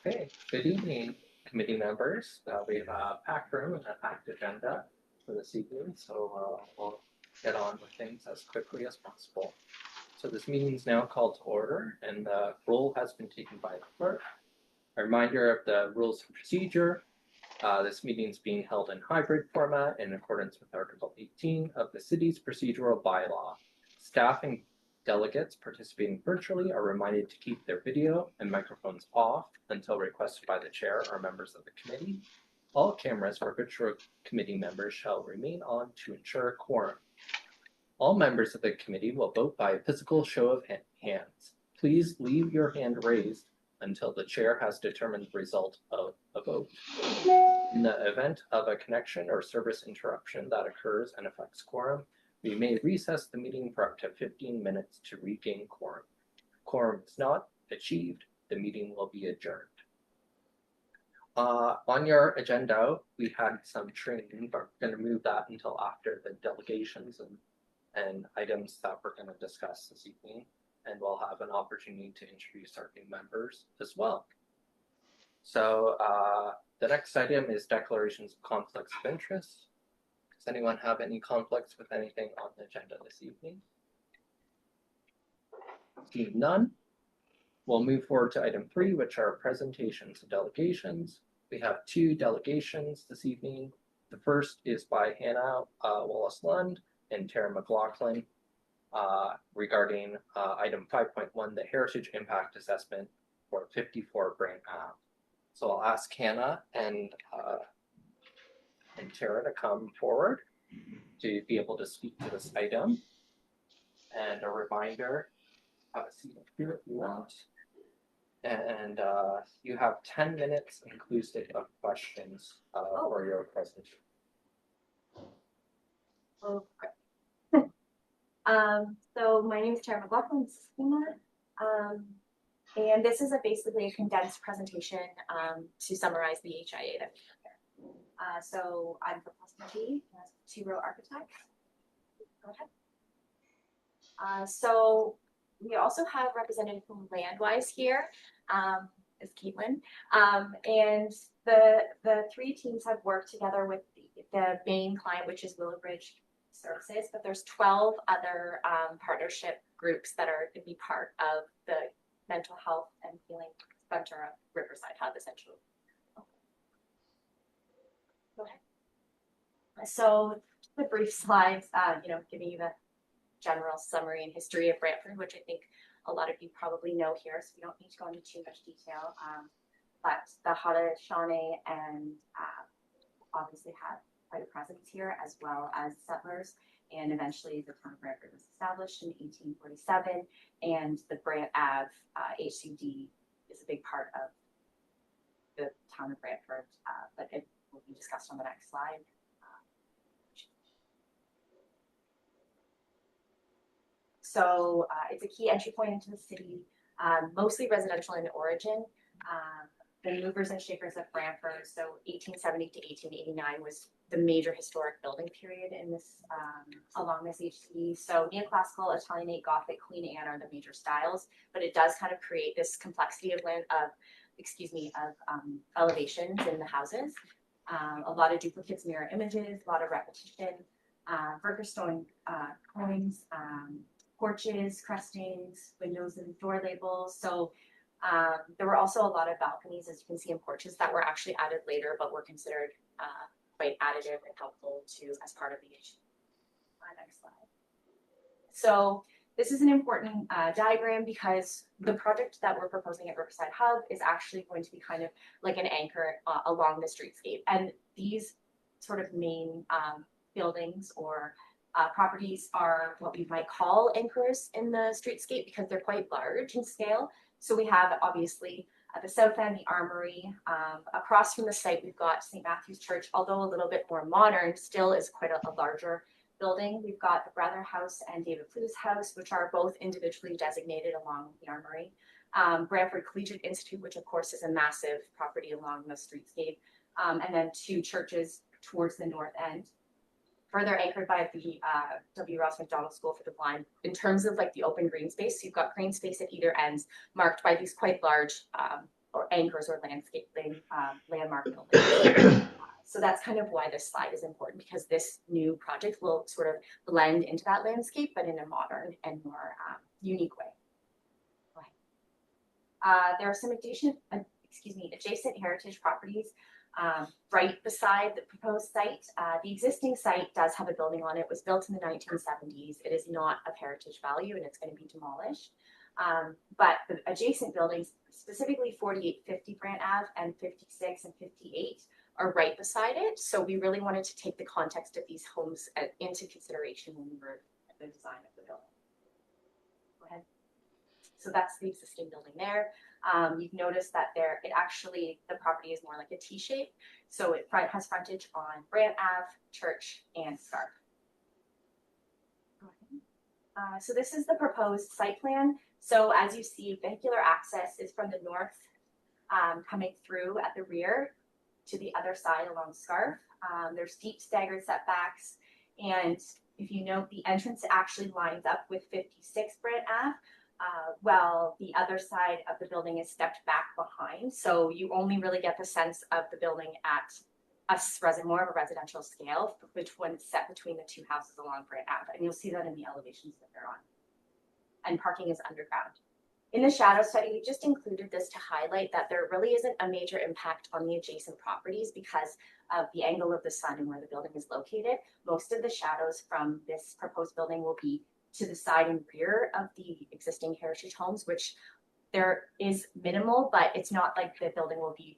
Okay, good evening, committee members. We have a packed room and a packed agenda for this evening, so we'll get on with things as quickly as possible. So this meeting is now called to order, and the roll has been taken by the clerk. A reminder of the rules of procedure. This meeting is being held in hybrid format in accordance with Article 18 of the city's procedural bylaw. Staff and delegates participating virtually are reminded to keep their video and microphones off until requested by the chair or members of the committee. All cameras for virtual committee members shall remain on to ensure a quorum. All members of the committee will vote by a physical show of hands. Please leave your hand raised until the chair has determined the result of a vote. In the event of a connection or service interruption that occurs and affects quorum, we may recess the meeting for up to 15 minutes to regain quorum. Quorum is not achieved, the meeting will be adjourned. On your agenda, we had some training, but we're going to move that until after the delegations and items that we're going to discuss this evening, and we'll have an opportunity to introduce our new members as well. So the next item is declarations of conflicts of interest. Does anyone have any conflicts with anything on the agenda this evening? Seeing none, we'll move forward to item 3, which are presentations of delegations. We have 2 delegations this evening. The first is by Hannah Wallace-Lund and Tara McLaughlin regarding item 5.1, the Heritage Impact Assessment for 54 Brantford Ave. So I'll ask Hannah and Tara to come forward to be able to speak to this item. And a reminder, have a seat up here if you want. And you have 10 minutes inclusive of questions for your presentation. Okay. So my name is Tara McLaughlin, and this is basically a condensed presentation to summarize the HIA that we prepared. So I'm the T, 2-row architect. Go ahead. So we also have representative from Landwise here, is Caitlin. And the 3 teams have worked together with the main client, which is Willowbridge Services, but there's 12 other partnership groups that are going to be part of the mental health and healing center of Riverside Hub, essentially. Go ahead. So the brief slides, giving you the general summary and history of Brantford, which I think a lot of you probably know here, so we don't need to go into too much detail. But the Haudenosaunee and obviously had quite a presence here, as well as settlers. And eventually the town of Brantford was established in 1847, and the Brant Ave HCD is a big part of the town of Brantford, but it will be discussed on the next slide. So it's a key entry point into the city, mostly residential in origin. The movers and shakers of Brantford, so 1870 to 1889 was the major historic building period in this along this HCD. So neoclassical, Italianate, Gothic, Queen Anne are the major styles, but it does kind of create this complexity of elevations in the houses. A lot of duplicates, mirror images, a lot of repetition, Bergerstone coins, porches, crestings, windows and door labels. So there were also a lot of balconies, as you can see, in porches that were actually added later, but were considered quite additive and helpful as part of the issue. Next slide. So this is an important diagram because the project that we're proposing at Riverside Hub is actually going to be kind of like an anchor along the streetscape. And these sort of main buildings or properties are what we might call anchors in the streetscape because they're quite large in scale. So we have obviously at the south end, the Armory. Across from the site, we've got St. Matthew's Church, although a little bit more modern, still is quite a larger building. We've got the Brother House and David Plu's house, which are both individually designated along the Armory. Brantford Collegiate Institute, which of course is a massive property along the streetscape. And then 2 churches towards the north end. further anchored by the W. Ross Macdonald School for the Blind in terms of like the open green space. So you've got green space at either ends marked by these quite large or anchors or landmark buildings. So that's kind of why this slide is important, because this new project will sort of blend into that landscape, but in a modern and more unique way. There are some adjacent heritage properties right beside the proposed site. The existing site does have a building on it. It was built in the 1970s. It is not of heritage value and it's going to be demolished. But the adjacent buildings, specifically 4850 Brant Ave and 56 and 58, are right beside it. So we really wanted to take the context of these homes into consideration when we were at the design of the building. Go ahead. So that's the existing building there. You've noticed that the property is more like a T shape. So it has frontage on Brant Ave, Church, and Scarf. So this is the proposed site plan. So as you see, vehicular access is from the north, coming through at the rear to the other side along Scarf. There's steep staggered setbacks. And if you note, the entrance actually lines up with 56 Brant Ave. While the other side of the building is stepped back behind. So you only really get the sense of the building at more of a residential scale, when it's set between the two houses along Brant Ave. And you'll see that in the elevations that they're on. And parking is underground. In the shadow study, we just included this to highlight that there really isn't a major impact on the adjacent properties because of the angle of the sun and where the building is located. Most of the shadows from this proposed building will be to the side and rear of the existing heritage homes, which there is minimal, but it's not like the building will be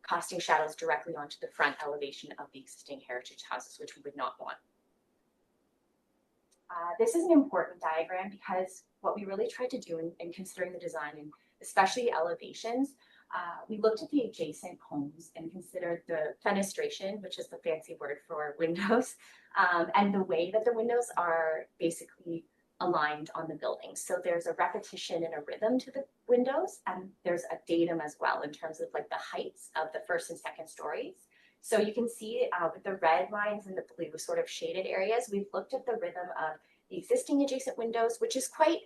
casting shadows directly onto the front elevation of the existing heritage houses, which we would not want. This is an important diagram because what we really tried to do in considering the design, and especially elevations, we looked at the adjacent homes and considered the fenestration, which is the fancy word for windows, and the way that the windows are basically aligned on the building. So there's a repetition and a rhythm to the windows, and there's a datum as well in terms of like the heights of the first and second stories. So you can see with the red lines and the blue sort of shaded areas, we've looked at the rhythm of the existing adjacent windows, which is quite,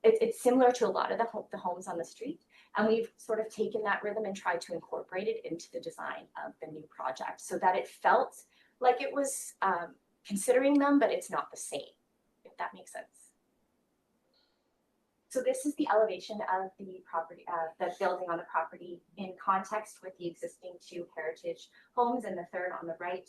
it's similar to a lot of the homes on the street. And we've sort of taken that rhythm and tried to incorporate it into the design of the new project so that it felt like it was considering them, but it's not the same, if that makes sense. So this is the elevation of the property, the building on the property in context with the existing two heritage homes and the third on the right.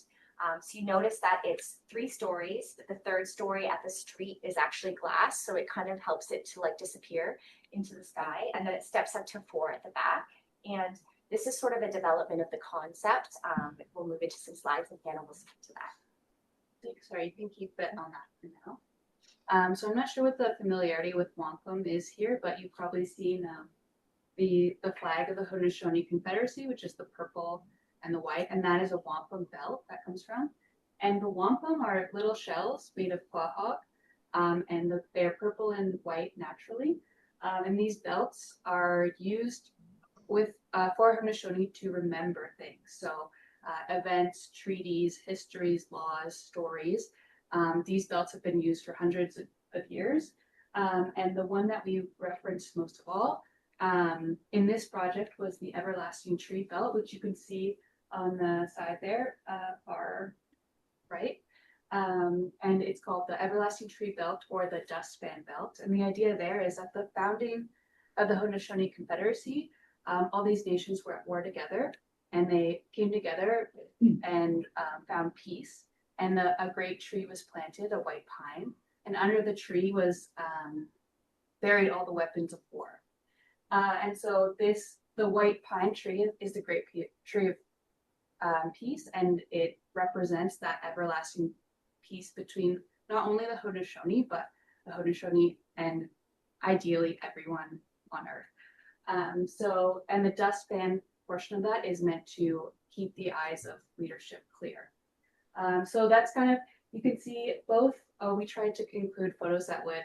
So you notice that it's 3 stories, but the third story at the street is actually glass. So it kind of helps it to like disappear into the sky. And then it steps up to 4 at the back. And this is sort of a development of the concept. We'll move into some slides and Hannah will speak to that. Sorry, you can keep it on that for now. So I'm not sure what the familiarity with wampum is here, but you've probably seen the flag of the Haudenosaunee Confederacy, which is the purple and the white, and that is a wampum belt that comes from. And the wampum are little shells made of quahog, and they're purple and white naturally. And these belts are used for Haudenosaunee to remember things. So events, treaties, histories, laws, stories. These belts have been used for hundreds of years. And the one that we referenced most of all in this project was the Everlasting Tree Belt, which you can see on the side there, far right. And it's called the Everlasting Tree Belt or the Dustpan Belt. And the idea there is at the founding of the Haudenosaunee Confederacy, all these nations were at war together and they came together and found peace. And a great tree was planted, a white pine, and under the tree was buried all the weapons of war. And so the white pine tree is the great tree of peace, and it represents that everlasting peace between not only the Haudenosaunee, but the Haudenosaunee and ideally everyone on Earth. And the dustpan portion of that is meant to keep the eyes of leadership clear. So that's kind of, you can see both, we tried to include photos that would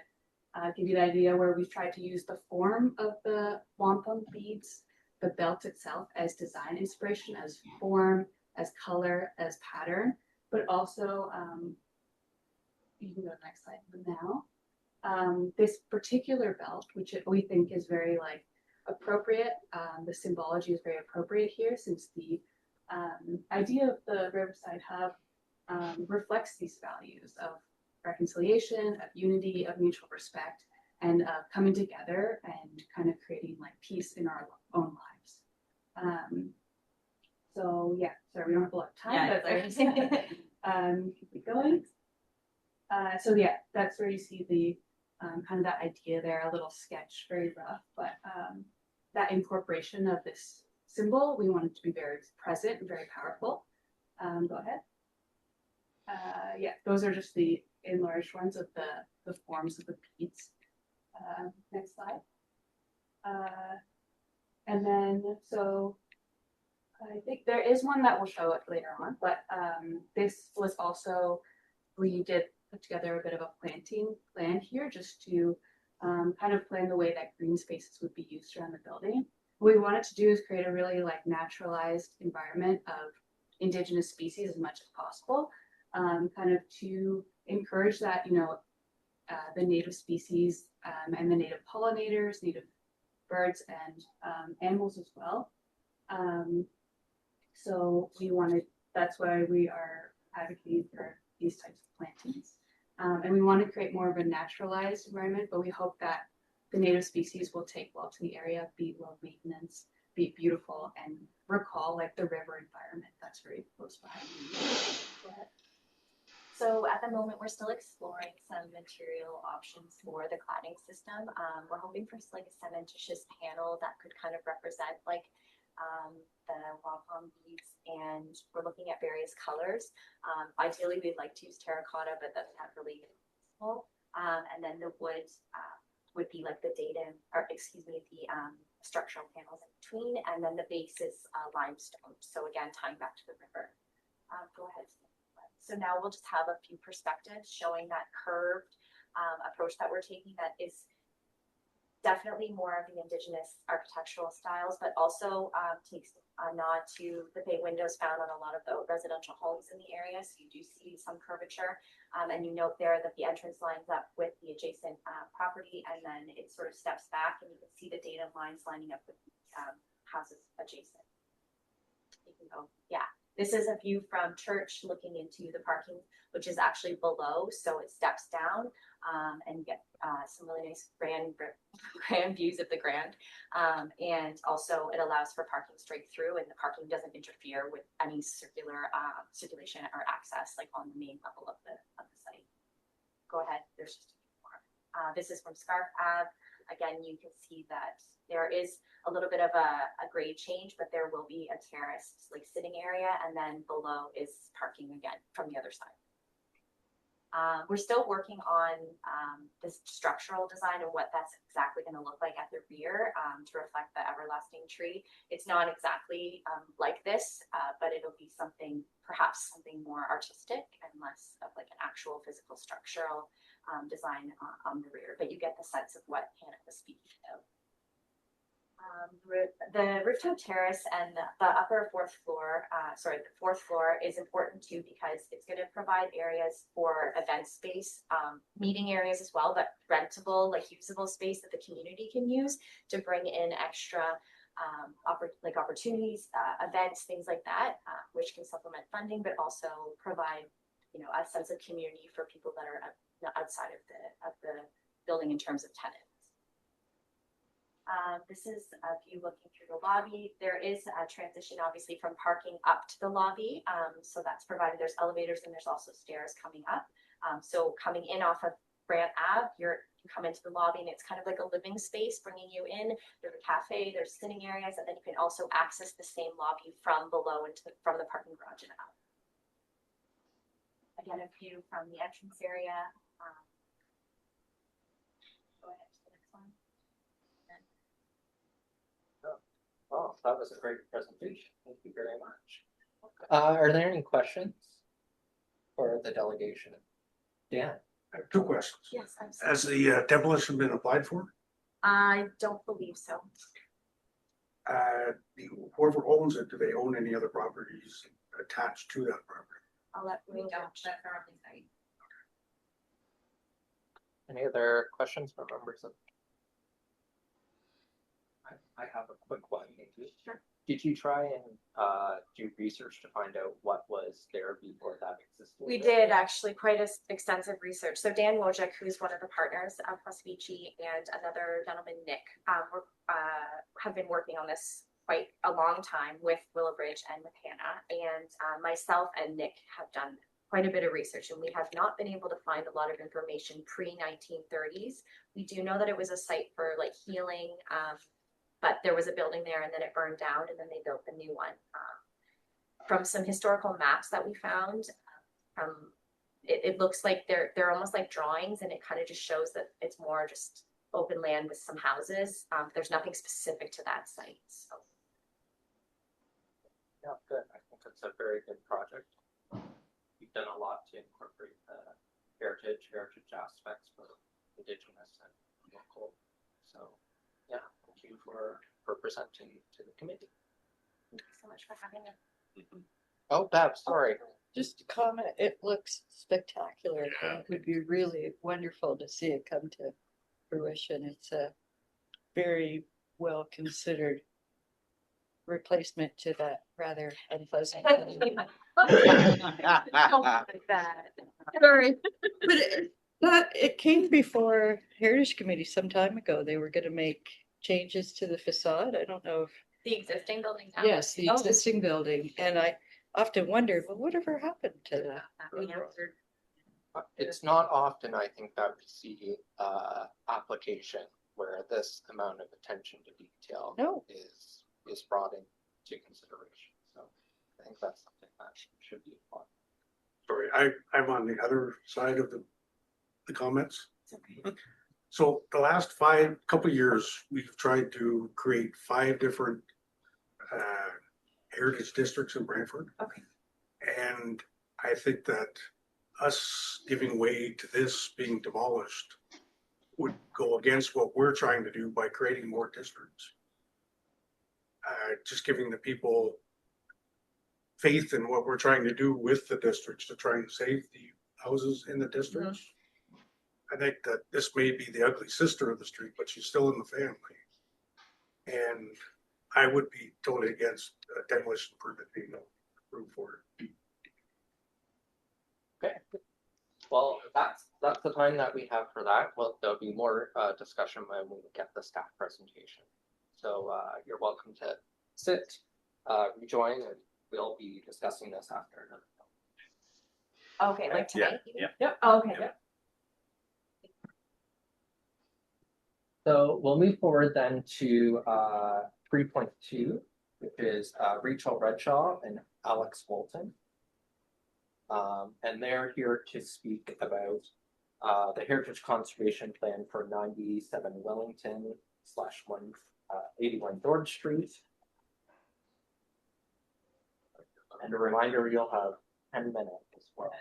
give you the idea where we've tried to use the form of the wampum beads, the belt itself as design inspiration, as form, as color, as pattern, but also, you can go to the next slide now. This particular belt, which we think is very like appropriate, the symbology is very appropriate here since the idea of the Riverside Hub reflects these values of reconciliation, of unity, of mutual respect, and of coming together and kind of creating like peace in our own lives. So yeah, sorry, we don't have a lot of time, Yeah, but keep going. So yeah, that's where you see the kind of that idea there, a little sketch, very rough, but that incorporation of this symbol, we want it to be very present and very powerful. Go ahead. Yeah, those are just the enlarged ones of the forms of the beads. Next slide. And then, so I think there is one that we'll show it later on, but this was also, we did put together a bit of a planting plan here just to kind of plan the way that green spaces would be used around the building. What we wanted to do is create a really like naturalized environment of indigenous species as much as possible, kind of to encourage that, you know, the native species and the native pollinators, native birds and animals as well. So we wanted, that's why we are advocating for these types of plantings. And we want to create more of a naturalized environment, but we hope that the native species will take well to the area, be low maintenance, be beautiful, and recall like the river environment that's very close by. Go ahead. So at the moment, we're still exploring some material options for the cladding system. We're hoping for like a cementitious panel that could kind of represent like the wampum beads, and we're looking at various colors. Ideally, we'd like to use terracotta, but that's not really possible. And then the wood would be like the datum, or excuse me, the structural panels in between, and then the base is limestone. So again, tying back to the river. Go ahead. So now we'll just have a few perspectives showing that curved approach that we're taking that is definitely more of the indigenous architectural styles, but also takes a nod to the bay windows found on a lot of the residential homes in the area. So you do see some curvature, and you note there that the entrance lines up with the adjacent property, and then it sort of steps back, and you can see the datum lines lining up with the houses adjacent. You can go, yeah. This is a view from church looking into the parking, which is actually below, so it steps down, and you get some really nice grand views of the Grand. And also it allows for parking straight through, and the parking doesn't interfere with any circulation or access like on the main level of the site. Go ahead, there's just a few more. This is from Scarf Ave. Again, you can see that there is a little bit of a grade change, but there will be a terraced like sitting area, and then below is parking again from the other side. We're still working on this structural design and what that's exactly going to look like at the rear to reflect the everlasting tree. It's not exactly like this, but it'll be something, perhaps something more artistic and less of like an actual physical structural design on the rear, but you get the sense of what Hannah was speaking of. The rooftop terrace and the upper fourth floor, the fourth floor is important too, because it's going to provide areas for event space, meeting areas as well, but rentable, like usable space that the community can use to bring in extra opportunities, events, things like that, which can supplement funding, but also provide, you know, a sense of community for people that are outside of the building in terms of tenants. This is a view looking through the lobby. There is a transition obviously from parking up to the lobby. So that's provided. There's elevators and there's also stairs coming up. So coming in off of Brant Ave, you come into the lobby and it's kind of like a living space bringing you in. There's a cafe, there's sitting areas, and then you can also access the same lobby from below from the parking garage and out. Again, a view from the entrance area. Go ahead to the next one. Oh, that was a great presentation. Thank you very much. Are there any questions for the delegation? Dan? I have two questions. Yes, I'm sorry. Has the demolition been applied for? I don't believe so. Whoever owns it, do they own any other properties attached to that property? I'll let We you know. don't, that's our only site. Any other questions from members of? I have a quick one, maybe. Sure. Did you try and do research to find out what was there before that existed? We did actually quite extensive research. So Dan Wojcik, who's one of the partners of Prospici, and another gentleman, Nick, have been working on this quite a long time with Willowbridge and with Hannah. And myself and Nick have done quite a bit of research, and we have not been able to find a lot of information pre-1930s. We do know that it was a site for like healing, but there was a building there and then it burned down and then they built the new one. From some historical maps that we found, it looks like they're almost like drawings, and it kind of just shows that it's more just open land with some houses. There's nothing specific to that site. So. Yeah, good. I think it's a very good project. You've done a lot to incorporate the heritage aspects for Indigenous and local. So, yeah, thank you for presenting to the committee. Thank you so much for having us. Oh, Deb, sorry. Just a comment, it looks spectacular. It would be really wonderful to see it come to fruition. It's a very well considered replacement to that rather unpleasant. Sorry, but it came before Heritage Committee some time ago. They were gonna make changes to the facade. I don't know if. The existing building now? Yes, the Oh. existing building, and I often wondered, well, whatever happened to that? It's not often, I think, that we see application where this amount of attention to detail No. is brought into consideration. So I think that's something that should be applauded. Sorry, I'm on the other side of the comments. It's okay. So the last couple of years, we've tried to create 5 different heritage districts in Brantford. Okay. And I think that us giving way to this being demolished would go against what we're trying to do by creating more districts. Just giving the people faith in what we're trying to do with the districts to try and save the houses in the districts. I think that this may be the ugly sister of the street, but she's still in the family. And I would be totally against a demolition permit being approved for it. Okay. Well, that's the time that we have for that. Well, there'll be more discussion when we get the staff presentation. So you're welcome to sit, rejoin, and we'll be discussing this after another. Okay, like tonight? Yep. Oh, okay. Yep. So we'll move forward then to 3.2, which is Rachel Redshaw and Alex Walton. And they're here to speak about the Heritage Conservation Plan for 97 Wellington / 81 George Street. And a reminder, you'll have 10 minutes as well,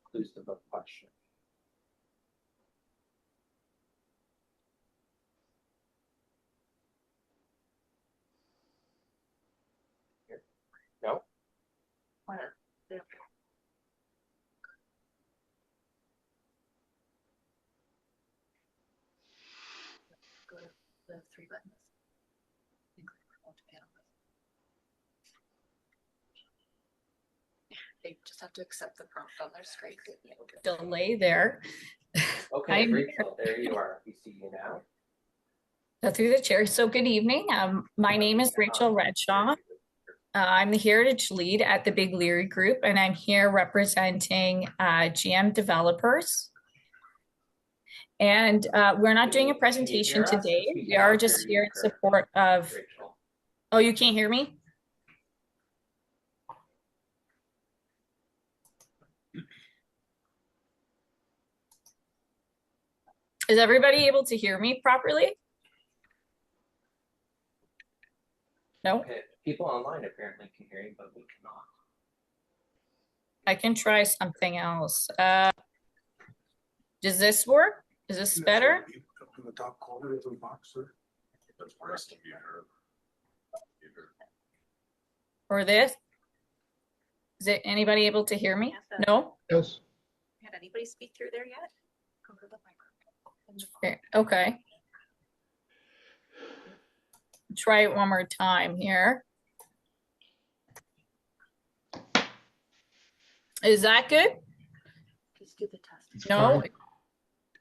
inclusive of questions. No? Go to the 3 buttons. They just have to accept the prompt on their screen. Delay there. Okay, I'm Rachel, there you are. We see you now. Through the chair. So good evening. My name is Rachel Redshaw. I'm the Heritage Lead at the Big Leary Group, and I'm here representing GM Developers. And we're not doing a presentation today. We are just here in support of. Rachel. Oh, you can't hear me? Is everybody able to hear me properly? No? Okay, people online apparently can hear you, but we cannot. I can try something else. Does this work? Is this better? Up in the top corner of the box there. That's worse than you heard. Or this? Is it anybody able to hear me? No? Yes. Had anybody speak through there yet? Go to the microphone. Okay. Try it one more time here. Is that good? Just do the test. No?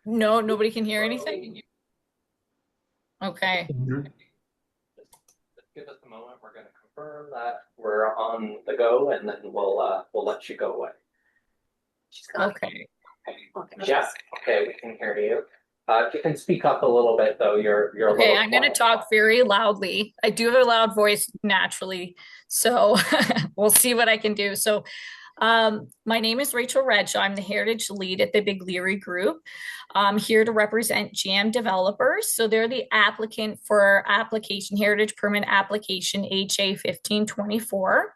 No, nobody can hear anything? Okay. Just give us a moment. We're going to confirm that we're on the go, and then we'll let you go away. Okay. Yeah. Okay, we can hear you. You can speak up a little bit though. You're a Okay, little I'm going to quiet. talk very loudly. I do have a loud voice naturally, so we'll see what I can do. So, my name is Rachel Redshaw. I'm the Heritage Lead at the Big Leary Group. I'm here to represent GM Developers. So they're the applicant for our application, Heritage Permit Application HA 1524.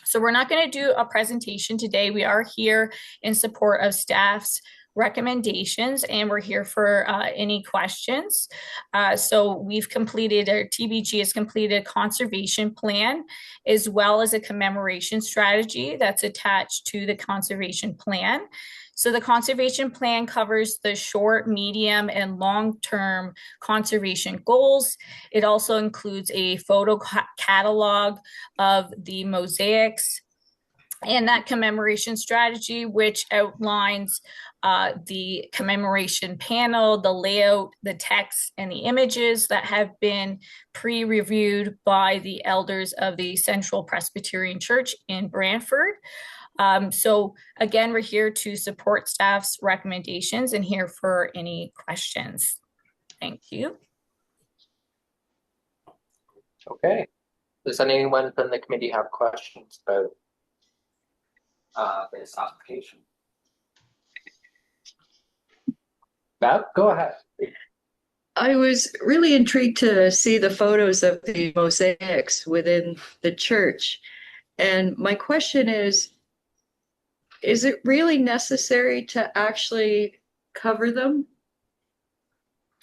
So we're not going to do a presentation today. We are here in support of staff's recommendations, and we're here for any questions. So we've completed, our TBG has completed a conservation plan as well as a commemoration strategy that's attached to the conservation plan. So the conservation plan covers the short, medium, and long-term conservation goals. It also includes a photo catalog of the mosaics and that commemoration strategy, which outlines the commemoration panel, the layout, the text, and the images that have been pre-reviewed by the elders of the Central Presbyterian Church in Brantford. So again, we're here to support staff's recommendations and here for any questions. Thank you. Okay. Does anyone from the committee have questions about this application? Beth, go ahead. I was really intrigued to see the photos of the mosaics within the church. And my question is it really necessary to actually cover them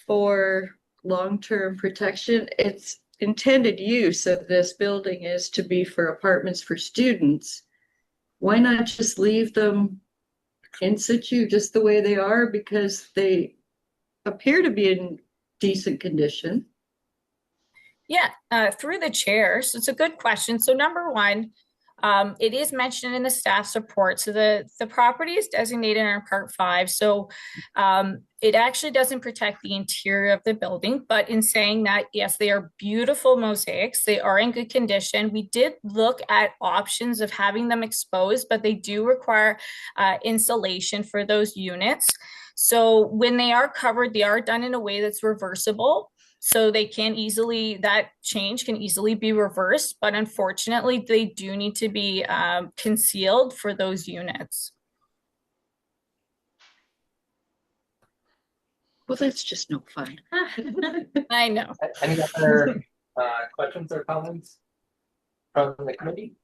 for long-term protection? Its intended use of this building is to be for apartments for students. Why not just leave them in situ just the way they are, because they appear to be in decent condition? Yeah, through the chair. So it's a good question. So number one, it is mentioned in the staff's report. So the property is designated in Part 5. So it actually doesn't protect the interior of the building. But in saying that, yes, they are beautiful mosaics. They are in good condition. We did look at options of having them exposed, but they do require insulation for those units. So when they are covered, they are done in a way that's reversible. So they can easily, that change can easily be reversed, but unfortunately they do need to be concealed for those units. Well, that's just no fun. I know. Any other questions or comments from the committee?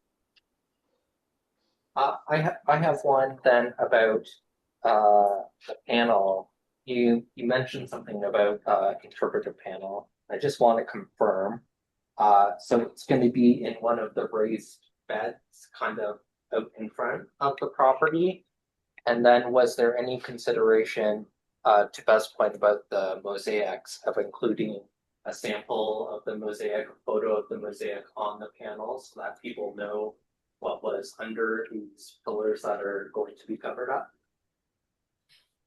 I have one then about the panel. You mentioned something about interpretive panel. I just want to confirm. So it's going to be in one of the raised beds, kind of out in front of the property. And then was there any consideration to Beth's point about the mosaics of including a sample of the mosaic, a photo of the mosaic on the panel so that people know what was under these pillars that are going to be covered up?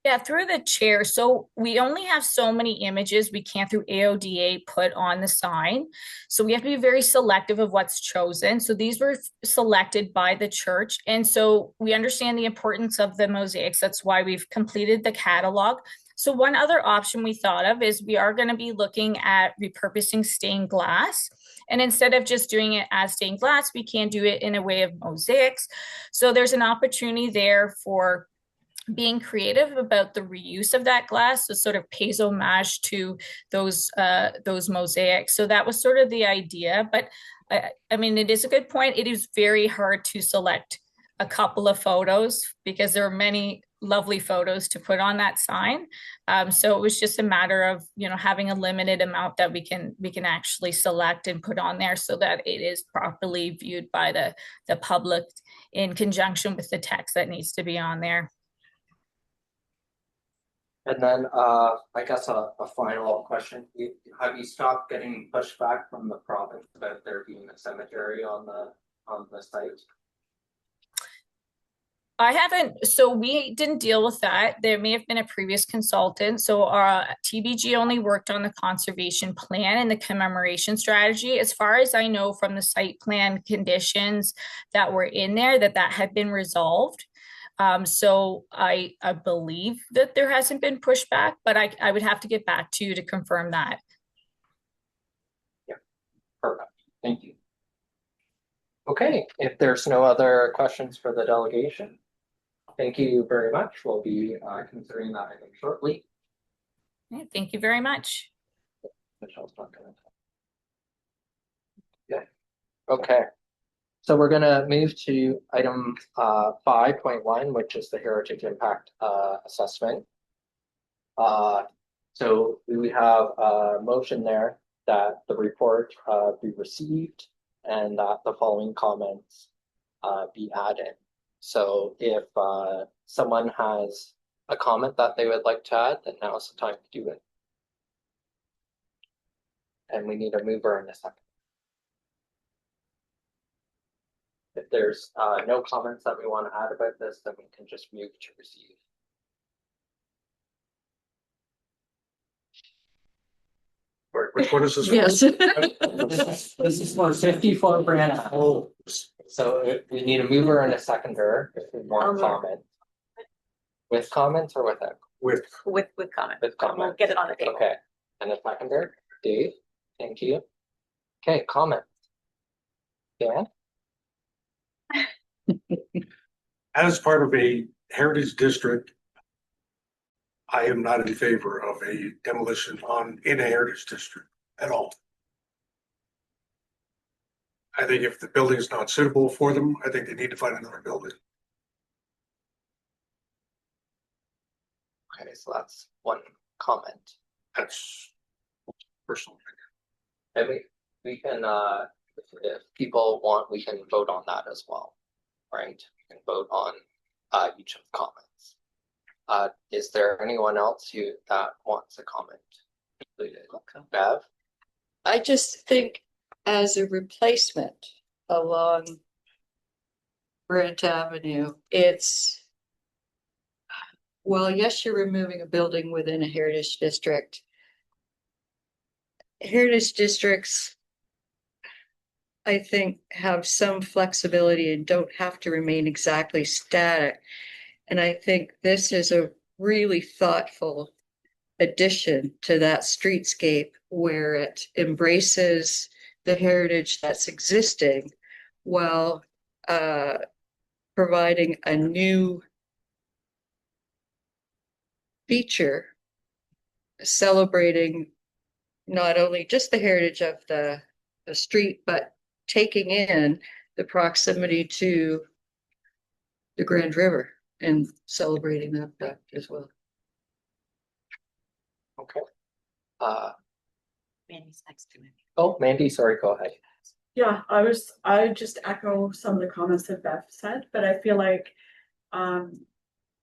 Yeah, through the chair. So we only have so many images we can't through AODA put on the sign. So we have to be very selective of what's chosen. So these were selected by the church. And so we understand the importance of the mosaics. That's why we've completed the catalog. So one other option we thought of is we are going to be looking at repurposing stained glass. And instead of just doing it as stained glass, we can do it in a way of mosaics. So there's an opportunity there for being creative about the reuse of that glass, so sort of pays homage to those mosaics. So that was sort of the idea. But I mean, it is a good point. It is very hard to select a couple of photos because there are many lovely photos to put on that sign. So it was just a matter of, having a limited amount that we can actually select and put on there so that it is properly viewed by the public in conjunction with the text that needs to be on there. And then, I guess a final question, have you stopped getting pushback from the province about there being a cemetery on the site? I haven't, so we didn't deal with that. There may have been a previous consultant. So our TBG only worked on the conservation plan and the commemoration strategy. As far as I know from the site plan conditions that were in there, that had been resolved. So I believe that there hasn't been pushback, but I would have to get back to you to confirm that. Yeah, perfect. Thank you. Okay, if there's no other questions for the delegation, thank you very much. We'll be considering that item shortly. Okay, thank you very much. Michelle's not gonna. Yeah. Okay. So we're gonna move to item 5.1, which is the heritage impact assessment. So we have a motion there that the report be received and that the following comments be added. So if someone has a comment that they would like to add, then now's the time to do it. And we need a mover in a second. If there's no comments that we want to add about this, then we can just move to receive. Which one is this? Yes. This is for 54 Brantford. Oh, So we need a mover and a seconder if we want comment. With comments or without? with, With comment. With comment. We'll get it on the table. Okay, and a seconder, Dave, thank you. Okay, comment. Dan? as part of a heritage district, I am not in favor of a demolition in a heritage district at all. I think if the building is not suitable for them, I think they need to find another building. Okay, so that's one comment. That's personal. And we can, if people want, we can vote on that as well, right? We can vote on each of the comments. Is there anyone else that wants a comment included? Bev? I just think as a replacement along Brant Avenue, well, yes, you're removing a building within a heritage district. Heritage districts, I think, have some flexibility and don't have to remain exactly static. And I think this is a really thoughtful addition to that streetscape where it embraces the heritage that's existing while providing a new feature celebrating not only just the heritage of the street, but taking in the proximity to the Grand River and celebrating that fact as well. Okay. Mandy's next to me. Oh, Mandy, sorry, go ahead. Yeah, I just echo some of the comments that Beth said, but I feel like,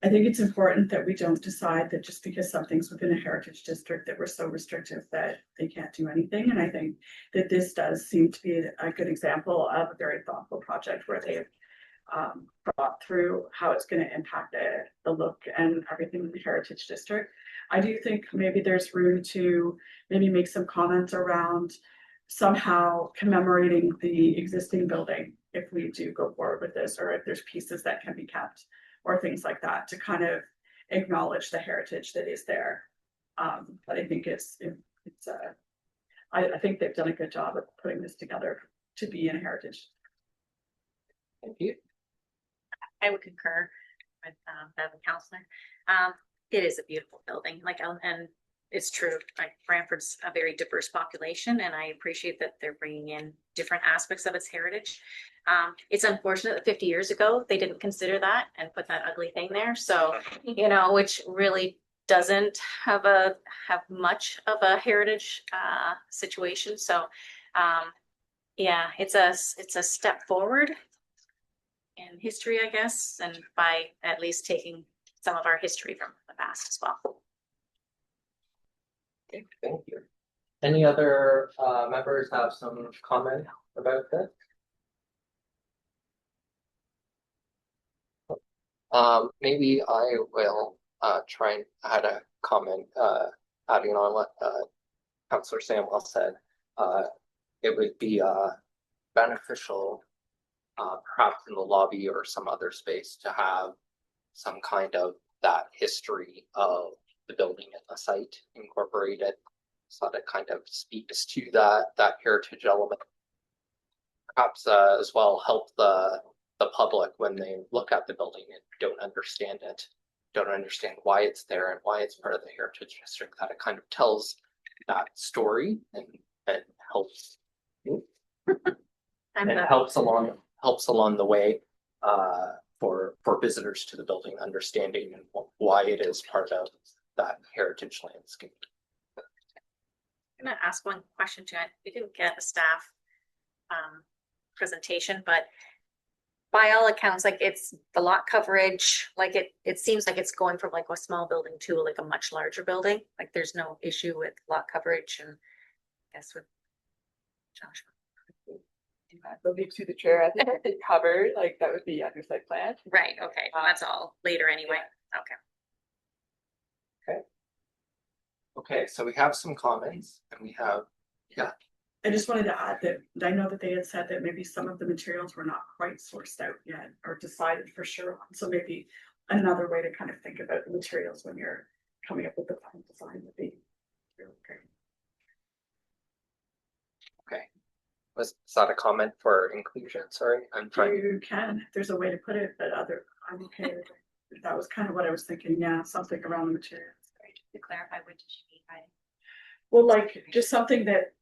I think it's important that we don't decide that just because something's within a heritage district that we're so restrictive that they can't do anything. And I think that this does seem to be a good example of a very thoughtful project where they've thought through how it's going to impact the look and everything in the heritage district. I do think maybe there's room to maybe make some comments around somehow commemorating the existing building if we do go forward with this, or if there's pieces that can be kept or things like that to kind of acknowledge the heritage that is there. But I think I think they've done a good job of putting this together to be in a heritage. Thank you. I would concur with the counselor. It is a beautiful building, and it's true. Like Brantford's a very diverse population, and I appreciate that they're bringing in different aspects of its heritage. It's unfortunate that 50 years ago, they didn't consider that and put that ugly thing there. So, you know, which really doesn't have much of a heritage situation. So, yeah, it's a step forward in history, I guess, and by at least taking some of our history from the past as well. Okay, thank you. Any other members have some comment about this? Maybe I will try and add a comment adding on what Councillor Samuel said. It would be beneficial perhaps in the lobby or some other space to have some kind of that history of the building and the site incorporated, so that it kind of speaks to that heritage element. Perhaps as well help the public when they look at the building and don't understand it, don't understand why it's there and why it's part of the heritage district, that it kind of tells that story and helps and helps along the way for visitors to the building, understanding why it is part of that heritage landscape. I'm gonna ask one question too. We didn't get a staff presentation, but by all accounts, like it's the lot coverage, like it seems like it's going from like a small building to like a much larger building. Like there's no issue with lot coverage, and I guess with Josh. They'll be to the chair. I think it covered, like that would be under site plan. Right, okay, well, that's all later anyway. Okay. Okay, so we have some comments and we have, I just wanted to add that I know that they had said that maybe some of the materials were not quite sourced out yet or decided for sure on. So maybe another way to kind of think about the materials when you're coming up with the final design would be really great. okay. Was that a comment for inclusion? Sorry, I'm trying. You can, if there's a way to put it, but I'm okay with it. That was kind of what I was thinking. Yeah, something around the materials. To clarify, what did you mean by it? Well, like just something that,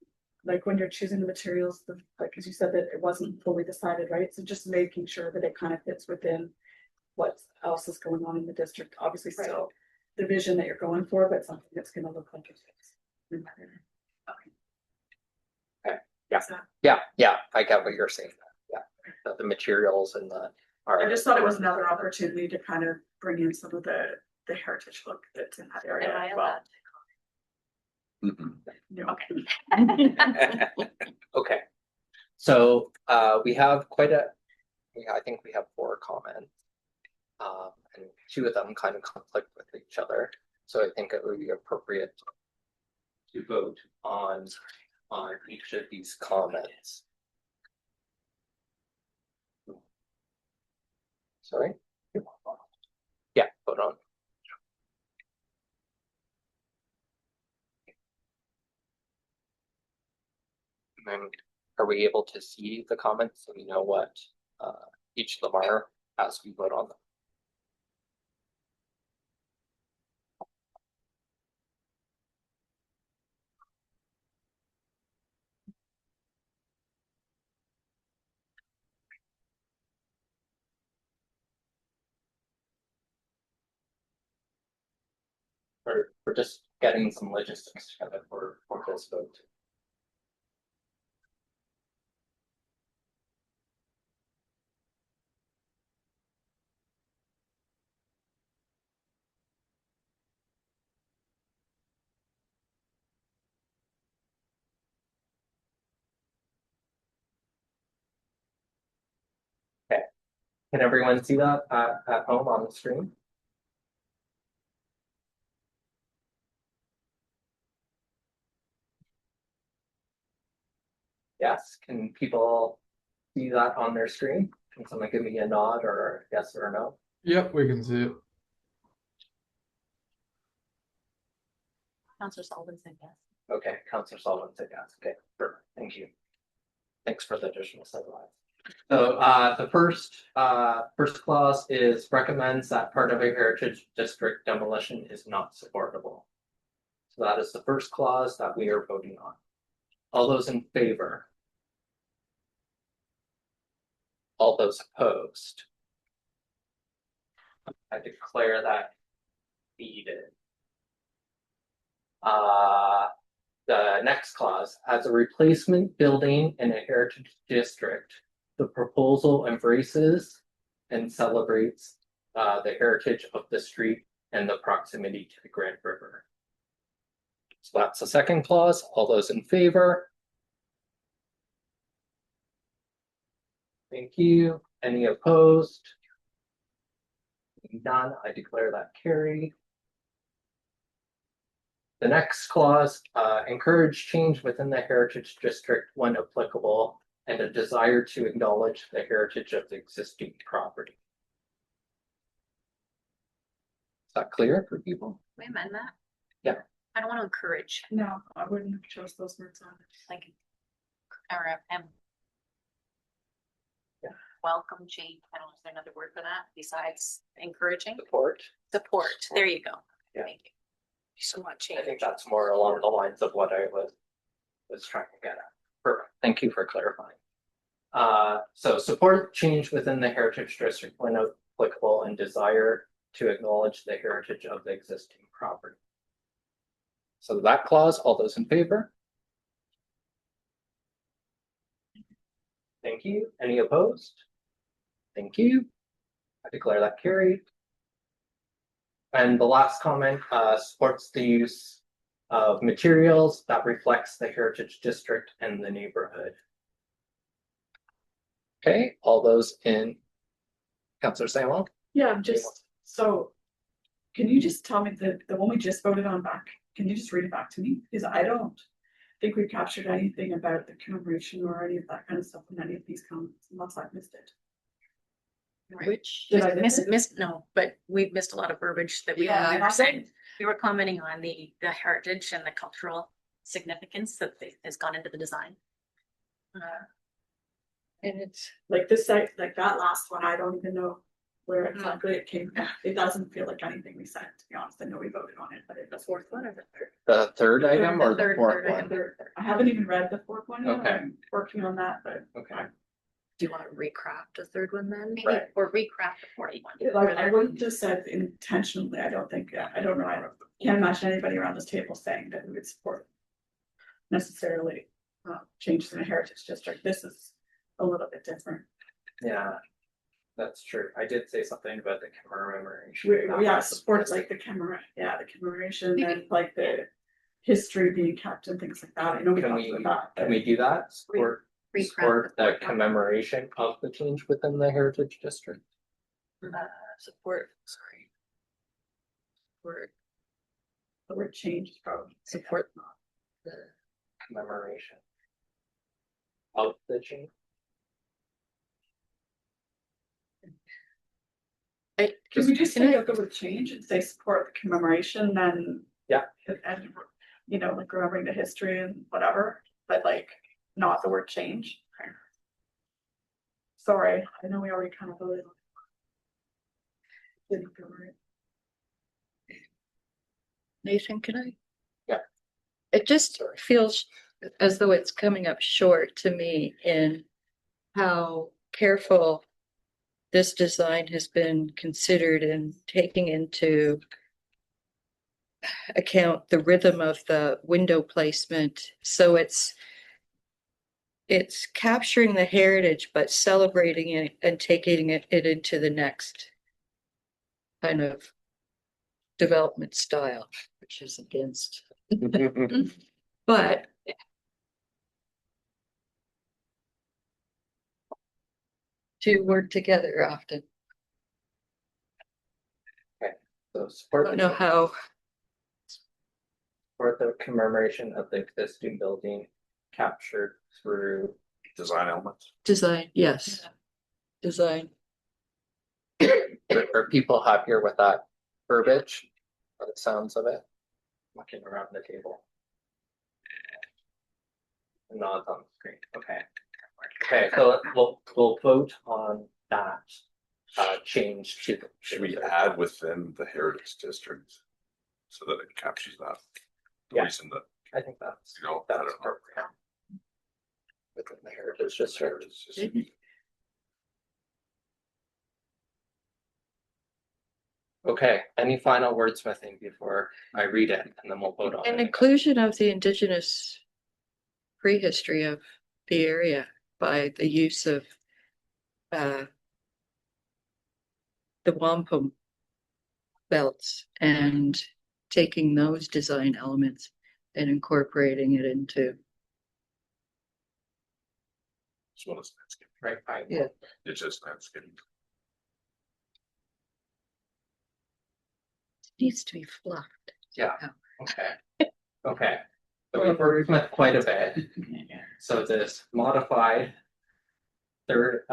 like when you're choosing the materials, like as you said that it wasn't fully decided, right? So just making sure that it kind of fits within what else is going on in the district. Obviously, still the vision that you're going for, but something that's going to look like it fits. Yeah, I get what you're saying. Yeah, the materials and I just thought it was another opportunity to kind of bring in some of the heritage look that's in that area. Am I as well. allowed to Yeah. Okay. Okay, so we have I think we have 4 comments, and 2 of them kind of conflict with each other. So I think it would be appropriate to vote on each of these comments. Sorry? Yeah, vote on. And are we able to see the comments so we know what each of them are as we vote on them? We're just getting some logistics together for this vote. Okay, can everyone see that at home on the screen? Yes, can people see that on their screen? Can someone give me a nod or a yes or a no? Yep, we can see it. Councillor Sullivan said yes. Okay, Councillor Sullivan said yes. Okay, perfect. Thank you. Thanks for the additional sidelights. So the first clause is recommends that part of a heritage district demolition is not supportable. So that is the first clause that we are voting on. All those in favor? All those opposed? I declare that defeated. The next clause, as a replacement building in a heritage district, the proposal embraces and celebrates the heritage of the street and the proximity to the Grand River. So that's the second clause. All those in favor? Thank you. Any opposed? None. I declare that carried. The next clause, encourage change within the heritage district when applicable, and a desire to acknowledge the heritage of the existing property. Is that clear for people? We amend that? Yeah. I don't want to encourage, No, I wouldn't have chose those words on it. like, or Yeah. welcome change. I don't know, is there another word for that besides encouraging? Support. Support. There you go. Yeah. Thank you. So much I change. think that's more along the lines of what I was trying to get at. Perfect. Thank you for clarifying. So support change within the heritage district when applicable and desire to acknowledge the heritage of the existing property. So that clause, all those in favor? Thank you. Any opposed? Thank you. I declare that carried. And the last comment supports the use of materials that reflects the heritage district and the neighborhood. Okay, all those in Councillor Samuel? Yeah, just, so, can you just tell me the one we just voted on back, can you just read it back to me? Because I don't think we've captured anything about the commemoration or any of that kind of stuff in any of these comments, unless I've missed it. Which, Did I miss it? Missed, no, but we've missed a lot of verbiage that we Yeah, were saying. We were commenting on the heritage and the cultural significance that has gone into the design. and it's, Like this site, like that last one, I don't even know where exactly it came from. It doesn't feel like anything we said, to be honest. I know we voted on it, but it The doesn't. fourth one or the third? The third item or the third, fourth third one? item. I haven't even read the fourth one yet. Okay. I'm working on that, but Okay. Do you want to recraft a third one then? Maybe, Right. or recraft the 41. like I wouldn't just said intentionally, I don't think, I don't know, I can't imagine anybody around this table saying that we would support necessarily changes in a heritage district. This is a little bit different. Yeah, that's true. I did say something about the commemoration. We support like the commemoration and like the history being kept and things like that. I know we Can talked we, about that. can we do that? Support Recraft the the 41. commemoration of the change within the heritage district? support, sorry. Support, The word change is probably. support the, Commemoration of the change? Can we just take out the word change and say support the commemoration then? Yeah. And, you know, like remembering the history and whatever, but like not the word change. Sorry, I know we already kind of voted on it. Didn't feel right. Nathan, can I? Yeah. It just feels as though it's coming up short to me in how careful this design has been considered in taking into account the rhythm of the window placement. So it's capturing the heritage, but celebrating it and taking it into the next kind of development style, which is against. But to work together often. So I support don't know how. support the commemoration of the existing building captured through design elements. Design, yes. Design. are people happier with that verbiage or the sounds of it? Looking around the table. Nods on the screen. Okay. Okay, so we'll vote on that change to. Should we add within the heritage district so that it captures that? The Yeah. reason that, I think that's you know, I that's don't know. appropriate. Within the heritage district. Heritage district. Okay, any final wordsmithing before I read it and then we'll vote on An it? inclusion of the indigenous prehistory of the area by the use of uh, the wampum belts and taking those design elements and incorporating it into. As well as landscape. Right. Yeah. It's just landscape. Needs to be fluffed. Yeah. Okay. Okay. So we've worked with quite a bit. So this modified third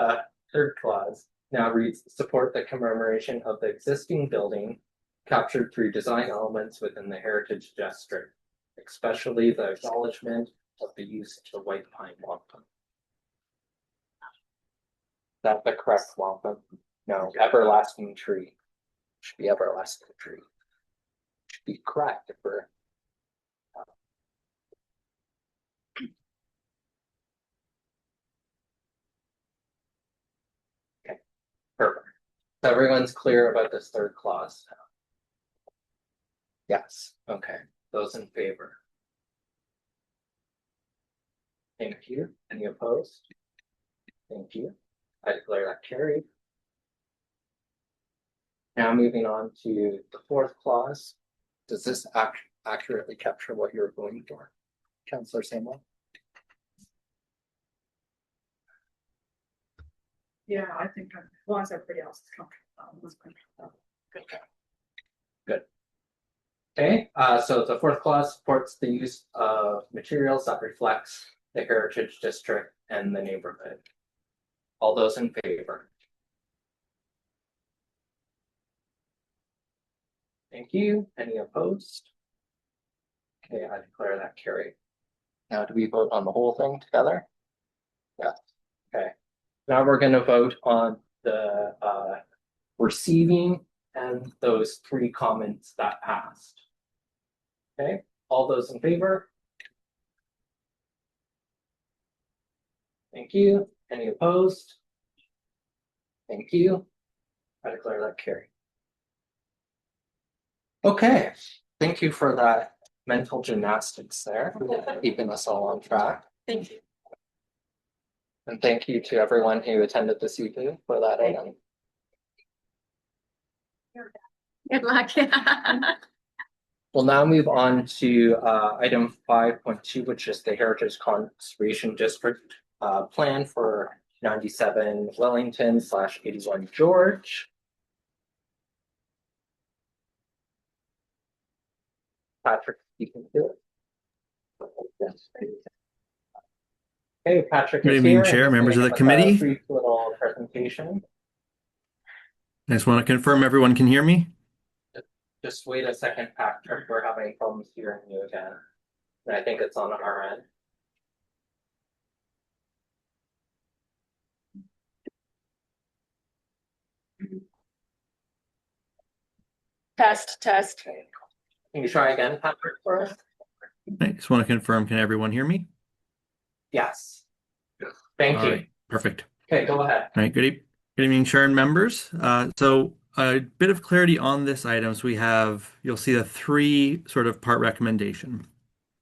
clause now reads support the commemoration of the existing building captured through design elements within the heritage district, especially the acknowledgement of the use of the white pine wampum. That's the correct wampum. No, everlasting tree. Should be everlasting tree. Should be correct if we're perfect. So everyone's clear about this third clause now. Yes, okay. Those in favor? Thank you. Any opposed? Thank you. I declare that carried. Now moving on to the fourth clause. Does this accurately capture what you're going for? Councillor Samuel? Yeah, I think as long as everybody else is comfortable. Good. Okay, so the fourth clause supports the use of materials that reflects the heritage district and the neighborhood. All those in favor? Thank you. Any opposed? Okay, I declare that carried. Now, do we vote on the whole thing together? Yeah. Okay. Now we're going to vote on the receiving and those three comments that passed. Okay, all those in favor? Thank you. Any opposed? Thank you. I declare that carried. Okay, thank you for that mental gymnastics there, keeping us all on track. Thank you. And thank you to everyone who attended this evening for that item. Good luck. We'll now move on to item 5.2, which is the Heritage Conservation District plan for 97 Wellington / 81 George. Patrick, you can do it. Okay, Patrick Good is evening, here. Chair, members of the Give us a committee. brief little presentation. I just want to confirm everyone can hear me. Just wait a second, Patrick. We're having problems hearing you again. And I think it's on our end. Test. Can you try again, Patrick, for us? I just want to confirm, can everyone hear me? Yes. Thank All you. right, perfect. Okay, go ahead. All right, good evening, Chair and members. So a bit of clarity on this item. So you'll see a three sort of part recommendation.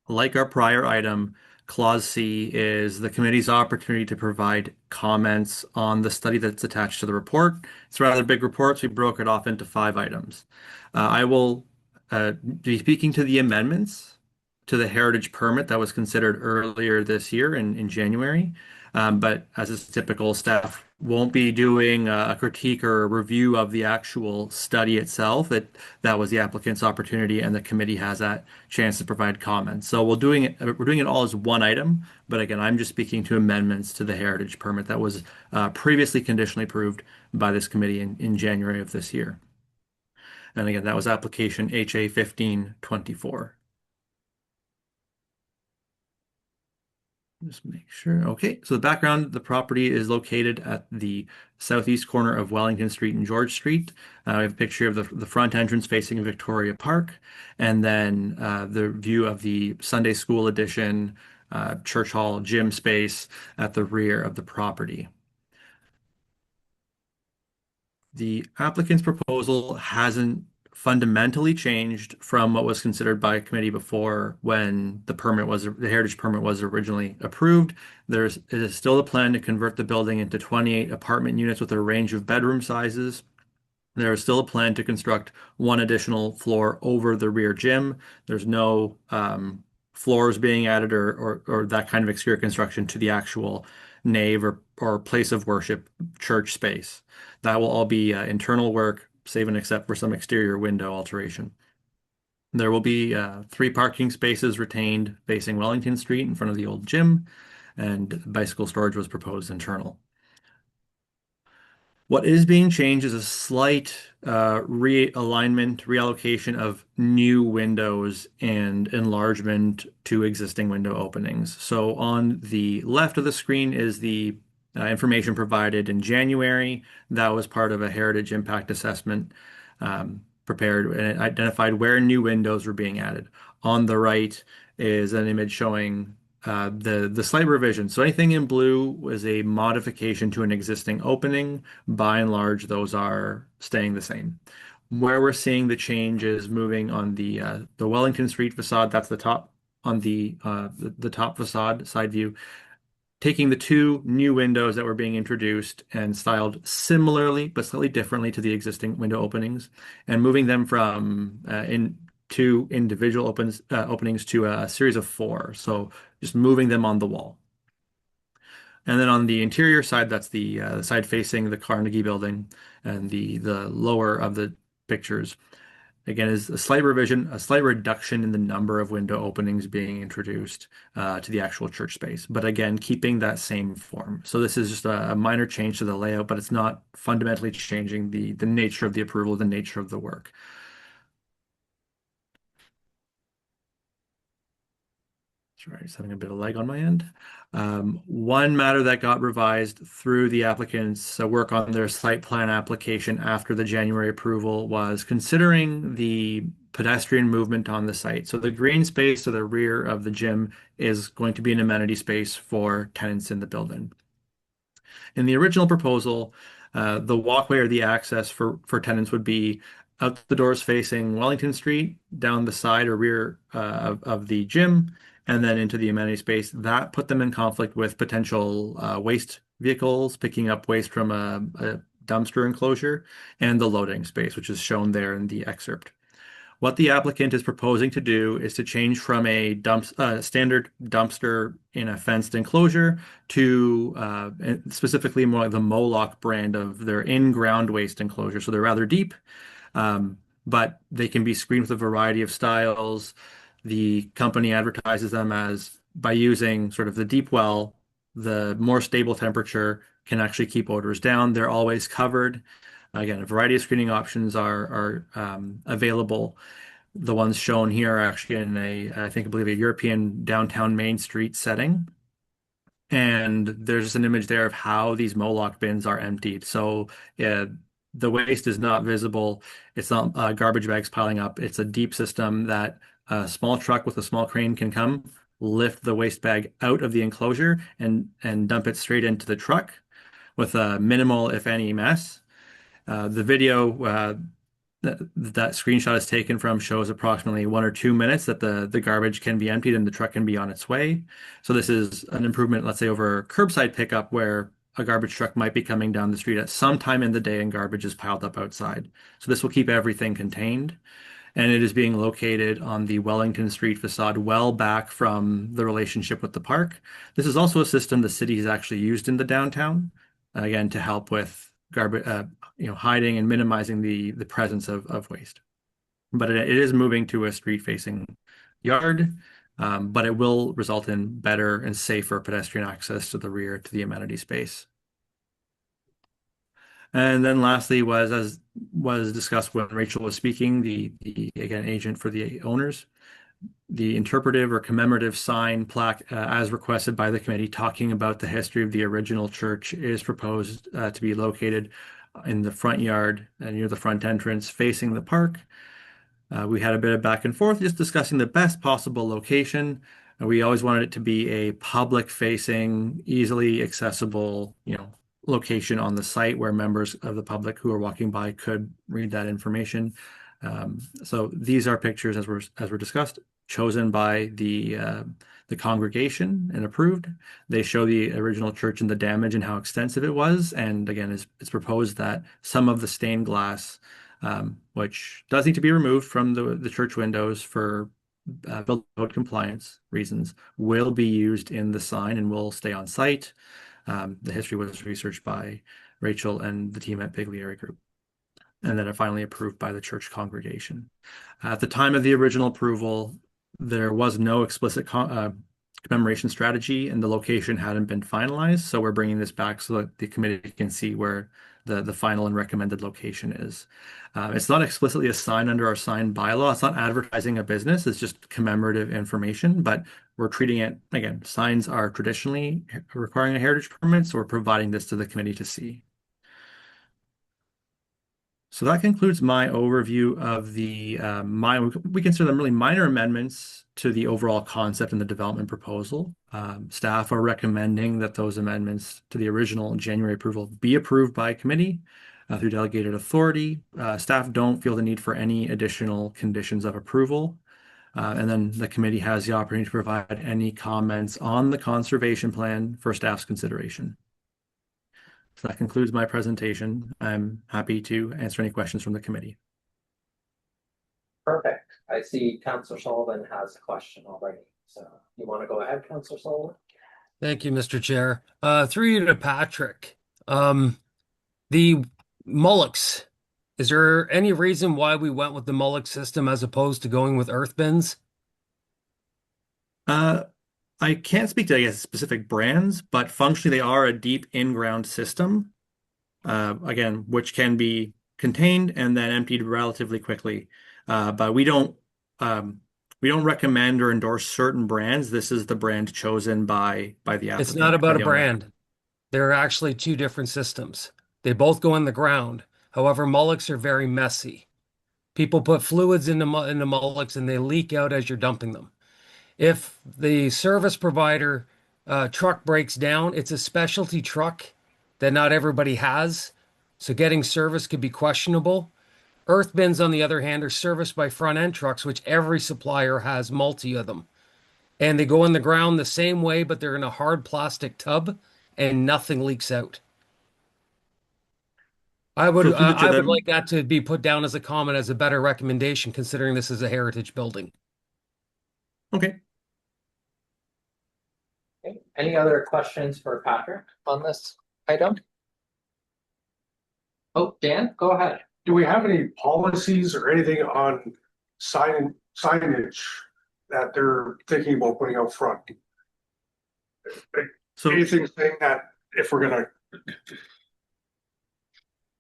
Like our prior item, Clause C is the committee's opportunity to provide comments on the study that's attached to the report. It's a rather big report, so we broke it off into 5 items. I will be speaking to the amendments to the heritage permit that was considered earlier this year in January. But as is typical, staff won't be doing a critique or a review of the actual study itself. That was the applicant's opportunity, and the committee has that chance to provide comments. So we're doing it all as one item. But again, I'm just speaking to amendments to the heritage permit that was previously conditionally approved by this committee in January of this year. And again, that was application HA 1524. Just make sure. Okay, so the background, the property is located at the southeast corner of Wellington Street and George Street. We have a picture of the front entrance facing Victoria Park, and then the view of the Sunday School Edition church hall gym space at the rear of the property. the applicant's proposal hasn't fundamentally changed from what was considered by committee before when the heritage permit was originally approved. It is still the plan to convert the building into 28 apartment units with a range of bedroom sizes. There is still a plan to construct one additional floor over the rear gym. There's no floors being added or that kind of exterior construction to the actual nave or place of worship church space. That will all be internal work, save and except for some exterior window alteration. There will be 3 parking spaces retained facing Wellington Street in front of the old gym, and bicycle storage was proposed internal. What is being changed is a slight realignment, reallocation of new windows and enlargement to existing window openings. So on the left of the screen is the information provided in January. That was part of a heritage impact assessment prepared, and it identified where new windows were being added. On the right is an image showing the slight revision. So anything in blue was a modification to an existing opening. By and large, those are staying the same. Where we're seeing the change is moving on the Wellington Street facade. That's the top on the top facade side view. Taking the 2 new windows that were being introduced and styled similarly but slightly differently to the existing window openings, and moving them from in 2 individual openings to a series of 4. So just moving them on the wall. And then on the interior side, that's the side facing the Carnegie building, and the lower of the pictures, again, is a slight revision, a slight reduction in the number of window openings being introduced to the actual church space. But again, keeping that same form. So this is just a minor change to the layout, but it's not fundamentally changing the nature of the approval, the nature of the work. Sorry, just having a bit of lag on my end. One matter that got revised through the applicant's work on their site plan application after the January approval was considering the pedestrian movement on the site. So the green space to the rear of the gym is going to be an amenity space for tenants in the building. In the original proposal, the walkway or the access for tenants would be out the doors facing Wellington Street, down the side or rear of the gym, and then into the amenity space. That put them in conflict with potential waste vehicles picking up waste from a dumpster enclosure, and the loading space, which is shown there in the excerpt. What the applicant is proposing to do is to change from a standard dumpster in a fenced enclosure to specifically more like the Moloch brand of their in-ground waste enclosure. So they're rather deep, but they can be screened with a variety of styles. The company advertises them as, by using sort of the deep well, the more stable temperature can actually keep odors down. They're always covered. Again, a variety of screening options are available. The ones shown here are actually in I believe a European downtown Main Street setting. And there's just an image there of how these Moloch bins are emptied. So the waste is not visible. It's not garbage bags piling up. It's a deep system that a small truck with a small crane can come, lift the waste bag out of the enclosure and dump it straight into the truck with a minimal, if any, mess. The video that screenshot is taken from shows approximately 1 or 2 minutes that the garbage can be emptied and the truck can be on its way. So this is an improvement, let's say, over curbside pickup, where a garbage truck might be coming down the street at some time in the day and garbage is piled up outside. So this will keep everything contained. And it is being located on the Wellington Street facade, well back from the relationship with the park. This is also a system the city has actually used in the downtown, again, to help with garbage, hiding and minimizing the presence of waste. But it is moving to a street-facing yard, but it will result in better and safer pedestrian access to the rear to the amenity space. And then lastly as was discussed when Rachel was speaking, the again, agent for the owners, the interpretive or commemorative sign plaque as requested by the committee talking about the history of the original church is proposed to be located in the front yard near the front entrance facing the park. We had a bit of back and forth just discussing the best possible location. We always wanted it to be a public facing, easily accessible, location on the site where members of the public who are walking by could read that information. So these are pictures, as we're discussed, chosen by the congregation and approved. They show the original church and the damage and how extensive it was. And again, it's proposed that some of the stained glass, which does need to be removed from the church windows for building code compliance reasons, will be used in the sign and will stay on site. The history was researched by Rachel and the team at Big Leary Group, and then finally approved by the church congregation. At the time of the original approval, there was no explicit commemoration strategy, and the location hadn't been finalized. So we're bringing this back so that the committee can see where the final and recommended location is. It's not explicitly a sign under our sign bylaw. It's not advertising a business. It's just commemorative information, but we're treating it, again, signs are traditionally requiring a heritage permit, so we're providing this to the committee to see. So that concludes my overview of the we consider them really minor amendments to the overall concept and the development proposal. Staff are recommending that those amendments to the original January approval be approved by committee through delegated authority. Staff don't feel the need for any additional conditions of approval. And then the committee has the opportunity to provide any comments on the conservation plan for staff's consideration. So that concludes my presentation. I'm happy to answer any questions from the committee. Perfect. I see Councillor Sullivan has a question already. So you want to go ahead, Councillor Sullivan? Thank you, Mr. Chair. Through you to Patrick. The mullocks, is there any reason why we went with the mullock system as opposed to going with earth bins? I can't speak to, I guess, specific brands, but functionally they are a deep in-ground system, again, which can be contained and then emptied relatively quickly. But we don't recommend or endorse certain brands. This is the brand chosen by the applicant. It's not about a brand. There are actually two different systems. They both go in the ground. However, mullocks are very messy. People put fluids into mullocks and they leak out as you're dumping them. If the service provider truck breaks down, it's a specialty truck that not everybody has. So getting service could be questionable. Earth bins, on the other hand, are serviced by front end trucks, which every supplier has multi of them. And they go in the ground the same way, but they're in a hard plastic tub and nothing leaks out. I would like that to be put down as a comment, as a better recommendation, considering this is a heritage building. Okay. Okay. Any other questions for Patrick on this item? Oh, Dan, go ahead. Do we have any policies or anything on signage that they're thinking about putting out front? So anything saying that if we're gonna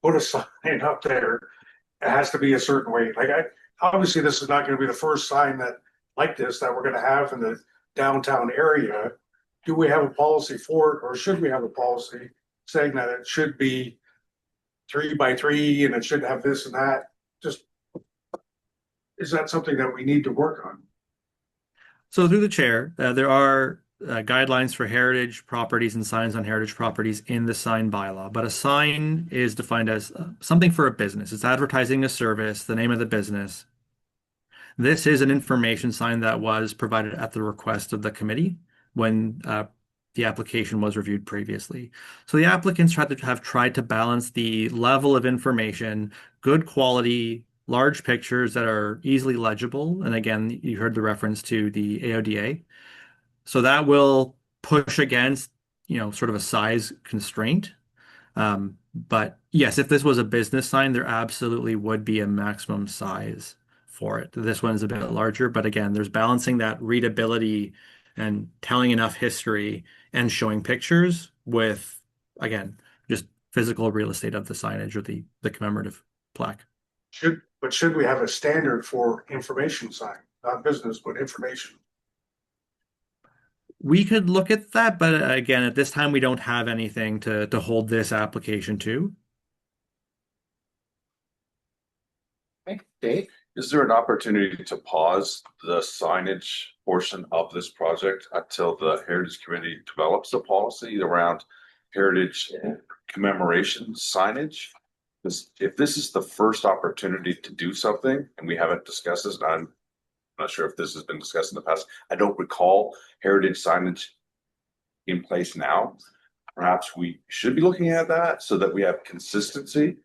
put a sign up there, it has to be a certain way. Like, obviously this is not gonna be the first sign that like this that we're gonna have in the downtown area. Do we have a policy for it, or should we have a policy saying that it should be 3 by 3 and it should have this and that? Just, is that something that we need to work on? So through the chair, there are guidelines for heritage properties and signs on heritage properties in the sign bylaw, but a sign is defined as something for a business. It's advertising a service, the name of the business. This is an information sign that was provided at the request of the committee when the application was reviewed previously. So the applicants have tried to balance the level of information, good quality, large pictures that are easily legible. And again, you heard the reference to the AODA. So that will push against, sort of a size constraint. But yes, if this was a business sign, there absolutely would be a maximum size for it. This one's a bit larger, but again, there's balancing that readability and telling enough history and showing pictures with, again, just physical real estate of the signage or the commemorative plaque. Should we have a standard for information sign, not business, but information? We could look at that, but again, at this time, we don't have anything to hold this application to. Okay, Dave? Is there an opportunity to pause the signage portion of this project until the Heritage Committee develops a policy around heritage commemoration signage. If this is the first opportunity to do something and we haven't discussed this, and I'm not sure if this has been discussed in the past. I don't recall heritage signage in place now. Perhaps we should be looking at that so that we have consistency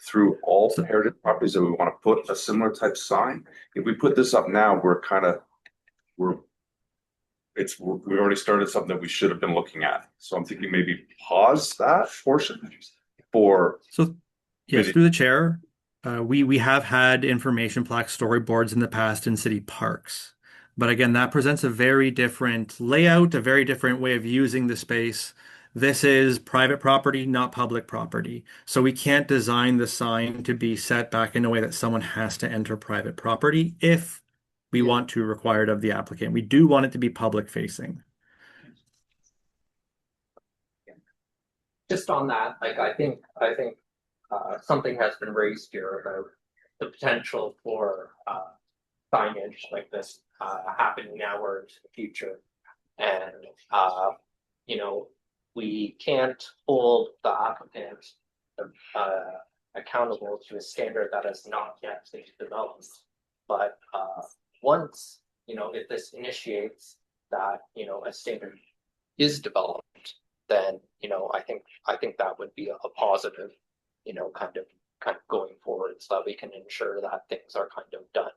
through all heritage properties that we want to put a similar type sign. If we put this up now, we've already started something that we should have been looking at. So I'm thinking maybe pause that portion for. So yes, through the chair, we have had information plaque storyboards in the past in city parks. But again, that presents a very different layout, a very different way of using the space. This is private property, not public property. So we can't design the sign to be set back in a way that someone has to enter private property if we want to require it of the applicant. We do want it to be public facing. Just on that, like I think something has been raised here about the potential for signage like this happening now or into the future, and we can't hold the applicant accountable to a standard that has not yet been developed. But once if this initiates that a standard is developed, then I think that would be a positive, kind of going forward, so that we can ensure that things are kind of done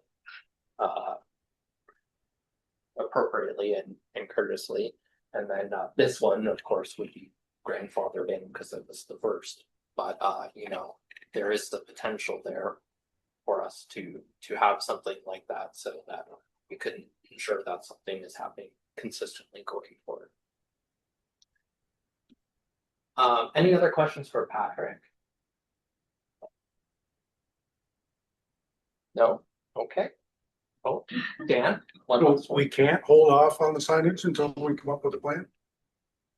appropriately and courteously. And then this one, of course, would be grandfathered in because it was the first. But there is the potential there for us to have something like that, so that we can ensure that something is happening consistently going forward. Any other questions for Patrick? No? Okay. Oh, Dan? We can't hold off on the signage until we come up with a plan?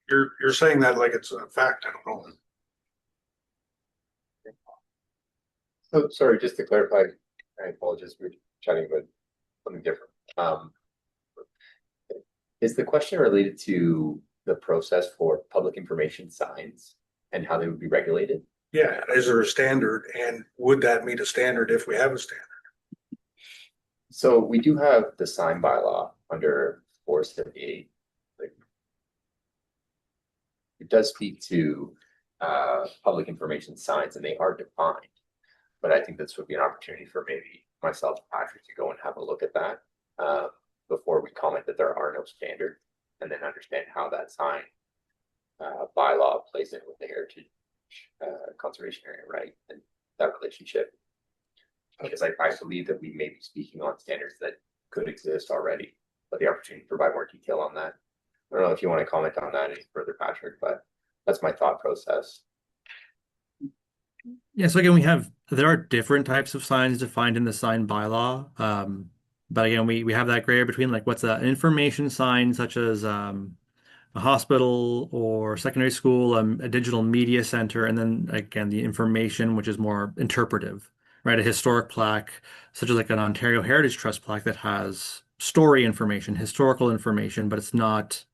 You're saying that like it's a fact, I don't know. So sorry, just to clarify, I apologize, we're chatting about something different. Is the question related to the process for public information signs and how they would be regulated? Yeah, is there a standard, and would that meet a standard if we have a standard? So we do have the sign bylaw under 478. It does speak to public information signs, and they are defined. But I think this would be an opportunity for maybe myself and Patrick to go and have a look at that before we comment that there are no standards, and then understand how that sign bylaw plays in with the heritage conservation area, right? And that relationship. Because I believe that we may be speaking on standards that could exist already, but the opportunity to provide more detail on that. I don't know if you want to comment on that any further, Patrick, but that's my thought process. Yeah, so again, there are different types of signs defined in the sign bylaw. But again, we have that gray area between like what's an information sign, such as a hospital or secondary school, a digital media center, and then again, the information, which is more interpretive, right? A historic plaque, such as like an Ontario Heritage Trust plaque that has story information, historical information, but it's not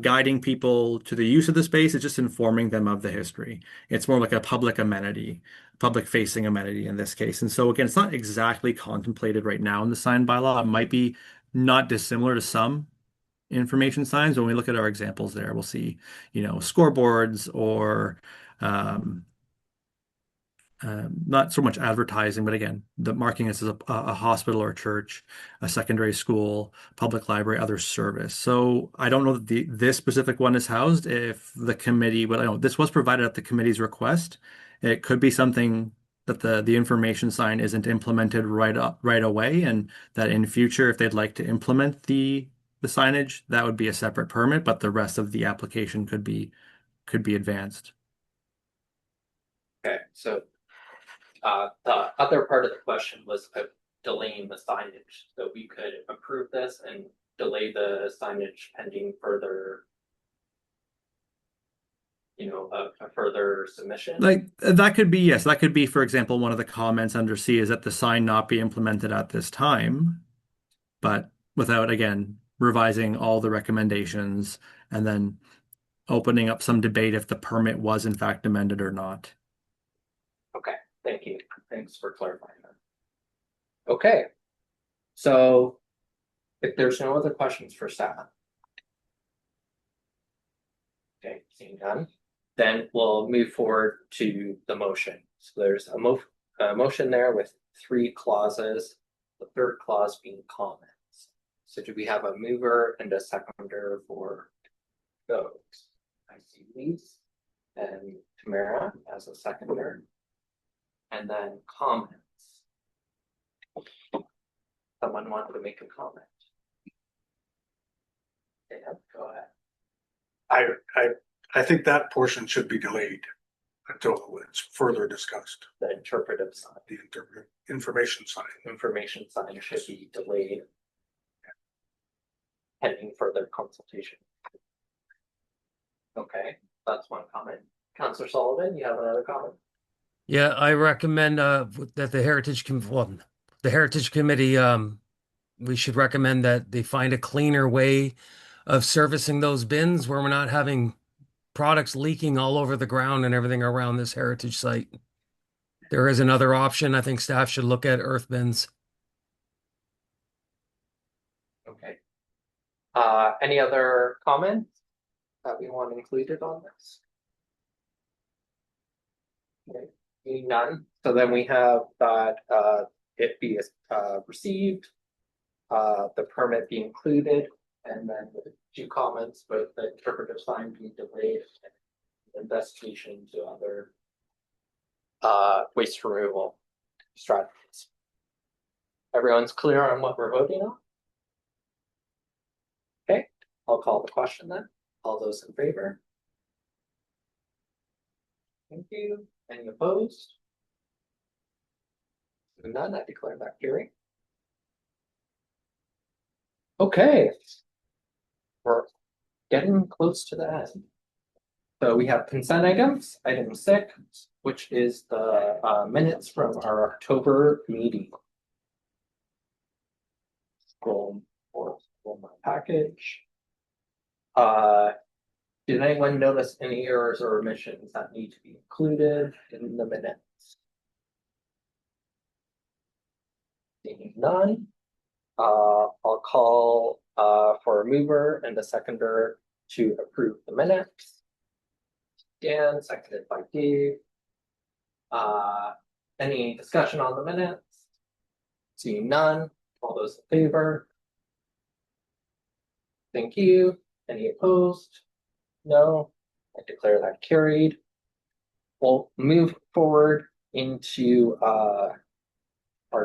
guiding people to the use of the space. It's just informing them of the history. It's more like a public amenity, public facing amenity in this case. And so again, it's not exactly contemplated right now in the sign bylaw. It might be not dissimilar to some information signs. When we look at our examples there, we'll see, scoreboards or not so much advertising, but again, the marking this as a hospital or a church, a secondary school, public library, other service. So I don't know that this specific one is housed. If the committee, but I know this was provided at the committee's request. It could be something that the information sign isn't implemented right away, and that in future, if they'd like to implement the signage, that would be a separate permit, but the rest of the application could be advanced. Okay, so the other part of the question was about delaying the signage, so we could approve this and delay the signage pending further, a further submission. Like that could be, yes, that could be, for example, one of the comments under C is that the sign not be implemented at this time, but without, again, revising all the recommendations and then opening up some debate if the permit was in fact amended or not. Okay, thank you. Thanks for clarifying that. Okay, so if there's no other questions for staff. Okay, seeing none, then we'll move forward to the motion. So there's a motion there with 3 clauses, the third clause being comments. So do we have a mover and a seconder for those? I see Lise and Tamara as a seconder. And then comments. Someone wanted to make a comment. Yeah, go ahead. I think that portion should be delayed until it's further discussed. The interpretive side, The information side. information side should be delayed pending further consultation. Okay, that's one comment. Councillor Sullivan, you have another comment? Yeah, I recommend that the Heritage Committee, we should recommend that they find a cleaner way of servicing those bins where we're not having products leaking all over the ground and everything around this heritage site. There is another option. I think staff should look at earth bins. Okay. Any other comments that we want included on this? Okay, seeing none. So then we have that it be received, the permit be included, and then with 2 comments, but the interpretive sign being delayed, and investigation to other waste removal strategies. Everyone's clear on what we're voting on? Okay, I'll call the question then. All those in favor? Thank you. Any opposed? None, I declare that carried. Okay. We're getting close to the end. So we have consent items, item 6, which is the minutes from our October meeting. Scroll my package. Did anyone notice any errors or omissions that need to be included in the minutes? Seeing none, I'll call for a mover and a seconder to approve the minutes. Dan, seconded by Dave. Any discussion on the minutes? Seeing none, all those in favor? Thank you. Any opposed? No, I declare that carried. We'll move forward into our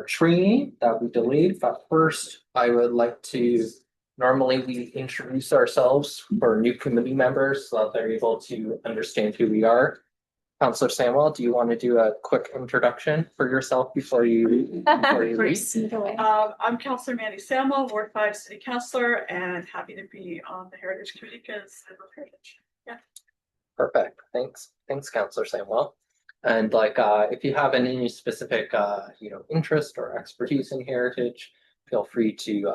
training that we delayed, but first I would like to, normally we introduce ourselves for new committee members so that they're able to understand who we are. Councillor Samuel, do you want to do a quick introduction for yourself before you leave? I'm Councillor Mandy Samuel, Ward 5 City Councillor, and happy to be on the Heritage Committee because I love Heritage. Yeah. Perfect. Thanks, Councillor Samuel. And like, if you have any specific, interest or expertise in heritage, feel free to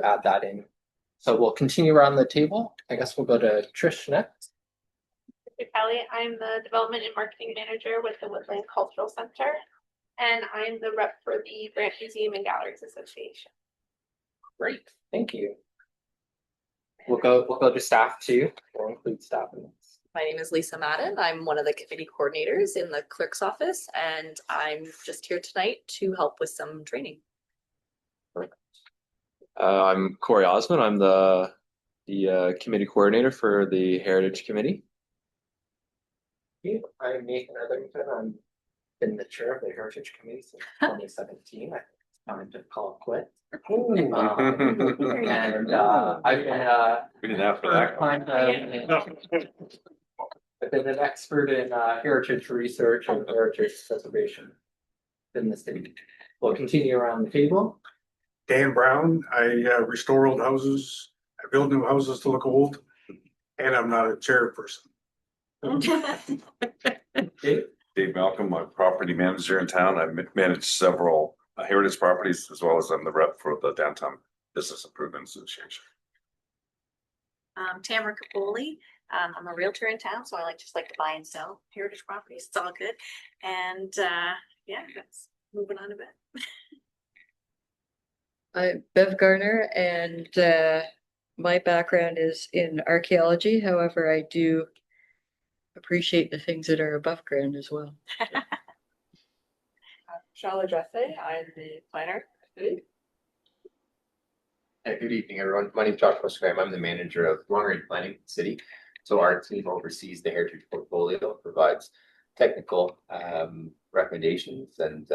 add that in. So we'll continue around the table. I guess we'll go to Trish next. Kelly, I'm the Development and Marketing Manager with the Woodland Cultural Center, and I'm the rep for the Brant Museum and Galleries Association. Great, thank you. We'll go to staff too. We'll include staff in this. My name is Lisa Madden. I'm one of the committee coordinators in the clerk's office, and I'm just here tonight to help with some training. I'm Corey Osmond. I'm the committee coordinator for the Heritage Committee. I'm Nathan Etherington. I've been the chair of the Heritage Committee since 2017. I think it's time to call it quits. And I've been We didn't have for that. I've been an expert in heritage research and heritage preservation in the city. We'll continue around the table. Dan Brown, I restore old houses, I build new houses to look old, and I'm not a chairperson. Dave Malcolm, I'm property manager in town. I manage several heritage properties as well as I'm the rep for the Downtown Business Improvement Association. Tamara Capoli. I'm a realtor in town, so I just like to buy and sell heritage properties. It's all good. And yeah, that's moving on a bit. I'm Bev Garner, and my background is in archaeology. However, I do appreciate the things that are above ground as well. Charlotte Jesse, I'm the planner. Good evening, everyone. My name is Joshua Scram. I'm the manager of long range planning in the city. So our team oversees the heritage portfolio, provides technical recommendations and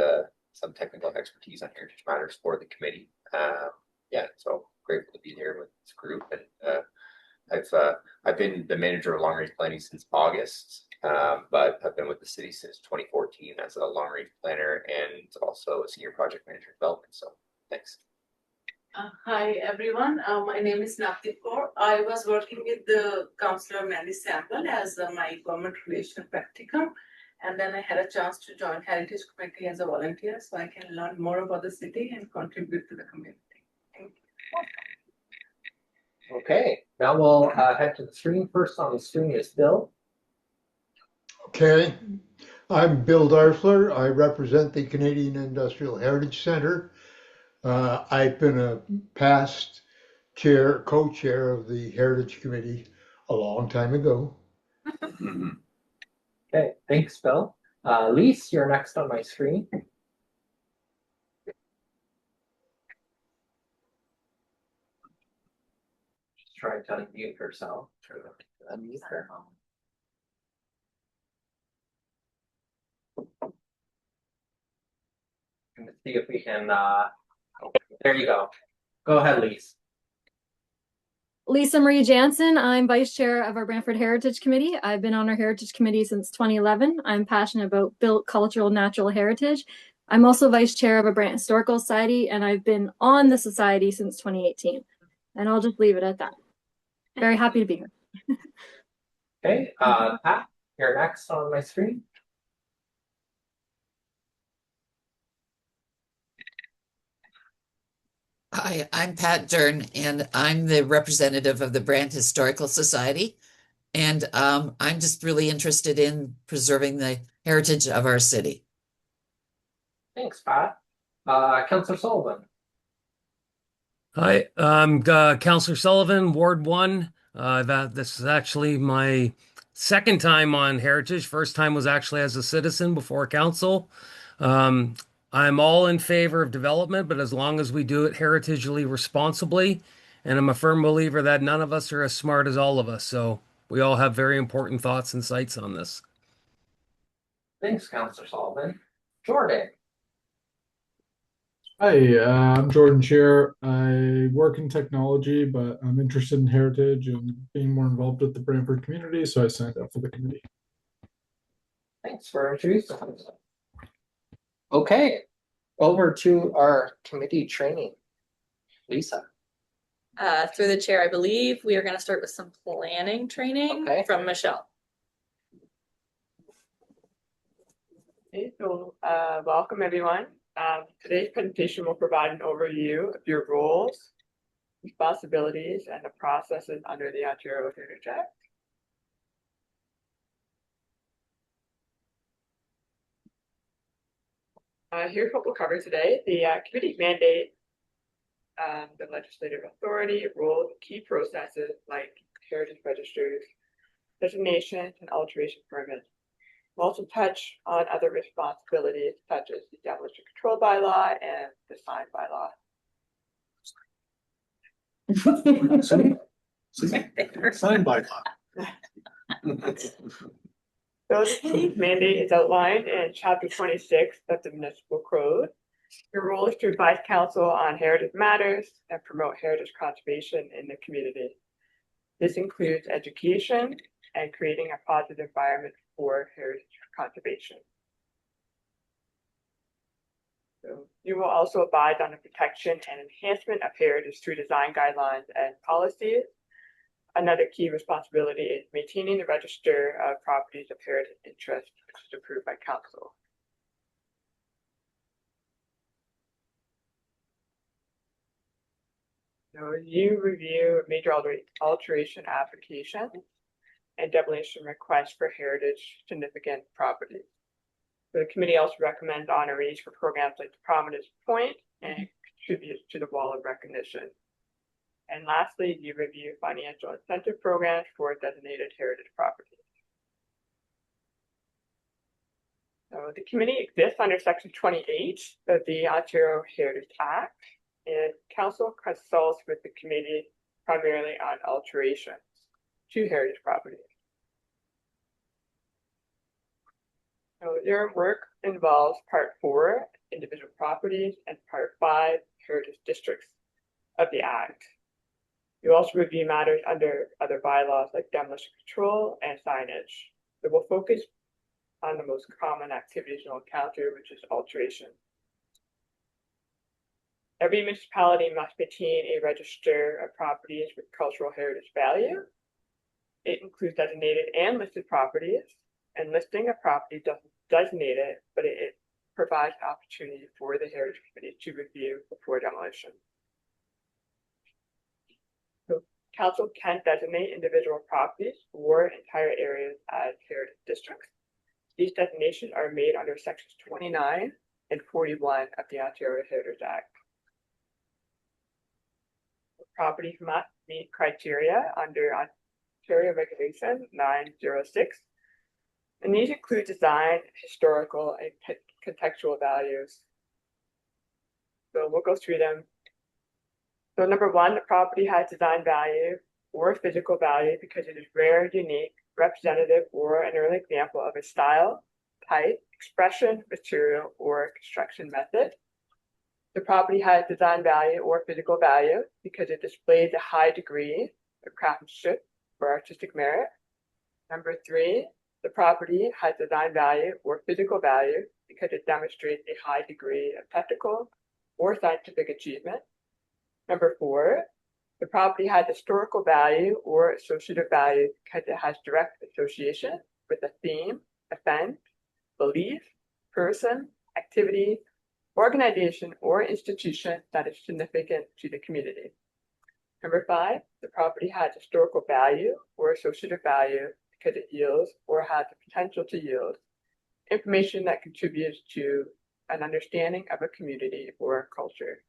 some technical expertise on heritage matters for the committee. Yeah, so grateful to be here with this group. And I've been the manager of long range planning since August, but I've been with the city since 2014 as a long range planner and also a senior project manager in development. So thanks. Hi everyone, my name is Navdeep Kaur. I was working with the Councillor Mandy Sample as my government relation practicum, and then I had a chance to join Heritage Committee as a volunteer, so I can learn more about the city and contribute to the community. Thank you. Okay, now we'll head to the screen. First on the screen is Bill. Okay, I'm Bill Darfler. I represent the Canadian Industrial Heritage Centre. I've been a past chair, co-chair of the Heritage Committee a long time ago. Okay, thanks, Bill. Lise, you're next on my screen. Just trying to unmute herself. Unmute her. Let's see if we can. There you go. Go ahead, Lise. Lisa Marie Jansen. I'm vice chair of our Brantford Heritage Committee. I've been on our Heritage Committee since 2011. I'm passionate about built cultural natural heritage. I'm also vice chair of a Brant Historical Society, and I've been on the society since 2018. And I'll just leave it at that. Very happy to be here. Okay, Pat, you're next on my screen. Hi, I'm Pat Dern, and I'm the representative of the Brant Historical Society. And I'm just really interested in preserving the heritage of our city. Thanks, Pat. Councillor Sullivan. Hi, I'm Councillor Sullivan, Ward 1. This is actually my second time on Heritage. First time was actually as a citizen before council. I'm all in favor of development, but as long as we do it heritagely responsibly, and I'm a firm believer that none of us are as smart as all of us, so we all have very important thoughts and sights on this. Thanks, Councillor Sullivan. Jordan. Hi, I'm Jordan Shear. I work in technology, but I'm interested in heritage and being more involved with the Brantford community, so I signed up for the committee. Thanks for introducing us. Okay, over to our committee training. Lisa. Through the chair, I believe we are going to start with some planning training from Michelle. Okay, so welcome everyone. Today's presentation will provide an overview of your roles, responsibilities, and the processes under the Ontario Heritage Act. Here's what we'll cover today. The committee mandate, the legislative authority, roles, key processes like heritage registers, designations, and alteration permits. We'll also touch on other responsibilities such as the demolition control bylaw and the sign bylaw. Sign bylaw. So the committee's mandate is outlined in Chapter 26 of the Municipal Code. Your role is to advise council on heritage matters and promote heritage conservation in the community. This includes education and creating a positive environment for heritage conservation. So you will also abide on the protection and enhancement of heritage through design guidelines and policies. Another key responsibility is maintaining the register of properties of heritage interest, which is approved by council. So you review major alteration applications and demolition requests for heritage significant properties. The committee also recommends honorees for programs like the Providence Point and contributes to the Wall of Recognition. And lastly, you review financial incentive programs for designated heritage properties. So the committee exists under Section 28 of the Ontario Heritage Act, and council consults with the committee primarily on alterations to heritage properties. So your work involves Part 4, individual properties, and Part 5, heritage districts of the Act. You also review matters under other bylaws like demolition control and signage. It will focus on the most common activities you'll encounter, which is alteration. Every municipality must maintain a register of properties with cultural heritage value. It includes designated and listed properties, and listing a property doesn't designate it, but it provides an opportunity for the Heritage Committee to review before demolition. So council can designate individual properties or entire areas as heritage districts. These designations are made under sections 29 and 41 of the Ontario Heritage Act. The properties must meet criteria under Ontario Regulation 906, and these include design, historical, and contextual values. So we'll go through them. So number one, the property has design value or physical value because it is rare, unique, representative, or an early example of a style, type, expression, material, or construction method. The property has design value or physical value because it displays a high degree of craftsmanship or artistic merit. Number three, the property has design value or physical value because it demonstrates a high degree of technical or scientific achievement. Number four, the property has historical value or associative value because it has direct association with a theme, event, belief, person, activity, organization, or institution that is significant to the community. Number five, the property has historical value or associative value because it yields or has the potential to yield information that contributes to an understanding of a community or culture.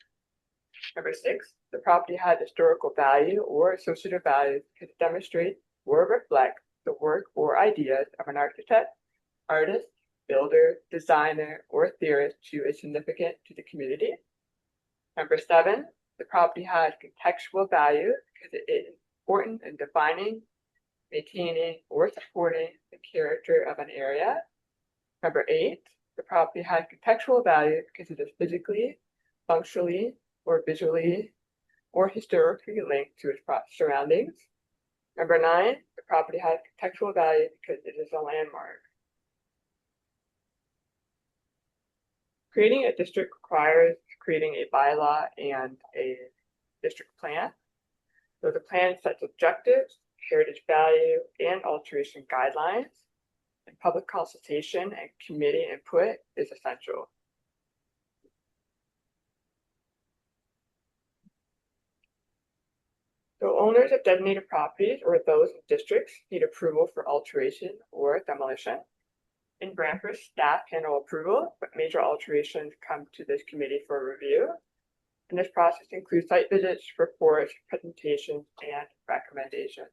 Number six, the property has historical value or associative value because it demonstrates or reflects the work or ideas of an architect, artist, builder, designer, or theorist who is significant to the community. Number seven, the property has contextual value because it is important in defining, maintaining, or supporting the character of an area. Number eight, the property has contextual value because it is physically, functionally, or visually, or historically linked to its surroundings. Number nine, the property has contextual value because it is a landmark. Creating a district requires creating a bylaw and a district plan. So the plan sets objectives, heritage value, and alteration guidelines, and public consultation and committee input is essential. So owners of designated properties or those in districts need approval for alteration or demolition. In Brantford, staff handle approval, but major alterations come to this committee for review. And this process includes site visits, reports, presentations, and recommendations.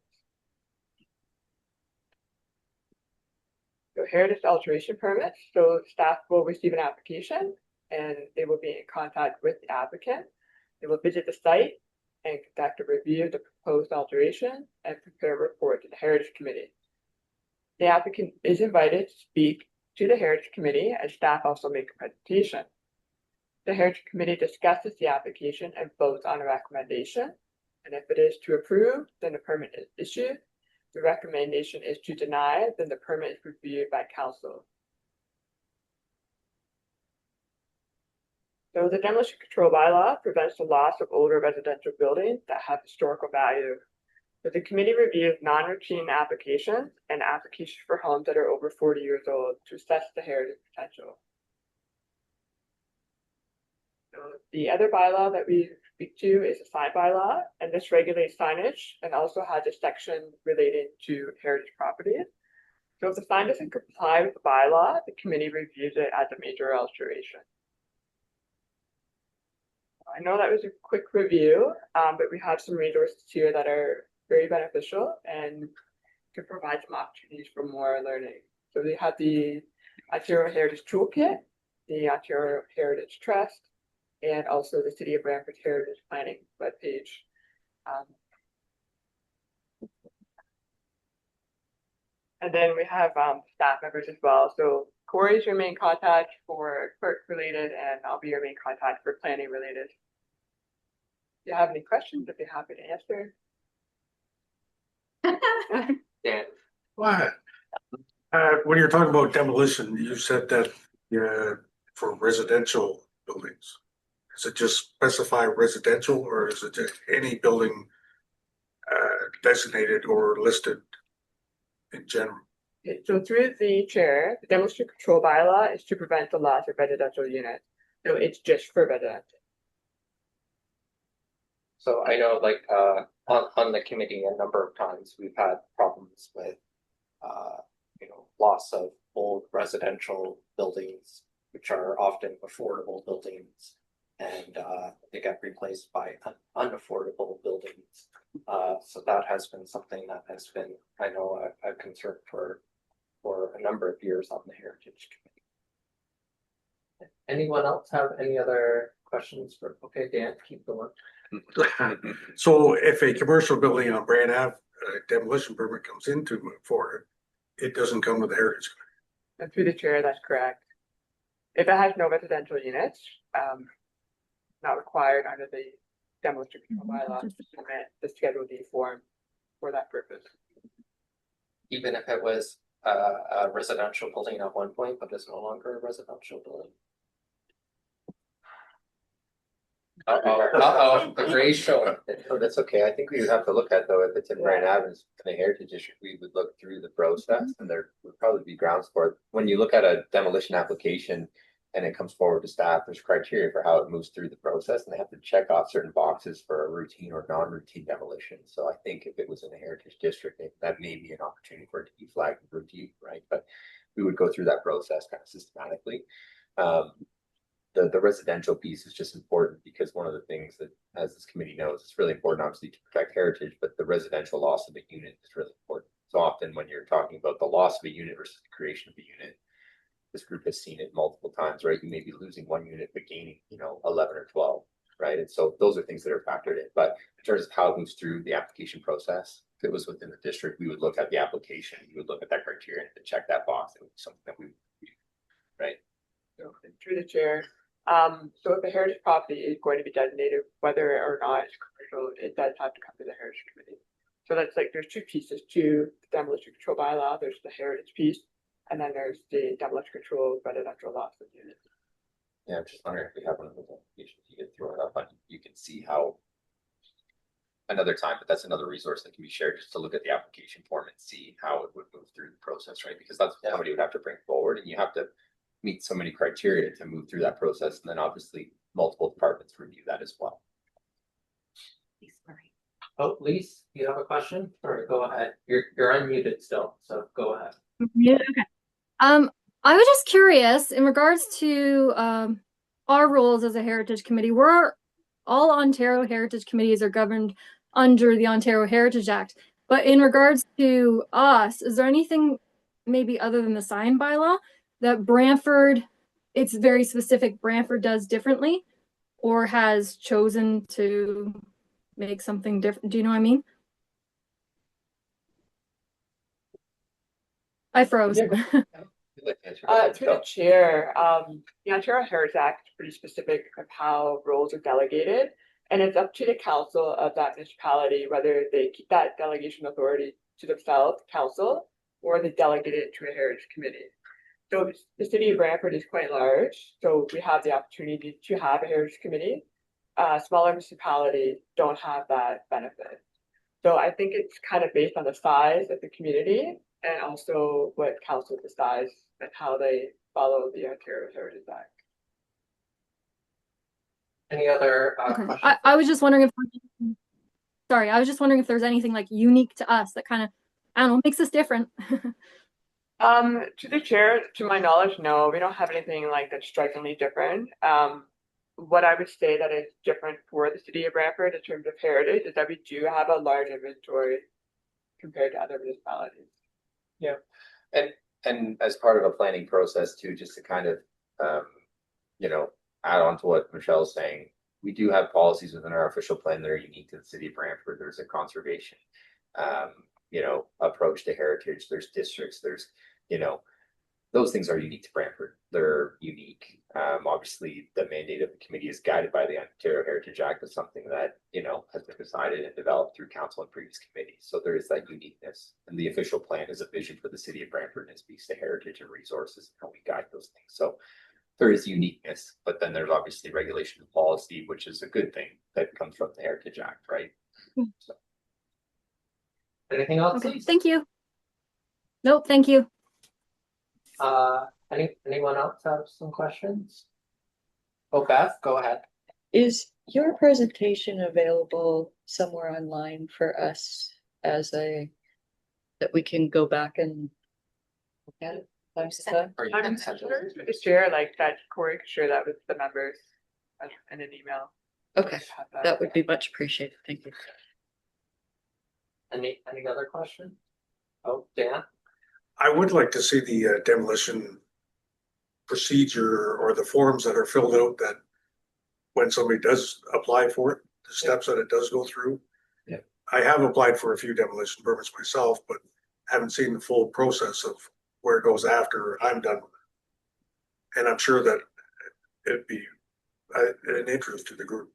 So heritage alteration permits. So staff will receive an application and they will be in contact with the applicant. They will visit the site and conduct a review of the proposed alteration and prepare a report to the Heritage Committee. The applicant is invited to speak to the Heritage Committee and staff also make a presentation. The Heritage Committee discusses the application and votes on a recommendation. And if it is to approve, then the permit is issued. If the recommendation is to deny, then the permit is reviewed by council. So the demolition control bylaw prevents the loss of older residential buildings that have historical value. So the committee reviews non-routine applications and applications for homes that are over 40 years old to assess the heritage potential. So the other bylaw that we speak to is a sign bylaw, and this regulates signage and also has a section related to heritage properties. So if the sign doesn't comply with the bylaw, the committee reviews it as a major alteration. I know that was a quick review, but we have some resources here that are very beneficial and can provide some opportunities for more learning. So we have the Ontario Heritage Toolkit, the Ontario Heritage Trust, and also the City of Brantford Heritage Planning webpage. And then we have staff members as well. So Corey is your main contact for clerk related, and I'll be your main contact for planning related. If you have any questions, I'd be happy to answer. Dan. What? When you're talking about demolition, you said that for residential buildings. Does it just specify residential, or is it just any building designated or listed in general? Okay, so through the chair, the demolition control bylaw is to prevent the loss of residential units. So it's just for residential. So I know, like, on the committee, a number of times we've had problems with, loss of old residential buildings, which are often affordable buildings, and they get replaced by unaffordable buildings. So that has been something that has been, I know, a concern for a number of years on the Heritage Committee. Anyone else have any other questions for? Okay, Dan, keep going. So if a commercial building on Brant Ave demolition permit comes into for it, it doesn't come with the Heritage Committee. And through the chair, that's correct. If it has no residential units, not required under the demolition control bylaw to submit the Schedule D form for that purpose. Even if it was a residential building at one point, but it's no longer a residential building. Gray's showing. Oh, that's okay. I think we would have to look at, though, if it's in Brant Ave in the Heritage District, we would look through the process, and there would probably be grounds for it. When you look at a demolition application and it comes forward to staff, there's criteria for how it moves through the process, and they have to check off certain boxes for a routine or non-routine demolition. So I think if it was in the Heritage District, that may be an opportunity for it to be flagged routine, right? But we would go through that process kind of systematically. The residential piece is just important because one of the things that, as this committee knows, it's really important, obviously, to protect heritage, but the residential loss of a unit is really important. So often when you're talking about the loss of a unit versus the creation of a unit, this group has seen it multiple times, right? You may be losing one unit, but gaining, 11 or 12, right? And so those are things that are factored in. But in terms of how it moves through the application process, if it was within the district, we would look at the application, we would look at that criteria and check that box. It would be something that we would do, right? So through the chair, so if a heritage property is going to be designated, whether or not it's commercial, it does have to come to the Heritage Committee. So that's like, there's two pieces to the demolition control bylaw. There's the heritage piece, and then there's the demolition control residential loss of units. Yeah, I'm just wondering if we have one of those applications you can throw it up on, you can see how another time, but that's another resource that can be shared just to look at the application form and see how it would move through the process, right? Because that's what somebody would have to bring forward, and you have to meet so many criteria to move through that process, and then obviously multiple departments review that as well. Oh, Lise, you have a question? Or go ahead. You're unmuted still, so go ahead. Yeah, okay. I was just curious in regards to our roles as a heritage committee. We're all Ontario heritage committees are governed under the Ontario Heritage Act. But in regards to us, is there anything maybe other than the sign bylaw that Brantford, it's very specific, Brantford does differently or has chosen to make something different? Do you know what I mean? I froze. Through the chair, the Ontario Heritage Act is pretty specific of how roles are delegated, and it's up to the council of that municipality whether they keep that delegation authority to themselves, council, or they delegate it to a heritage committee. So the city of Brantford is quite large, so we have the opportunity to have a heritage committee. Smaller municipalities don't have that benefit. So I think it's kind of based on the size of the community and also what council decides and how they follow the Ontario Heritage Act. Any other Okay. questions? I was just wondering if, sorry, I was just wondering if there's anything like unique to us that kind of, I don't know, makes us different. To the chair, to my knowledge, no, we don't have anything like that's strikingly different. What I would say that is different for the city of Brantford in terms of heritage is that we do have a large inventory compared to other municipalities. Yeah, and as part of a planning process too, just to kind of, you know, add on to what Michelle's saying, we do have policies within our official plan that are unique to the city of Brantford. There's a conservation, you know, approach to heritage. There's districts. There's, you know, those things are unique to Brantford. They're unique. Obviously, the mandate of the committee is guided by the Ontario Heritage Act. It's something that, you know, has been decided and developed through council and previous committees. So there is that uniqueness. And the official plan is a vision for the city of Brantford and it speaks to heritage and resources and how we guide those things. So there is uniqueness, but then there's obviously regulation and policy, which is a good thing that comes from the Heritage Act, right? So. Anything else? Okay, Please? thank you. Nope, thank you. Anyone else have some questions? Oh, Beth, go ahead. Is your presentation available somewhere online for us as that we can go back and look at it time to time? Or you I'm can send sure it. to share like that, Corey could share that with the members in an email. Okay, that would be much appreciated. Thank you. Any other questions? Oh, Dan? I would like to see the demolition procedure or the forms that are filled out that when somebody does apply for it, the steps that it does go through. Yeah. I have applied for a few demolition permits myself, but haven't seen the full process of where it goes after I'm done with it. And I'm sure that it'd be an interest to the group.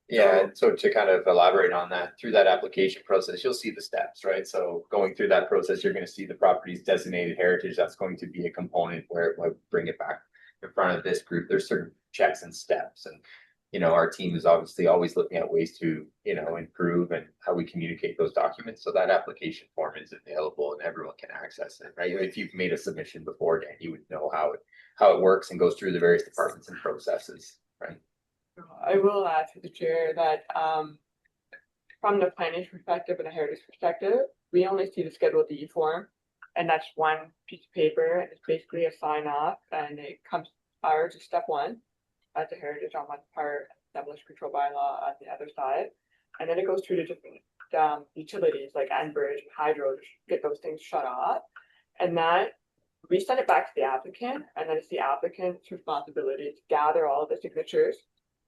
Yeah, and so to kind of elaborate on that, through that application process, you'll see the steps, right? So going through that process, you're going to see the property's designated heritage. That's going to be a component where it might bring it back in front of this group. There's certain checks and steps. And, you know, our team is obviously always looking at ways to, you know, improve and how we communicate those documents. So that application form is available and everyone can access it, right? If you've made a submission before, Dan, you would know how it works and goes through the various departments and processes, right? I will add to the chair that from the planning perspective and a heritage perspective, we only see the Schedule D form, and that's one piece of paper, and it's basically a sign off, and it comes prior to step one, at the heritage on one part, demolition control bylaw on the other side, and then it goes through the different utilities like Enbridge and Hydro to get those things shut off, and that we send it back to the applicant, and then it's the applicant's responsibility to gather all of the signatures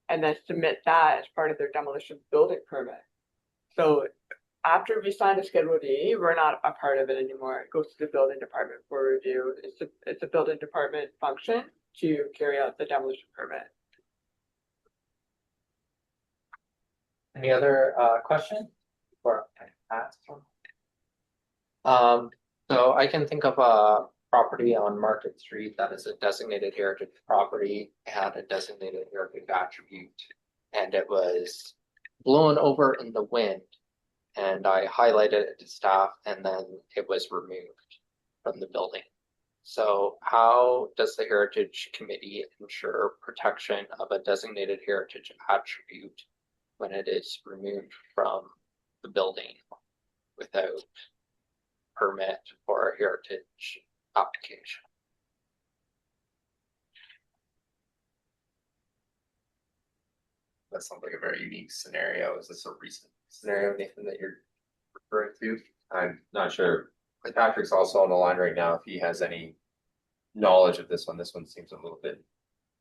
and then submit that as part of their demolition building permit. So after we sign the Schedule D, we're not a part of it anymore. It goes to the building department for review. It's a building department function to carry out the demolition permit. Any other questions? Or ask? So I can think of a property on Market Street that is a designated heritage property, had a designated heritage attribute, and it was blown over in the wind. And I highlighted it to staff, and then it was removed from the building. So how does the Heritage Committee ensure protection of a designated heritage attribute when it is removed from the building without permit or a heritage application? That sounds like a very unique scenario. Is this a recent scenario, Nathan, that you're referring to? I'm not sure. But Patrick's also on the line right now. If he has any knowledge of this one seems a little bit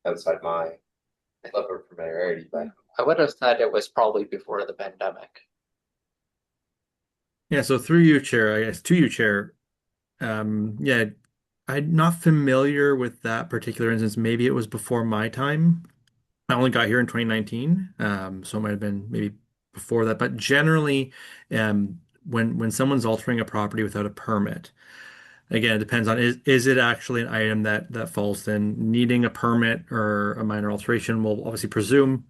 outside my level of familiarity. But I would have said it was probably before the pandemic. Yeah, so through you, Chair, I guess to you, Chair. Yeah, I'm not familiar with that particular instance. Maybe it was before my time. I only got here in 2019, so it might have been maybe before that. But generally, when someone's altering a property without a permit, again, it depends on is it actually an item that falls in needing a permit or a minor alteration. We'll obviously presume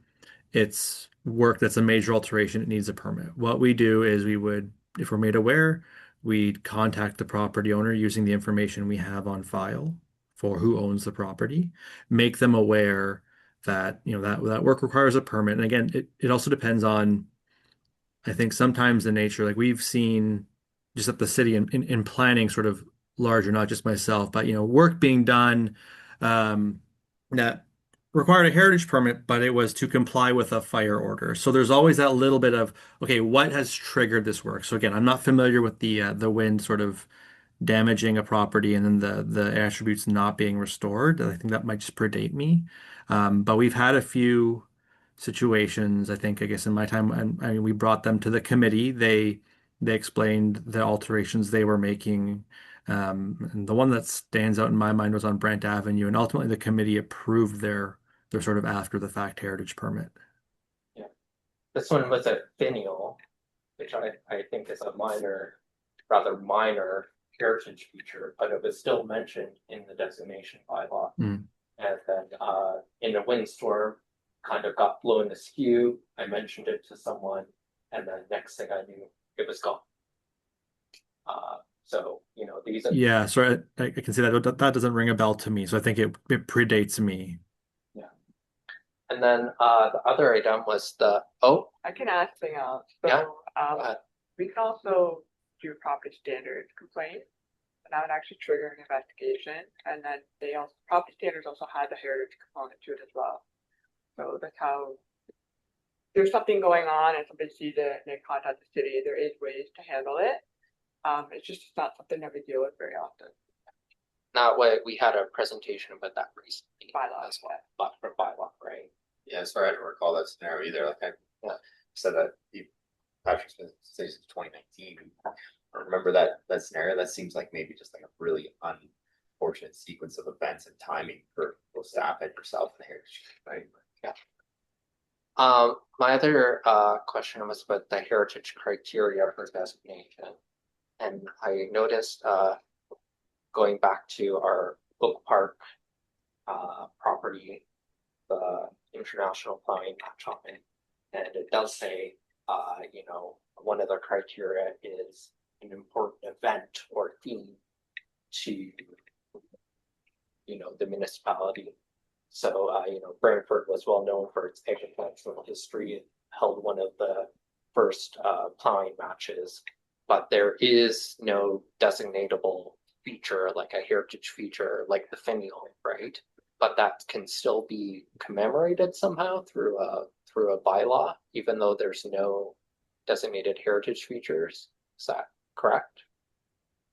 it's work that's a major alteration. It needs a permit. What we do is we would, if we're made aware, we'd contact the property owner using the information we have on file for who owns the property, make them aware that, that work requires a permit. And again, it also depends on, I think sometimes the nature, like we've seen just at the city in planning sort of larger, not just myself, but work being done that required a heritage permit, but it was to comply with a fire order. So there's always that little bit of, okay, what has triggered this work? So again, I'm not familiar with the wind sort of damaging a property and then the attributes not being restored. I think that might just predate me. But we've had a few situations, I think, I guess in my time, and I mean, we brought them to the committee. They explained the alterations they were making. And the one that stands out in my mind was on Brant Avenue, and ultimately the committee approved their sort of after the fact heritage permit. Yeah. This one was a finial, which I think is a rather minor heritage feature, but it was still mentioned in the designation bylaw. Mm. And then in a windstorm, kind of got blown askew. I mentioned it to someone, and then next thing I knew, it was gone. So these are Yeah, so I can see that doesn't ring a bell to me. So I think it predates me. yeah. And then the other item was I can add something else. So, yeah. We can also do property standards complaint, and that would actually trigger an investigation. And then property standards also has a heritage component to it as well. So that's how there's something going on and somebody sees it and they contact the city. There is ways to handle it. It's not something that we deal with very often. Not what we had a presentation about that recently. Bylaw as well, but for bylaw, right? Yeah, sorry, I don't recall that scenario either. Like I said that Patrick's been since 2019. I remember that scenario. That seems like maybe just like a really unfortunate sequence of events and timing for both staff and yourself and Heritage, right? Yeah. My other question was about the heritage criteria for designation. And I noticed going back to our Oak Park property, the international plowing match on it, and it does say, one of the criteria is an important event or theme to, the municipality. So, Brantford was well known for its agricultural history. It held one of the first plowing matches, but there is no designatable feature like a heritage feature like the finial, right? But that can still be commemorated somehow through a bylaw, even though there's no designated heritage features. Is that correct?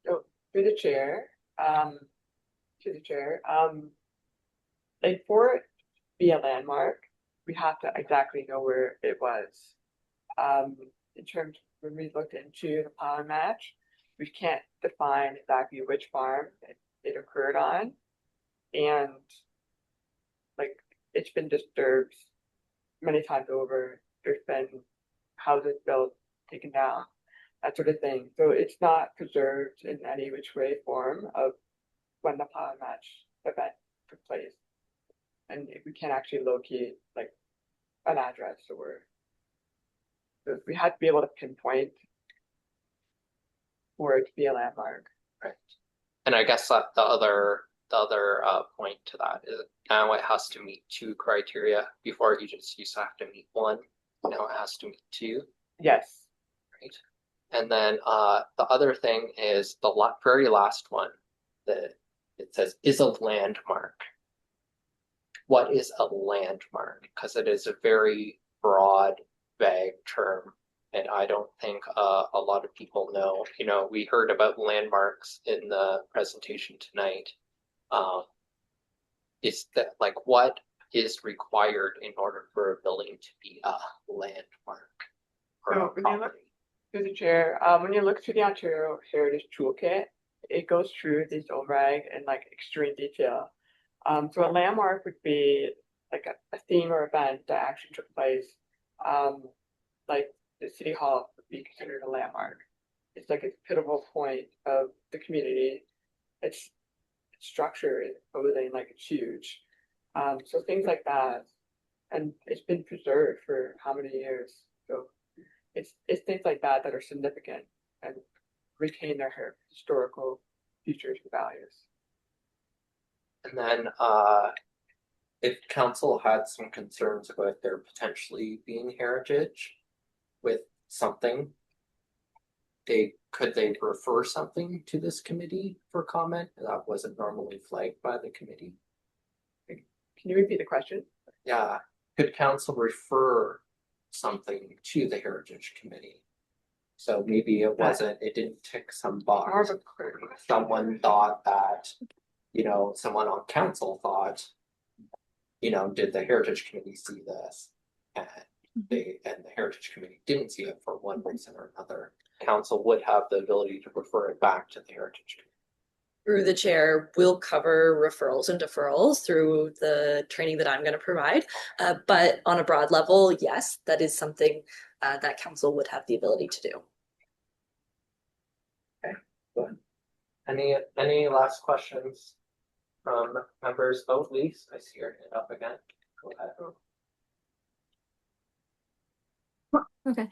So through the chair, like for it to be a landmark, we have to exactly know where it was. In terms when we looked into the plowing match, we can't define exactly which farm it occurred on, and like it's been disturbed many times over. There's been houses built, taken down, that sort of thing. So it's not preserved in any which way form of when the plowing match event took place. And we can't actually locate like an address or we had to be able to pinpoint for it to be a landmark. Right. And I guess that the other point to that is now it has to meet 2 criteria. Before you just used to have to meet 1. Now it has to meet 2. Yes. Right. And then the other thing is the very last one that it says is a landmark. What is a landmark? Because it is a very broad, vague term, and I don't think a lot of people know. We heard about landmarks in the presentation tonight. Is that like what is required in order for a building to be a landmark? So when you look through the chair, when you look through the Ontario Heritage Toolkit, it goes through this ORAG in like extreme detail. So a landmark would be like a theme or event that actually took place. Like the City Hall would be considered a landmark. It's like a pivotal point of the community. Its structure is clothing, like it's huge. So things like that, and it's been preserved for how many years? So it's things like that that are significant and retain their historical features and values. And then if council had some concerns about there potentially being heritage with something, could they refer something to this committee for comment that wasn't normally flagged by the committee? Can you repeat the question? Yeah, could council refer something to the heritage committee? So maybe it didn't tick some box. Someone thought that, someone on council thought, did the heritage committee see this? And the heritage committee didn't see it for one reason or another. Council would have the ability to refer it back to the heritage committee. Through the chair, we'll cover referrals and deferrals through the training that I'm going to provide. But on a broad level, yes, that is something that council would have the ability to do. Okay, good. Any last questions from members? Oh, Lise, I see your hand up again. Go ahead. Okay.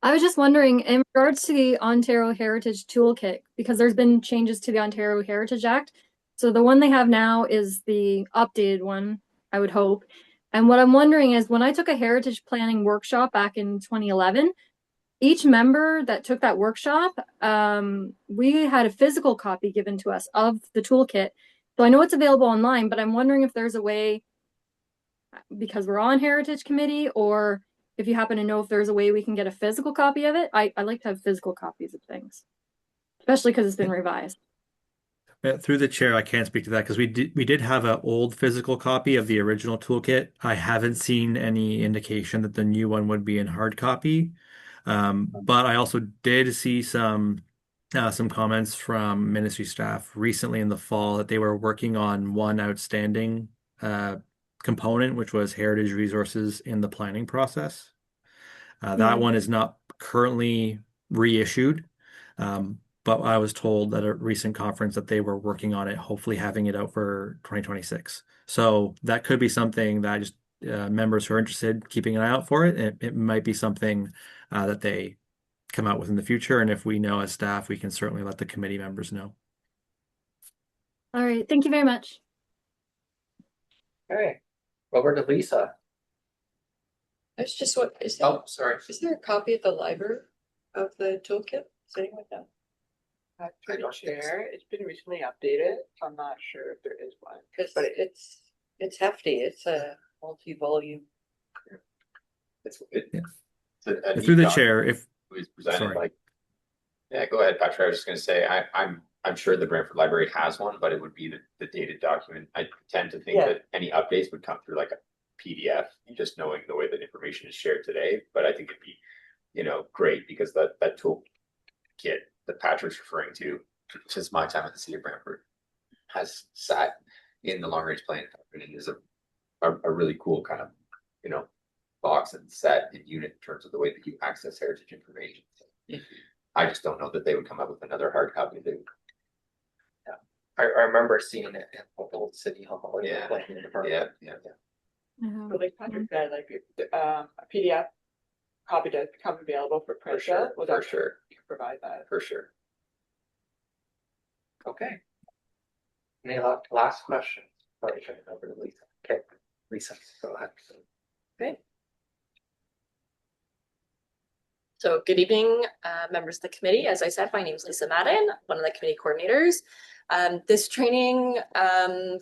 I was just wondering, in regards to the Ontario Heritage Toolkit, because there's been changes to the Ontario Heritage Act. So the one they have now is the updated one, I would hope. And what I'm wondering is, when I took a heritage planning workshop back in 2011, each member that took that workshop, we had a physical copy given to us of the toolkit. So I know it's available online, but I'm wondering if there's a way, because we're on Heritage Committee, or if you happen to know if there's a way we can get a physical copy of it. I like to have physical copies of things, especially because it's been revised. Through the chair, I can't speak to that because we did have an old physical copy of the original toolkit. I haven't seen any indication that the new one would be in hard copy. But I also did see some comments from ministry staff recently in the fall that they were working on one outstanding component, which was heritage resources in the planning process. That one is not currently reissued, but I was told at a recent conference that they were working on it, hopefully having it out for 2026. So that could be something that just members who are interested, keeping an eye out for it. It might be something that they come out with in the future. And if we know as staff, we can certainly let the committee members know. All right. Thank you very much. Okay. Over to Lisa. That's just what is there, Oh, sorry. Is there a copy at the library of the toolkit? Does anyone know? I don't share. It's been recently updated. So I'm not sure if there is one. But it's hefty. It's a multi-volume. Through the chair, if was presented sorry. like, yeah, go ahead, Patrick. I was just going to say, I'm sure the Brantford Library has one, but it would be the dated document. I tend to think that any updates would come through like a PDF, just knowing the way that information is shared today. But I think it'd be, great because that toolkit that Patrick's referring to, since my time at the city of Brantford, has sat in the long range planning department and is a really cool kind of, box and set and unit in terms of the way that you access heritage information. I just don't know that they would come up with another hard copy. Yeah, I remember seeing it in old city hall. Yeah. But like Patrick said, like a PDF copy does become available for print. For sure. You can provide that. For sure. Okay. Any last questions? Probably turn it over to Lisa. Okay, Lisa, go ahead. Okay. So good evening, members of the committee. As I said, my name is Lisa Madden, one of the committee coordinators. This training,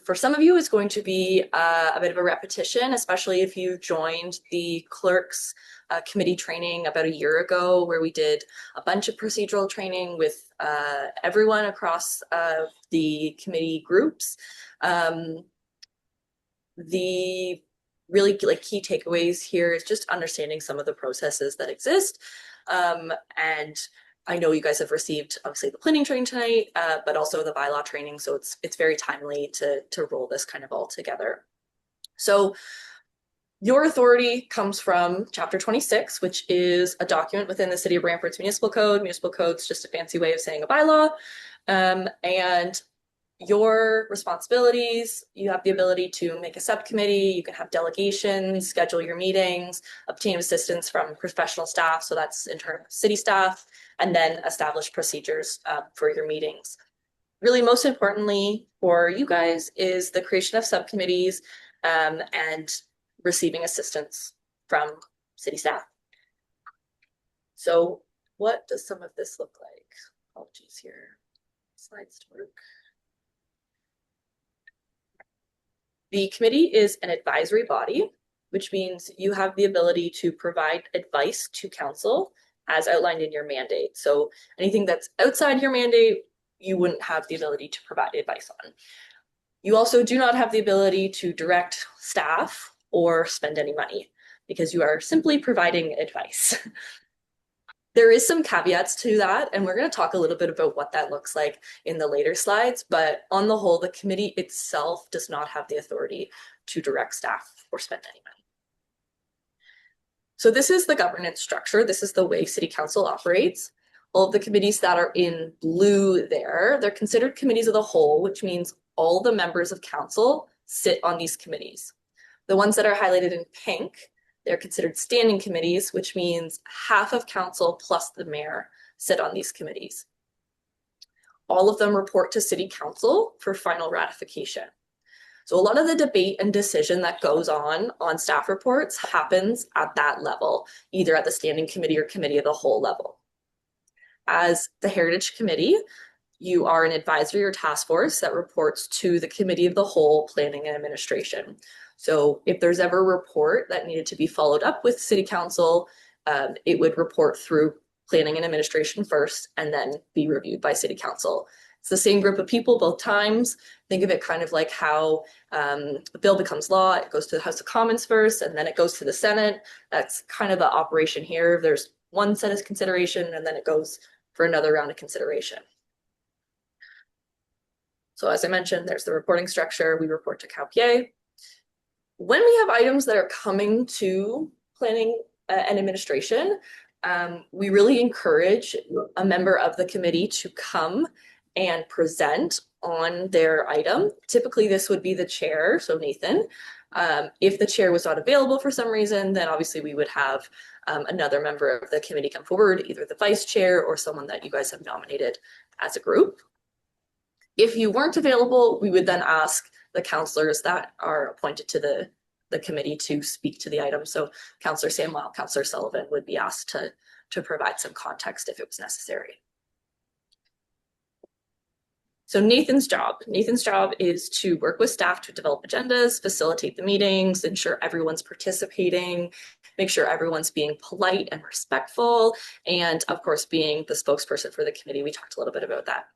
for some of you, is going to be a bit of a repetition, especially if you joined the clerks committee training about a year ago, where we did a bunch of procedural training with everyone across the committee groups. The really key takeaways here is just understanding some of the processes that exist. And I know you guys have received obviously the planning training tonight, but also the bylaw training. So it's very timely to roll this kind of all together. So your authority comes from Chapter 26, which is a document within the City of Brantford's Municipal Code. Municipal Code's just a fancy way of saying a bylaw. And your responsibilities, you have the ability to make a subcommittee, you can have delegations, schedule your meetings, obtain assistance from professional staff, so that's internal city staff, and then establish procedures for your meetings. Really, most importantly for you guys is the creation of subcommittees and receiving assistance from city staff. So what does some of this look like? Apologies here. Slides to work. The committee is an advisory body, which means you have the ability to provide advice to council as outlined in your mandate. So anything that's outside your mandate, you wouldn't have the ability to provide advice on. You also do not have the ability to direct staff or spend any money because you are simply providing advice. There is some caveats to that, and we're going to talk a little bit about what that looks like in the later slides, but on the whole, the committee itself does not have the authority to direct staff or spend any money. So this is the governance structure. This is the way City Council operates. All of the committees that are in blue there, they're considered committees of the whole, which means all the members of council sit on these committees. The ones that are highlighted in pink, they're considered standing committees, which means half of council plus the mayor sit on these committees. All of them report to City Council for final ratification. So a lot of the debate and decision that goes on staff reports happens at that level, either at the standing committee or committee of the whole level. As the Heritage Committee, you are an advisory or task force that reports to the Committee of the Whole, Planning and Administration. So if there's ever a report that needed to be followed up with City Council, it would report through Planning and Administration first and then be reviewed by City Council. It's the same group of people both times. Think of it kind of like how a bill becomes law. It goes to the House of Commons first and then it goes to the Senate. That's kind of the operation here. There's one set of consideration and then it goes for another round of consideration. So as I mentioned, there's the reporting structure. We report to CalPA. When we have items that are coming to planning and administration, we really encourage a member of the committee to come and present on their item. Typically, this would be the chair, so Nathan. If the chair was not available for some reason, then obviously we would have another member of the committee come forward, either the vice chair or someone that you guys have nominated as a group. If you weren't available, we would then ask the councillors that are appointed to the committee to speak to the item. So Councillor Samwell, Councillor Sullivan would be asked to provide some context if it was necessary. So Nathan's job is to work with staff to develop agendas, facilitate the meetings, ensure everyone's participating, make sure everyone's being polite and respectful, and of course, being the spokesperson for the committee. We talked a little bit about that.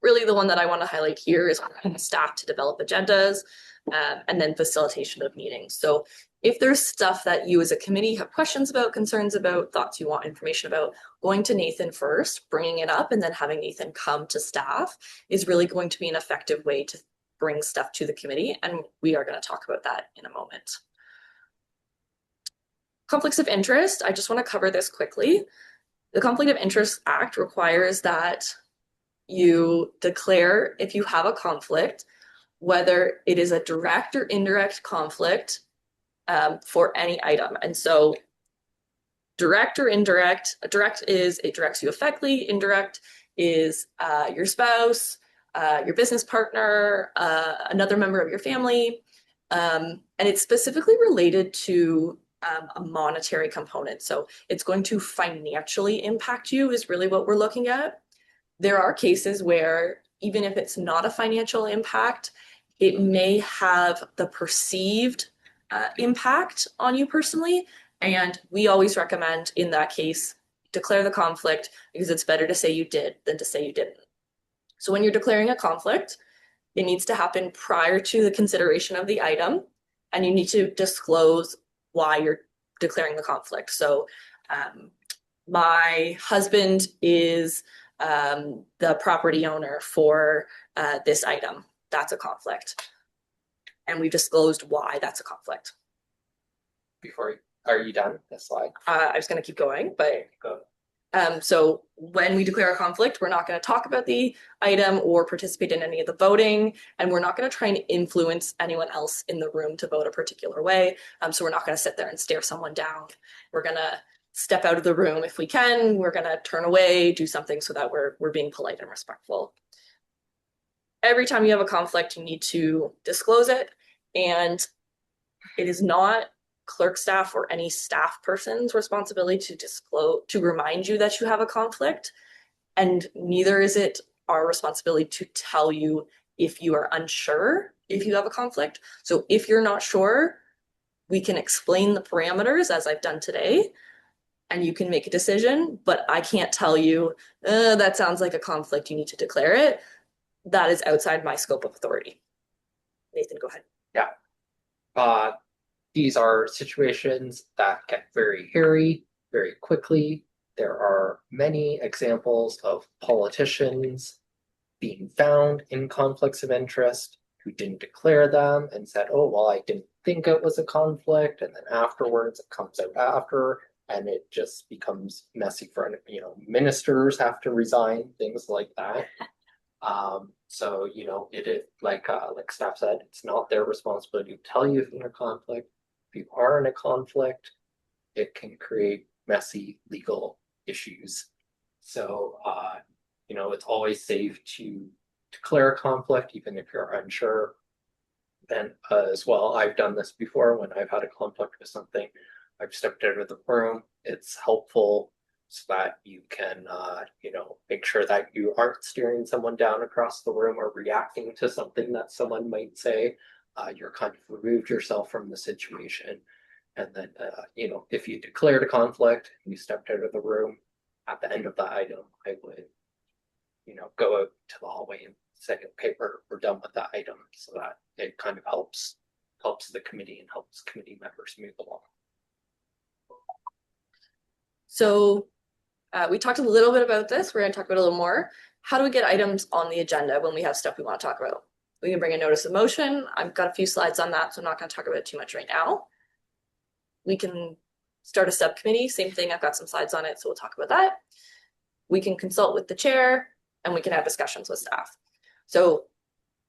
Really, the one that I want to highlight here is working with staff to develop agendas and then facilitation of meetings. So if there's stuff that you as a committee have questions about, concerns about, thoughts you want information about, going to Nathan first, bringing it up, and then having Nathan come to staff is really going to be an effective way to bring stuff to the committee. And we are going to talk about that in a moment. Conflicts of interest, I just want to cover this quickly. The Conflict of Interest Act requires that you declare if you have a conflict, whether it is a direct or indirect conflict for any item. And so direct or indirect, a direct is it directs you effectively, indirect is your spouse, your business partner, another member of your family. And it's specifically related to a monetary component. So it's going to financially impact you is really what we're looking at. There are cases where even if it's not a financial impact, it may have the perceived impact on you personally. And we always recommend in that case, declare the conflict because it's better to say you did than to say you didn't. So when you're declaring a conflict, it needs to happen prior to the consideration of the item, and you need to disclose why you're declaring the conflict. So my husband is the property owner for this item. That's a conflict. And we've disclosed why that's a conflict. Are you done this slide? I was going to keep going, but so when we declare a conflict, we're not going to talk about the item or participate in any of the voting, and we're not going to try and influence anyone else in the room to vote a particular way. So we're not going to sit there and stare someone down. We're going to step out of the room if we can. We're going to turn away, do something so that we're being polite and respectful. Every time you have a conflict, you need to disclose it. And it is not clerk staff or any staff person's responsibility to disclose, to remind you that you have a conflict. And neither is it our responsibility to tell you if you are unsure if you have a conflict. So if you're not sure, we can explain the parameters as I've done today, and you can make a decision, but I can't tell you, that sounds like a conflict, you need to declare it. That is outside my scope of authority. Nathan, go ahead. Yeah. These are situations that get very hairy very quickly. There are many examples of politicians being found in conflicts of interest who didn't declare them and said, oh, well, I didn't think it was a conflict. And then afterwards it comes out after, and it just becomes messy for, ministers have to resign, things like that. So, it like staff said, it's not their responsibility to tell you if you're in a conflict. If you are in a conflict, it can create messy legal issues. So, it's always safe to declare a conflict, even if you're unsure. Then, as well, I've done this before when I've had a conflict with something. I've stepped out of the room. It's helpful so that you can, make sure that you aren't staring someone down across the room or reacting to something that someone might say. You're kind of removed yourself from the situation. And then, if you declared a conflict, you stepped out of the room, at the end of the item, I would, go out to the hallway and say, okay, we're done with that item, so that it kind of helps the committee and helps committee members move along. So we talked a little bit about this. We're going to talk about it a little more. How do we get items on the agenda when we have stuff we want to talk about? We can bring a notice of motion. I've got a few slides on that, so I'm not going to talk about it too much right now. We can start a subcommittee. Same thing. I've got some slides on it, so we'll talk about that. We can consult with the chair, and we can have discussions with staff. So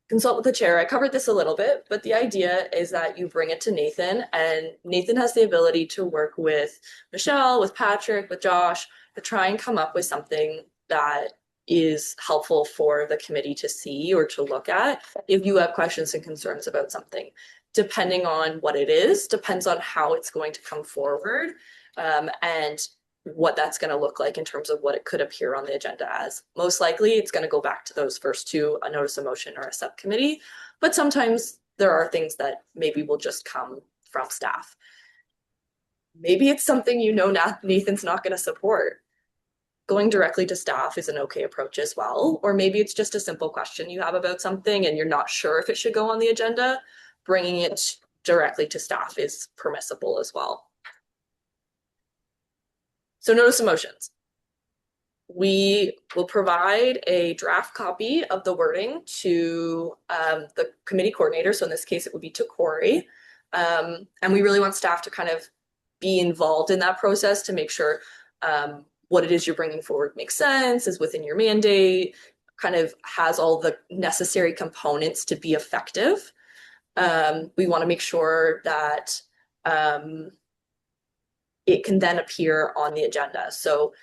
consult with the chair. I covered this a little bit, but the idea is that you bring it to Nathan, and Nathan has the ability to work with Michelle, with Patrick, with Josh, to try and come up with something that is helpful for the committee to see or to look at if you have questions and concerns about something. Depending on what it is, depends on how it's going to come forward, and what that's going to look like in terms of what it could appear on the agenda as. Most likely it's going to go back to those first two, a notice of motion or a subcommittee, but sometimes there are things that maybe will just come from staff. Maybe it's something Nathan's not going to support. Going directly to staff is an okay approach as well. Or maybe it's just a simple question you have about something and you're not sure if it should go on the agenda. Bringing it directly to staff is permissible as well. So notice of motions. We will provide a draft copy of the wording to the committee coordinator. So in this case, it would be to Corey. And we really want staff to kind of be involved in that process to make sure what it is you're bringing forward makes sense, is within your mandate, kind of has all the necessary components to be effective. We want to make sure that it can then appear on the agenda. So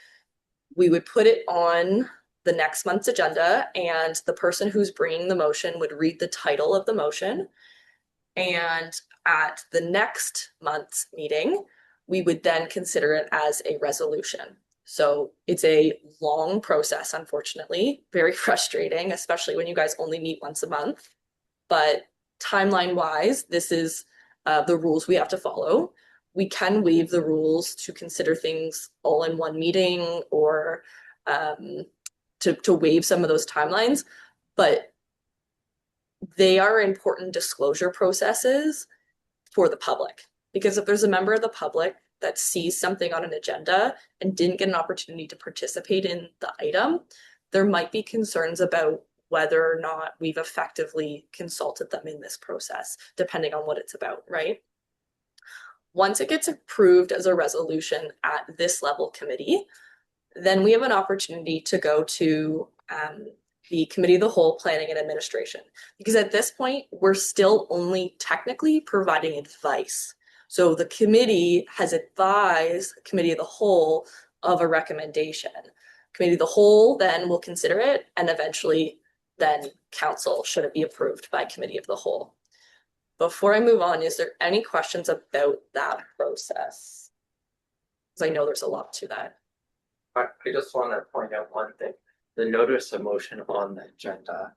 we would put it on the next month's agenda, and the person who's bringing the motion would read the title of the motion. And at the next month's meeting, we would then consider it as a resolution. So it's a long process, unfortunately, very frustrating, especially when you guys only meet once a month. But timeline-wise, this is the rules we have to follow. We can waive the rules to consider things all in one meeting or to waive some of those timelines, but they are important disclosure processes for the public. Because if there's a member of the public that sees something on an agenda and didn't get an opportunity to participate in the item, there might be concerns about whether or not we've effectively consulted them in this process, depending on what it's about, right? Once it gets approved as a resolution at this level committee, then we have an opportunity to go to the committee of the whole, planning and administration. Because at this point, we're still only technically providing advice. So the committee has advised the committee of the whole of a recommendation. Committee of the whole then will consider it, and eventually then council should it be approved by committee of the whole. Before I move on, is there any questions about that process? Because I know there's a lot to that. I just want to point out one thing. The notice of motion on the agenda,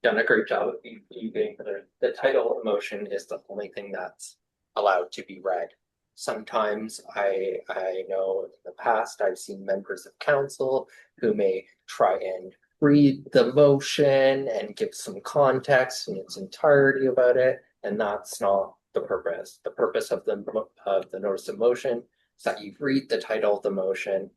done a great job of being the title of the motion is the only thing that's allowed to be read. Sometimes I know in the past I've seen members of council who may try and read the motion and give some context in its entirety about it, and that's not the purpose. The purpose of the notice of motion is that you read the title of the motion.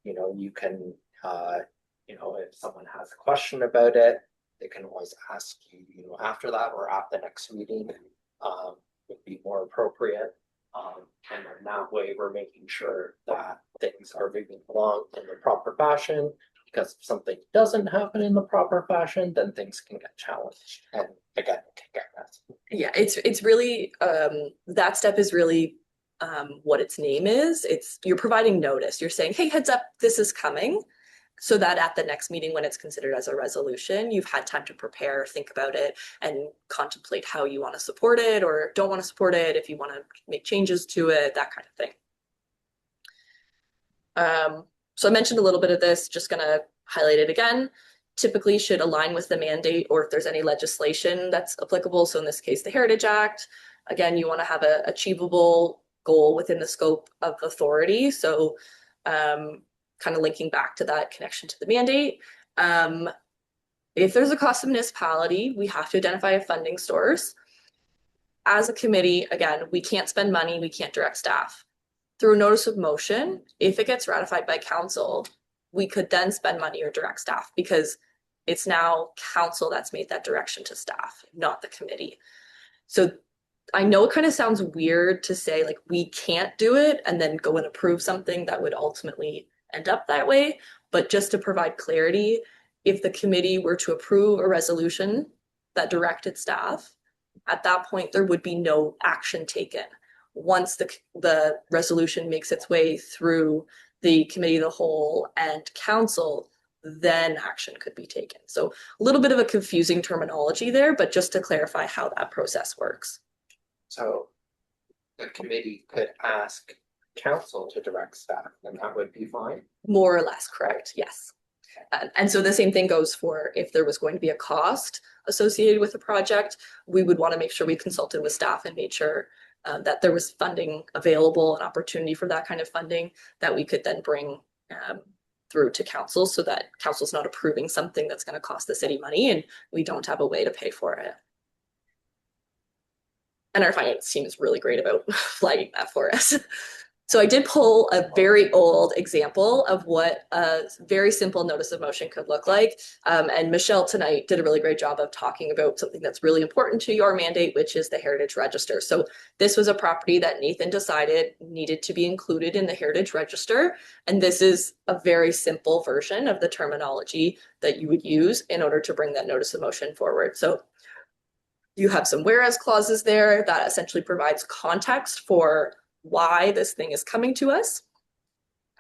You know, you can if someone has a question about it, they can always ask you, after that or at the next meeting, would be more appropriate. And in that way, we're making sure that things are moving along in the proper fashion. Because if something doesn't happen in the proper fashion, then things can get challenged. And again, it can get messy. Yeah, it's really that step is really what its name is. You're providing notice. You're saying, hey, heads up, this is coming. So that at the next meeting, when it's considered as a resolution, you've had time to prepare, think about it, and contemplate how you want to support it or don't want to support it, if you want to make changes to it, that kind of thing. So I mentioned a little bit of this, just going to highlight it again. Typically should align with the mandate or if there's any legislation that's applicable. So in this case, the Heritage Act. Again, you want to have an achievable goal within the scope of authority. So kind of linking back to that connection to the mandate. If there's a cost of municipality, we have to identify a funding source. As a committee, again, we can't spend money, we can't direct staff. Through a notice of motion, if it gets ratified by council, we could then spend money or direct staff because it's now council that's made that direction to staff, not the committee. So I know it kind of sounds weird to say like we can't do it and then go and approve something that would ultimately end up that way. But just to provide clarity, if the committee were to approve a resolution that directed staff, at that point, there would be no action taken. Once the resolution makes its way through the committee of the whole and council, then action could be taken. So a little bit of a confusing terminology there, but just to clarify how that process works. So the committee could ask council to direct staff, and that would be fine? More or less, correct, yes. And so the same thing goes for if there was going to be a cost associated with the project, we would want to make sure we consulted with staff and made sure that there was funding available, an opportunity for that kind of funding that we could then bring through to council so that council's not approving something that's going to cost the city money and we don't have a way to pay for it. And our finance team is really great about flagging that for us. So I did pull a very old example of what a very simple notice of motion could look like. And Michelle tonight did a really great job of talking about something that's really important to your mandate, which is the Heritage Register. So this was a property that Nathan decided needed to be included in the Heritage Register. And this is a very simple version of the terminology that you would use in order to bring that notice of motion forward. So you have some whereas clauses there that essentially provides context for why this thing is coming to us.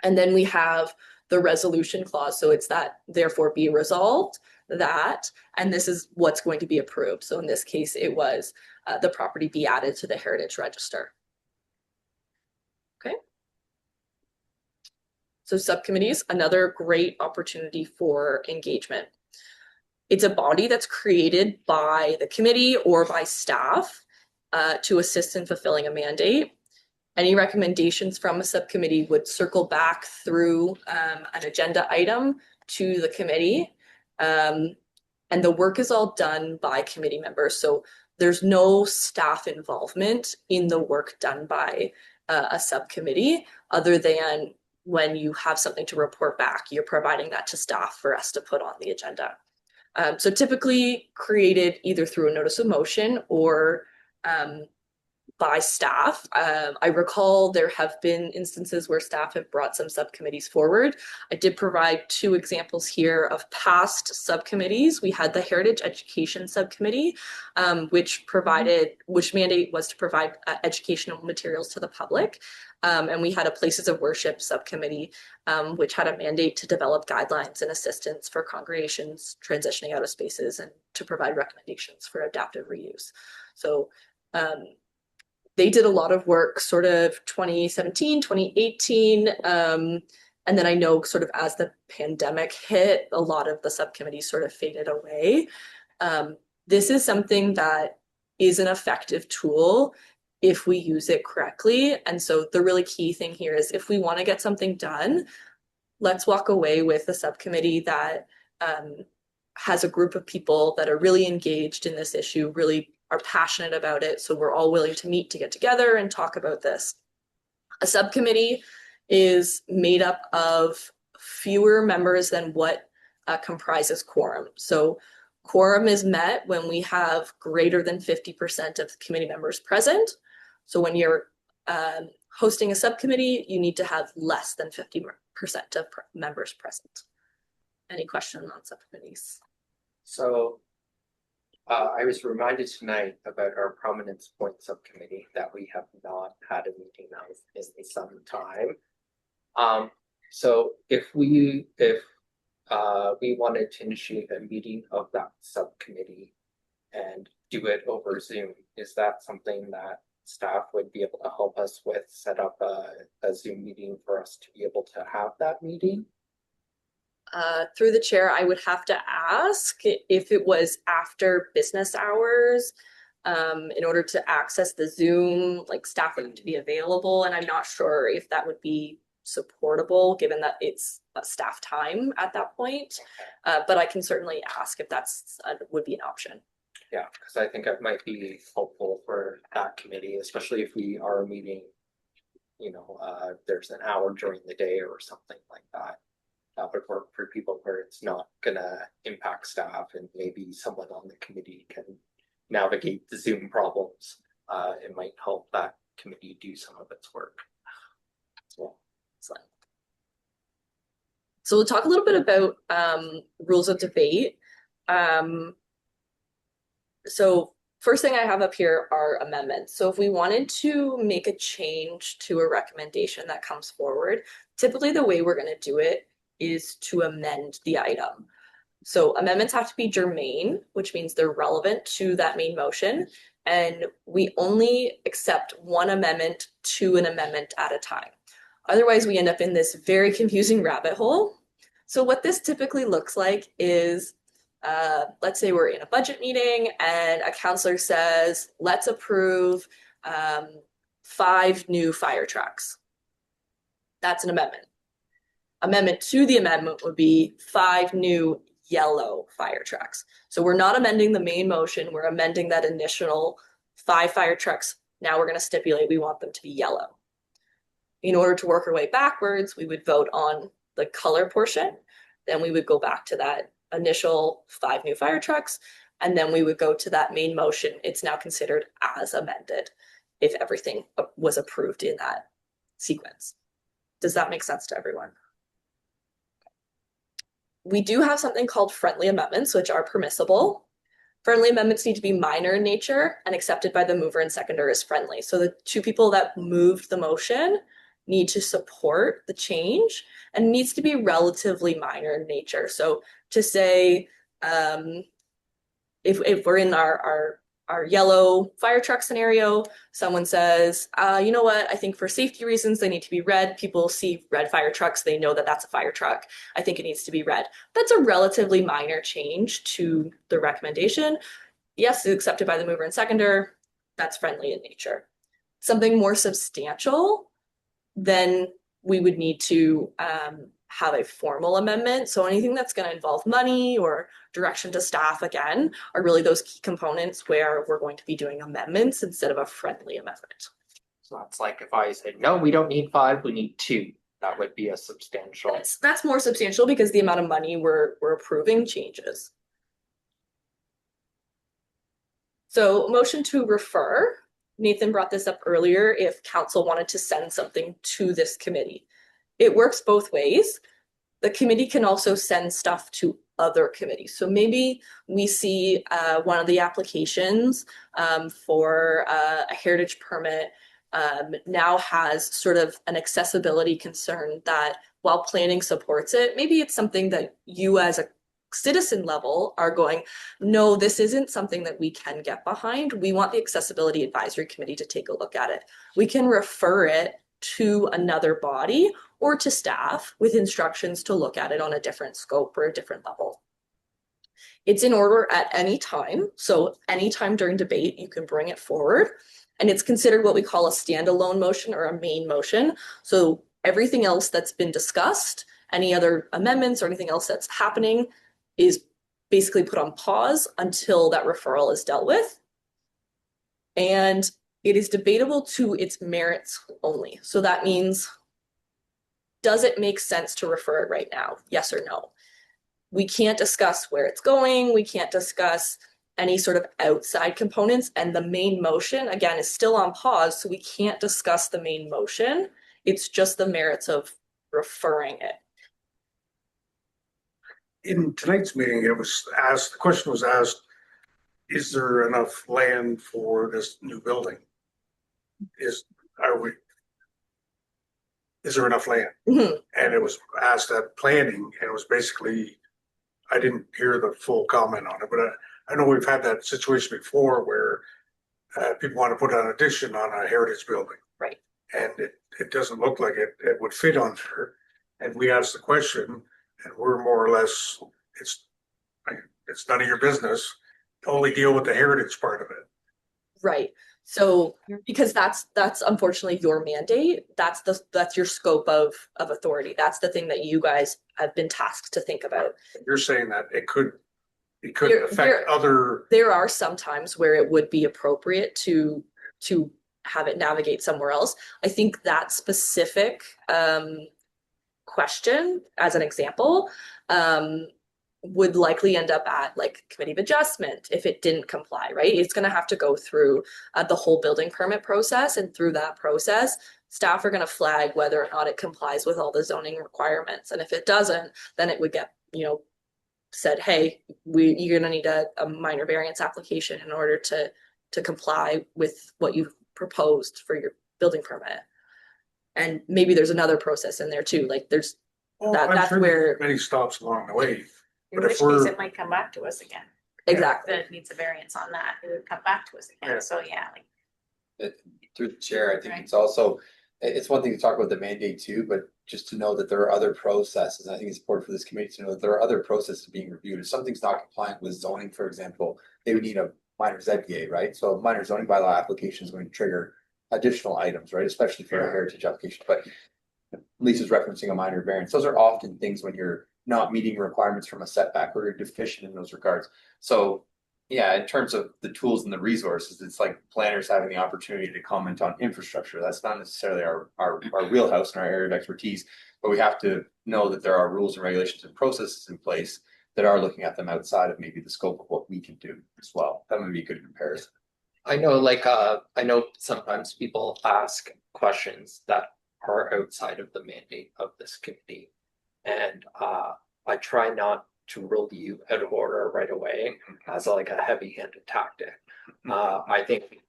And then we have the resolution clause. So it's that therefore be resolved that, and this is what's going to be approved. So in this case, it was the property be added to the Heritage Register. Okay. So subcommittees, another great opportunity for engagement. It's a body that's created by the committee or by staff to assist in fulfilling a mandate. Any recommendations from a subcommittee would circle back through an agenda item to the committee. And the work is all done by committee members. So there's no staff involvement in the work done by a subcommittee other than when you have something to report back, you're providing that to staff for us to put on the agenda. So typically created either through a notice of motion or by staff. I recall there have been instances where staff have brought some subcommittees forward. I did provide 2 examples here of past subcommittees. We had the Heritage Education Subcommittee, which mandate was to provide educational materials to the public. And we had a Places of Worship Subcommittee, which had a mandate to develop guidelines and assistance for congregations transitioning out of spaces and to provide recommendations for adaptive reuse. So they did a lot of work sort of 2017, 2018. And then I know sort of as the pandemic hit, a lot of the subcommittees sort of faded away. This is something that is an effective tool if we use it correctly. And so the really key thing here is if we want to get something done, let's walk away with a subcommittee that has a group of people that are really engaged in this issue, really are passionate about it. So we're all willing to meet to get together and talk about this. A subcommittee is made up of fewer members than what comprises quorum. So quorum is met when we have greater than 50% of committee members present. So when you're hosting a subcommittee, you need to have less than 50% of members present. Any questions on subcommittees? So I was reminded tonight about our Prominence Point subcommittee that we have not had a meeting of in some time. So if we wanted to initiate a meeting of that subcommittee and do it over Zoom, is that something that staff would be able to help us with, set up a Zoom meeting for us to be able to have that meeting? Through the chair, I would have to ask if it was after business hours, in order to access the Zoom, like staff would need to be available. And I'm not sure if that would be supportable given that it's staff time at that point. But I can certainly ask if that's would be an option. Yeah, because I think it might be helpful for that committee, especially if we are meeting, there's an hour during the day or something like that. That would work for people where it's not gonna impact staff and maybe someone on the committee can navigate the Zoom problems. It might help that committee do some of its work. So we'll talk a little bit about rules of debate. So first thing I have up here are amendments. So if we wanted to make a change to a recommendation that comes forward, typically the way we're going to do it is to amend the item. So amendments have to be germane, which means they're relevant to that main motion. And we only accept one amendment to an amendment at a time. Otherwise, we end up in this very confusing rabbit hole. So what this typically looks like is, let's say we're in a budget meeting and a counselor says, let's approve 5 new fire trucks. That's an amendment. Amendment to the amendment would be 5 new yellow fire trucks. So we're not amending the main motion, we're amending that initial 5 fire trucks. Now we're going to stipulate we want them to be yellow. In order to work our way backwards, we would vote on the color portion. Then we would go back to that initial 5 new fire trucks. And then we would go to that main motion. It's now considered as amended if everything was approved in that sequence. Does that make sense to everyone? We do have something called friendly amendments, which are permissible. Friendly amendments need to be minor in nature and accepted by the mover and seconder as friendly. So the 2 people that moved the motion need to support the change and needs to be relatively minor in nature. So to say, if we're in our yellow fire truck scenario, someone says, you know what, I think for safety reasons, they need to be red. People see red fire trucks, they know that that's a fire truck. I think it needs to be red. That's a relatively minor change to the recommendation. Yes, it's accepted by the mover and seconder. That's friendly in nature. Something more substantial, then we would need to have a formal amendment. So anything that's going to involve money or direction to staff, again, are really those key components where we're going to be doing amendments instead of a friendly amendment. So that's like if I said, no, we don't need 5, we need 2. That would be a substantial. That's more substantial because the amount of money we're approving changes. So motion to refer. Nathan brought this up earlier, if council wanted to send something to this committee. It works both ways. The committee can also send stuff to other committees. So maybe we see one of the applications for a heritage permit now has sort of an accessibility concern that while planning supports it, maybe it's something that you as a citizen level are going, no, this isn't something that we can get behind. We want the accessibility advisory committee to take a look at it. We can refer it to another body or to staff with instructions to look at it on a different scope or a different level. It's in order at any time. So anytime during debate, you can bring it forward. And it's considered what we call a standalone motion or a main motion. So everything else that's been discussed, any other amendments or anything else that's happening is basically put on pause until that referral is dealt with. And it is debatable to its merits only. So that means, does it make sense to refer it right now? Yes or no? We can't discuss where it's going. We can't discuss any sort of outside components. And the main motion, again, is still on pause. So we can't discuss the main motion. It's just the merits of referring it. In tonight's meeting, it was asked, the question was asked, is there enough land for this new building? Is there enough land? Mm-hmm. And it was asked at planning, and it was basically, I didn't hear the full comment on it, but I know we've had that situation before where people want to put an addition on a heritage building. Right. And it doesn't look like it would fit on there. And we asked the question, and we're more or less, it's none of your business. Only deal with the heritage part of it. Right. So because that's unfortunately your mandate, that's your scope of authority. That's the thing that you guys have been tasked to think about. You're saying that it could affect other. There are some times where it would be appropriate to have it navigate somewhere else. I think that specific question, as an example, would likely end up at like committee of adjustment if it didn't comply, right? It's going to have to go through the whole building permit process, and through that process, staff are going to flag whether or not it complies with all the zoning requirements. And if it doesn't, then it would get, said, hey, you're going to need a minor variance application in order to comply with what you've proposed for your building permit. And maybe there's another process in there too. Like there's that's sure where many stops along the way. In But which case it might come back to us again. Exactly. That needs a variance on that, it would come back to us again. Yeah. So yeah, like. Through the chair, I think it's also, it's one thing to talk about the mandate too, but just to know that there are other processes. I think it's important for this committee to know that there are other processes being reviewed. If something's not compliant with zoning, for example, they would need a minor ZBA, right? So a minor zoning bylaw application is going to trigger additional items, right? Especially for a heritage application. But Lisa's referencing a minor variance. Those are often things when you're not meeting requirements from a setback or you're deficient in those regards. So yeah, in terms of the tools and the resources, it's like planners having the opportunity to comment on infrastructure. That's not necessarily our wheelhouse and our area of expertise, but we have to know that there are rules and regulations and processes in place that are looking at them outside of maybe the scope of what we can do as well. That would be a good comparison. I know, I know sometimes people ask questions that are outside of the mandate of this committee. And I try not to rule you out of order right away as like a heavy-handed tactic. I think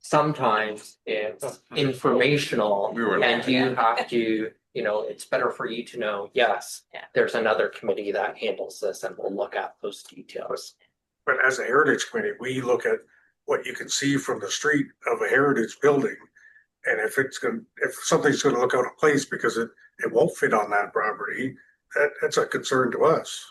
sometimes it's informational and you have to, it's better for you to know, yes, there's another committee that handles this and we'll look at those details. But as a heritage committee, we look at what you can see from the street of a heritage building. And if something's going to look out of place because it won't fit on that property, that's a concern to us.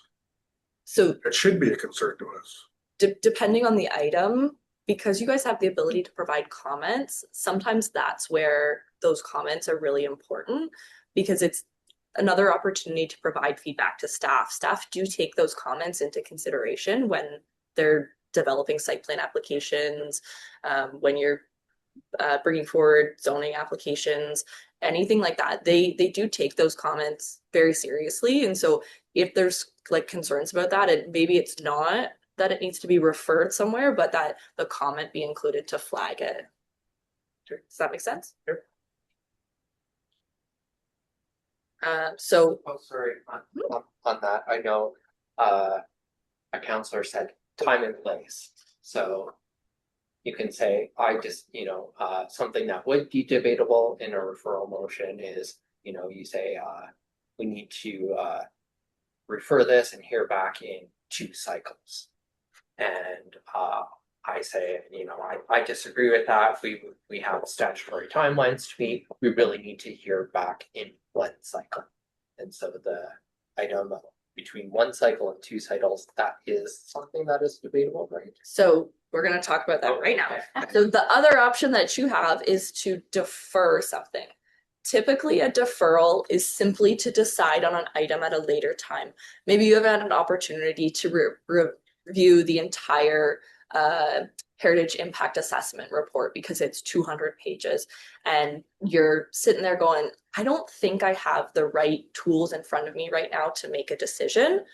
So it should be a concern to us. Depending on the item, because you guys have the ability to provide comments, sometimes that's where those comments are really important, because it's another opportunity to provide feedback to staff. Staff do take those comments into consideration when they're developing site plan applications, when you're bringing forward zoning applications, anything like that. They do take those comments very seriously. And so if there's like concerns about that, and maybe it's not that it needs to be referred somewhere, but that the comment be included to flag it. Does that make sense? So. Oh, sorry, on that, I know, a counselor said time and place, so you can say, I just, something that would be debatable in a referral motion is, you say, we need to, refer this and hear back in 2 cycles. And, I say, I disagree with that. We have statutory timelines to meet. We really need to hear back in 1 cycle. And so the item between 1 cycle and 2 cycles, that is something that is debatable, right? So we're going to talk about that right now. So the other option that you have is to defer something. Typically, a deferral is simply to decide on an item at a later time. Maybe you have had an opportunity to review the entire heritage impact assessment report because it's 200 pages and you're sitting there going, I don't think I have the right tools in front of me right now to make a decision.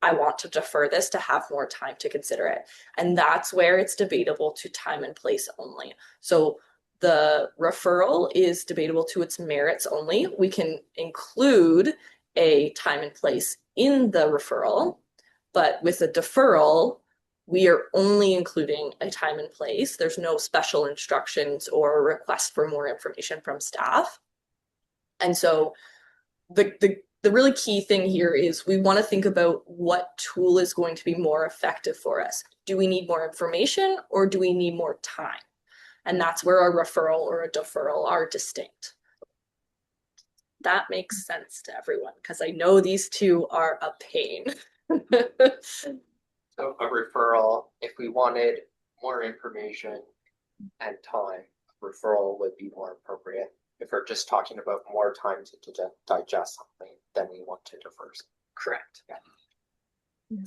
I want to defer this to have more time to consider it. And that's where it's debatable to time and place only. So the referral is debatable to its merits only. We can include a time and place in the referral, but with a deferral, we are only including a time and place. There's no special instructions or a request for more information from staff. And so the really key thing here is we want to think about what tool is going to be more effective for us. Do we need more information or do we need more time? And that's where a referral or a deferral are distinct. That makes sense to everyone because I know these two are a pain. So a referral, if we wanted more information and time, a referral would be more appropriate. If we're just talking about more time to digest something, then we want to defer. Correct. Yeah.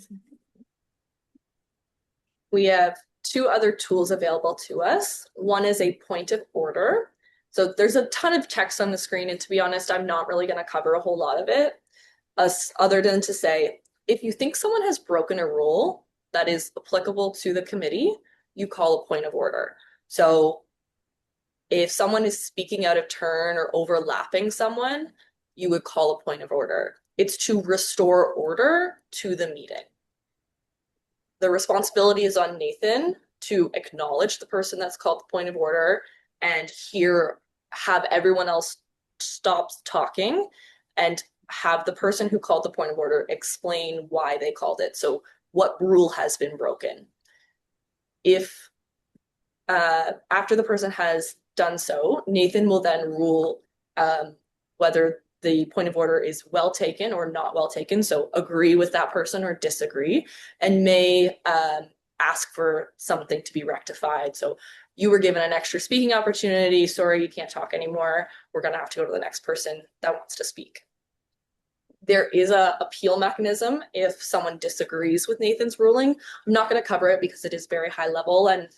We have 2 other tools available to us. One is a point of order. So there's a ton of text on the screen, and to be honest, I'm not really going to cover a whole lot of it, other than to say, if you think someone has broken a rule that is applicable to the committee, you call a point of order. So if someone is speaking out of turn or overlapping someone, you would call a point of order. It's to restore order to the meeting. The responsibility is on Nathan to acknowledge the person that's called the point of order and have everyone else stop talking and have the person who called the point of order explain why they called it. So what rule has been broken? If after the person has done so, Nathan will then rule whether the point of order is well taken or not well taken. So agree with that person or disagree, and may ask for something to be rectified. So you were given an extra speaking opportunity. Sorry, you can't talk anymore. We're going to have to go to the next person that wants to speak. There is a appeal mechanism if someone disagrees with Nathan's ruling. I'm not going to cover it because it is very high level, and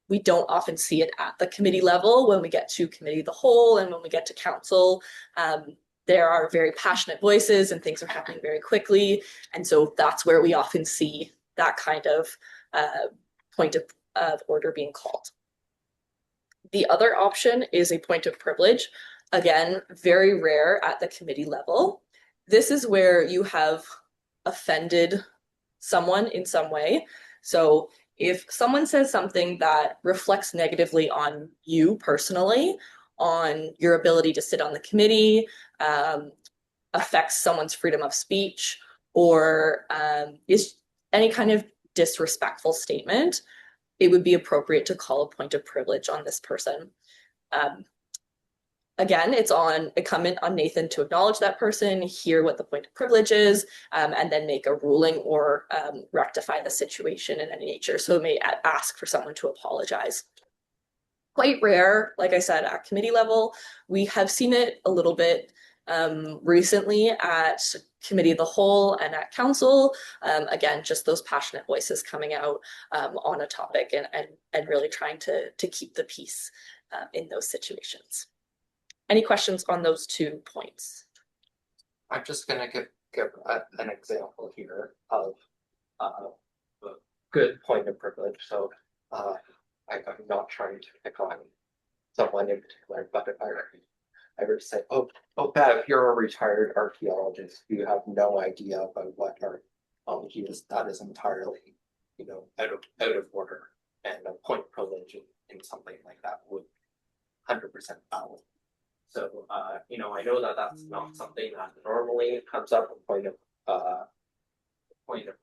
we don't often see it at the committee level. When we get to committee of the whole and when we get to council, there are very passionate voices and things are happening very quickly. And so that's where we often see that kind of point of order being called. The other option is a point of privilege. Again, very rare at the committee level. This is where you have offended someone in some way. So if someone says something that reflects negatively on you personally, on your ability to sit on the committee, affects someone's freedom of speech, or is any kind of disrespectful statement, it would be appropriate to call a point of privilege on this person. Again, it's incumbent on Nathan to acknowledge that person, hear what the point of privilege is, and then make a ruling or rectify the situation in any nature. So it may ask for someone to apologize. Quite rare, like I said, at committee level. We have seen it a little bit recently at committee of the whole and at council. Again, just those passionate voices coming out on a topic and really trying to keep the peace in those situations. Any questions on those 2 points? I'm just going to give an example here of a good point of privilege. So I'm not trying to pick on someone in particular, but if I were to say, oh, Bev, you're a retired archaeologist, you have no idea about what archaeology is, that is entirely, out of order. And a point privilege in something like that would 100% valid. So, I know that that's not something that normally comes up, a point of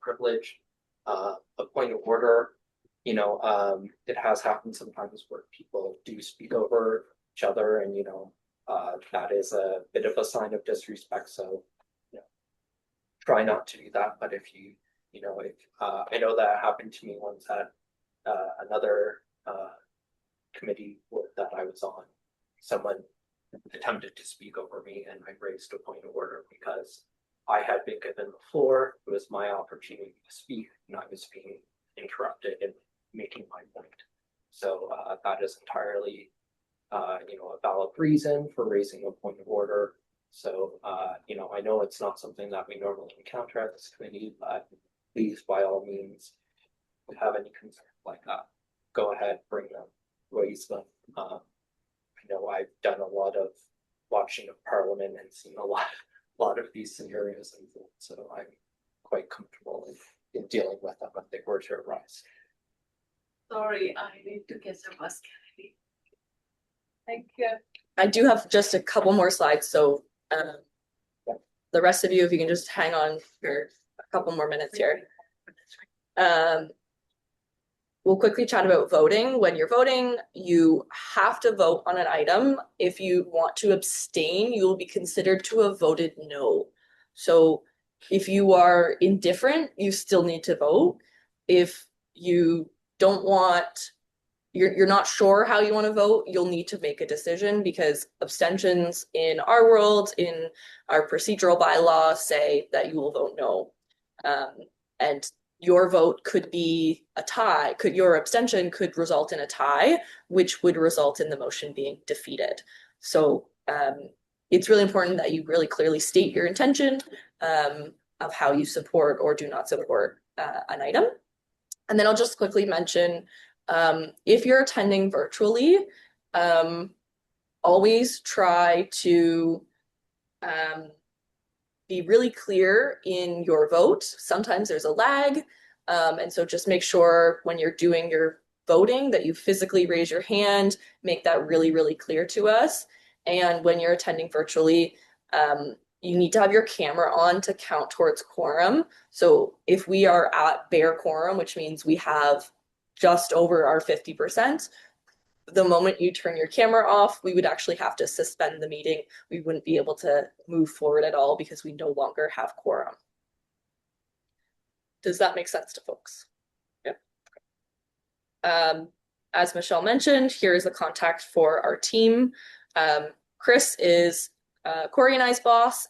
privilege, a point of order. It has happened sometimes where people do speak over each other, and that is a bit of a sign of disrespect. So, try not to do that. But if if I know that happened to me once at another committee that I was on, someone attempted to speak over me, and I raised a point of order because I had been given the floor. It was my opportunity to speak, and I was being interrupted in making my point. So that is entirely, a valid reason for raising a point of order. So, I know it's not something that we normally encounter at this committee, but please, by all means, if you have any concerns like that, go ahead, bring them, raise them. I know I've done a lot of watching of Parliament and seen a lot of these scenarios, and so I'm quite comfortable in dealing with them if they were to arise. Sorry, I need to get some bus. Thank you. I do have just a couple more slides, so the rest of you, if you can just hang on for a couple more minutes here. We'll quickly chat about voting. When you're voting, you have to vote on an item. If you want to abstain, you will be considered to have voted no. So if you are indifferent, you still need to vote. If you don't want, you're not sure how you want to vote, you'll need to make a decision, because abstentions in our world, in our procedural bylaws, say that you will vote no. And your vote could be a tie. Your abstention could result in a tie, which would result in the motion being defeated. So it's really important that you really clearly state your intention of how you support or do not support an item. And then I'll just quickly mention, if you're attending virtually, always try to be really clear in your vote. Sometimes there's a lag. And so just make sure when you're doing your voting that you physically raise your hand, make that really, really clear to us. And when you're attending virtually, you need to have your camera on to count towards quorum. So if we are at bare quorum, which means we have just over our 50%, the moment you turn your camera off, we would actually have to suspend the meeting. We wouldn't be able to move forward at all because we no longer have quorum. Does that make sense to folks? Yeah. As Michelle mentioned, here is the contact for our team. Chris is Corey and I's boss,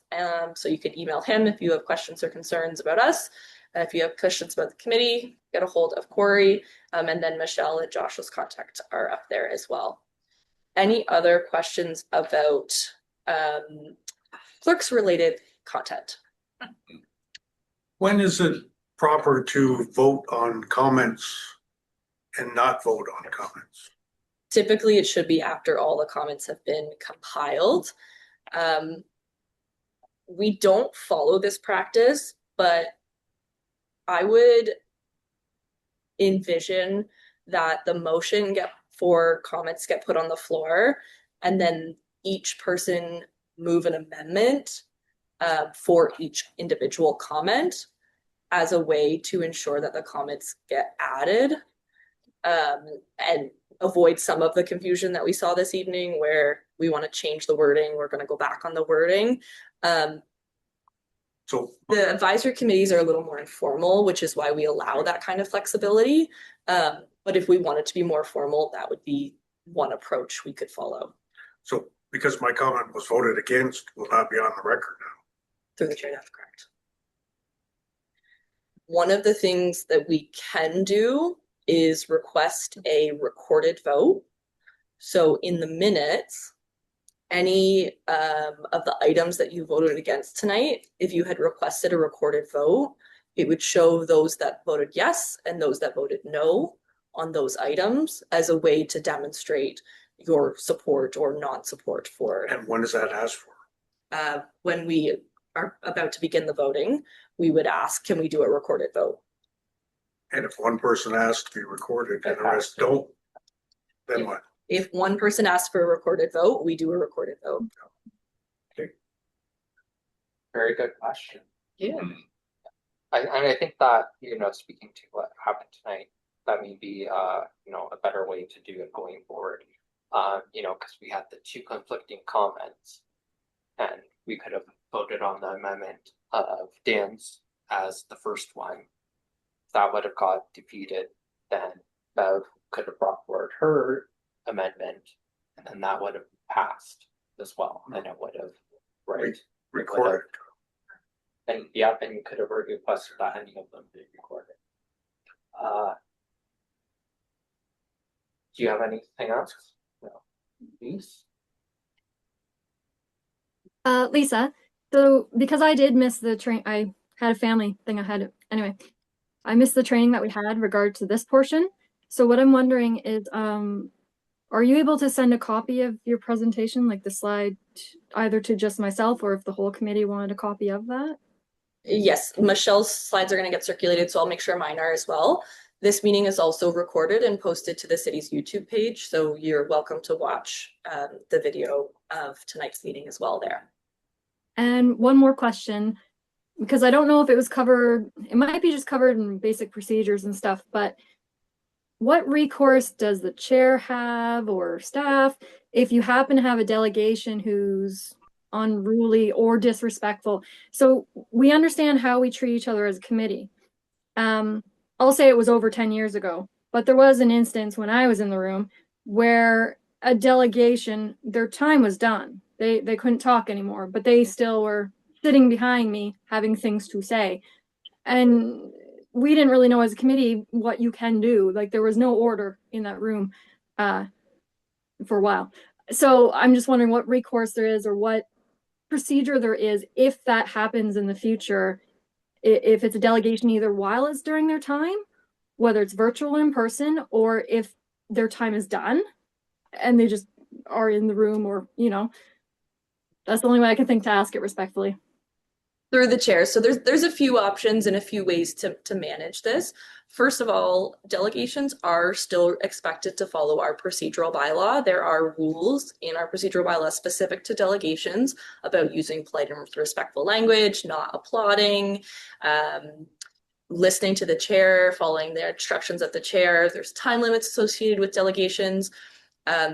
so you can email him if you have questions or concerns about us. If you have questions about the committee, get a hold of Corey, and then Michelle and Josh's contact are up there as well. Any other questions about clerks related content? When is it proper to vote on comments and not vote on comments? Typically, it should be after all the comments have been compiled. We don't follow this practice, but I would envision that the motion for comments get put on the floor, and then each person move an amendment for each individual comment as a way to ensure that the comments get added, and avoid some of the confusion that we saw this evening where we want to change the wording, we're going to go back on the wording. So the advisory committees are a little more informal, which is why we allow that kind of flexibility. But if we wanted to be more formal, that would be one approach we could follow. So because my comment was voted against, will not be on the record now. Through the chair, that's correct. One of the things that we can do is request a recorded vote. So in the minutes, any of the items that you voted against tonight, if you had requested a recorded vote, it would show those that voted yes and those that voted no on those items as a way to demonstrate your support or non-support for. And when is that asked for? When we are about to begin the voting, we would ask, can we do a recorded vote? And if one person asks to be recorded and the rest don't, then what? If one person asks for a recorded vote, we do a recorded vote. Very good question. Yeah. I think that, speaking to what happened tonight, that may be, a better way to do it going forward. Because we had the two conflicting comments, and we could have voted on the amendment of Dan's as the first one. That would have got defeated. Then Bev could have brought forward her amendment, and then that would have passed as well. And it would have, right? Recorded. And yeah, and you could have requested that any of them be recorded. Do you have anything else? No. Please. Lisa, so because I did miss the train, I had a family thing anyway, I missed the training that we had regard to this portion. So what I'm wondering is, are you able to send a copy of your presentation, like the slide, either to just myself or if the whole committee wanted a copy of that? Yes, Michelle's slides are going to get circulated, so I'll make sure mine are as well. This meeting is also recorded and posted to the city's YouTube page, so you're welcome to watch the video of tonight's meeting as well there. And one more question, because I don't know if it was covered, it might be just covered in basic procedures and stuff, but what recourse does the chair have or staff if you happen to have a delegation who's unruly or disrespectful? So we understand how we treat each other as a committee. I'll say it was over 10 years ago, but there was an instance when I was in the room where a delegation, their time was done. They couldn't talk anymore, but they still were sitting behind me having things to say. And we didn't really know as a committee what you can do. Like there was no order in that room for a while. So I'm just wondering what recourse there is or what procedure there is if that happens in the future, if it's a delegation either while it's during their time, whether it's virtual in person, or if their time is done and they just are in the room, or that's the only way I can think to ask it respectfully. Through the chair. So there's a few options and a few ways to manage this. First of all, delegations are still expected to follow our procedural bylaw. There are rules in our procedural bylaw specific to delegations about using polite and respectful language, not applauding, listening to the chair, following the instructions of the chair. There's time limits associated with delegations.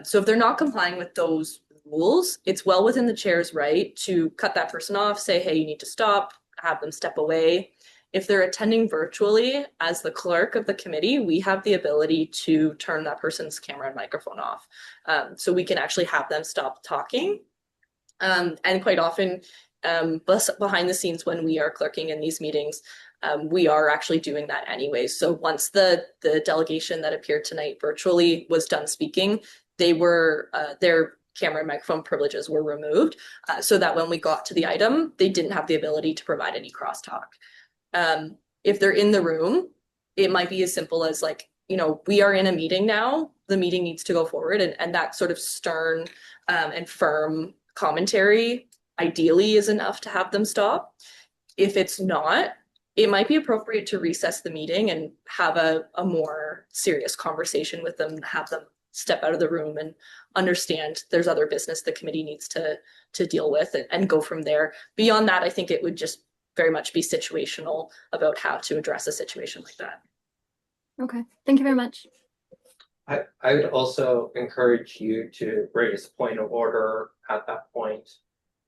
So if they're not complying with those rules, it's well within the chair's right to cut that person off, say, hey, you need to stop, have them step away. If they're attending virtually, as the clerk of the committee, we have the ability to turn that person's camera and microphone off. So we can actually have them stop talking. And quite often, behind the scenes when we are clerking in these meetings, we are actually doing that anyway. So once the delegation that appeared tonight virtually was done speaking, they were their camera and microphone privileges were removed, so that when we got to the item, they didn't have the ability to provide any crosstalk. If they're in the room, it might be as simple as like, we are in a meeting now, the meeting needs to go forward, and that sort of stern and firm commentary ideally is enough to have them stop. If it's not, it might be appropriate to recess the meeting and have a more serious conversation with them, have them step out of the room and understand there's other business the committee needs to deal with, and go from there. Beyond that, I think it would just very much be situational about how to address a situation like that. Okay, thank you very much. I would also encourage you to raise a point of order at that point.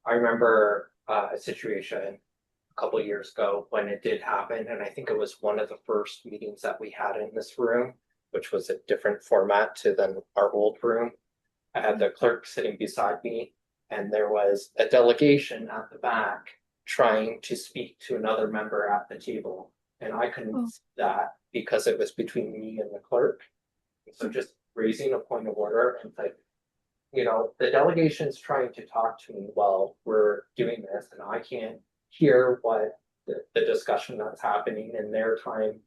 I remember a situation a couple of years ago when it did happen, and I think it was one of the first meetings that we had in this room, which was a different format to than our old room. I had the clerk sitting beside me, and there was a delegation at the back trying to speak to another member at the table, and I couldn't see that because it was between me and the clerk. So just raising a point of order and like, the delegation's trying to talk to me while we're doing this, and I can't hear what the discussion that's happening in their time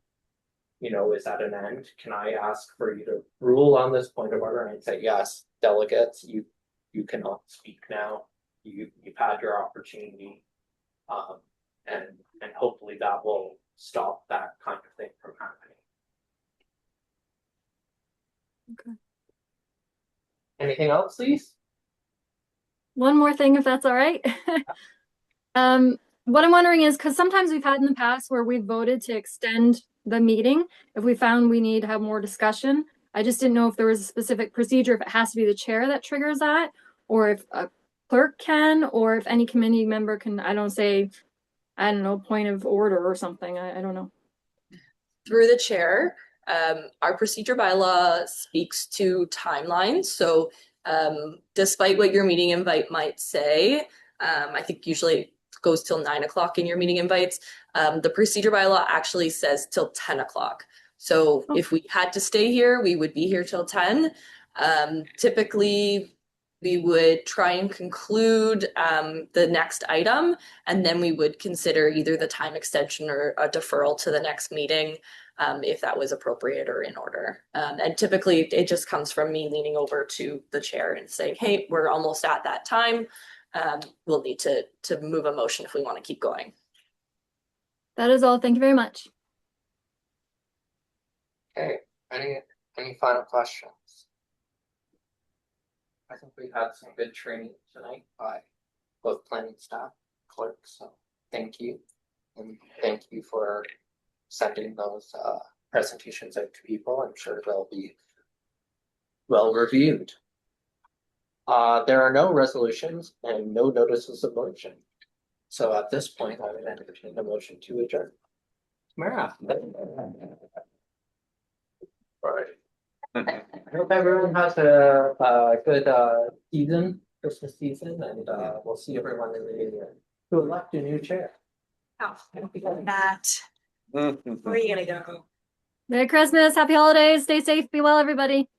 is at an end, can I ask for you to rule on this point of order and say, yes, delegates, you cannot speak now. You've had your opportunity. And hopefully that will stop that kind of thing from happening. Okay. Anything else, please? One more thing, if that's all right. What I'm wondering is, because sometimes we've had in the past where we've voted to extend the meeting if we found we need to have more discussion. I just didn't know if there was a specific procedure, if it has to be the chair that triggers that, or if a clerk can, or if any committee member can, I don't know, point of order or something. I don't know. Through the chair, our procedure bylaw speaks to timelines. So despite what your meeting invite might say, I think usually goes till 9 o'clock in your meeting invites. The procedure bylaw actually says till 10 o'clock. So if we had to stay here, we would be here till 10. Typically, we would try and conclude the next item, and then we would consider either the time extension or a deferral to the next meeting if that was appropriate or in order. And typically, it just comes from me leaning over to the chair and saying, hey, we're almost at that time. We'll need to move a motion if we want to keep going. That is all. Thank you very much. Okay, any final questions? I think we had some good training tonight by both planning staff, clerks, so thank you. And thank you for sending those presentations out to people. I'm sure they'll be well reviewed. There are no resolutions and no notices of motion. So at this point, I would entertain a motion to adjourn. Mara. Right. I hope everyone has a good Christmas season, and we'll see everyone in the new year to elect a new chair. Oh, that. Where are you gonna go? Merry Christmas, happy holidays, stay safe, be well, everybody.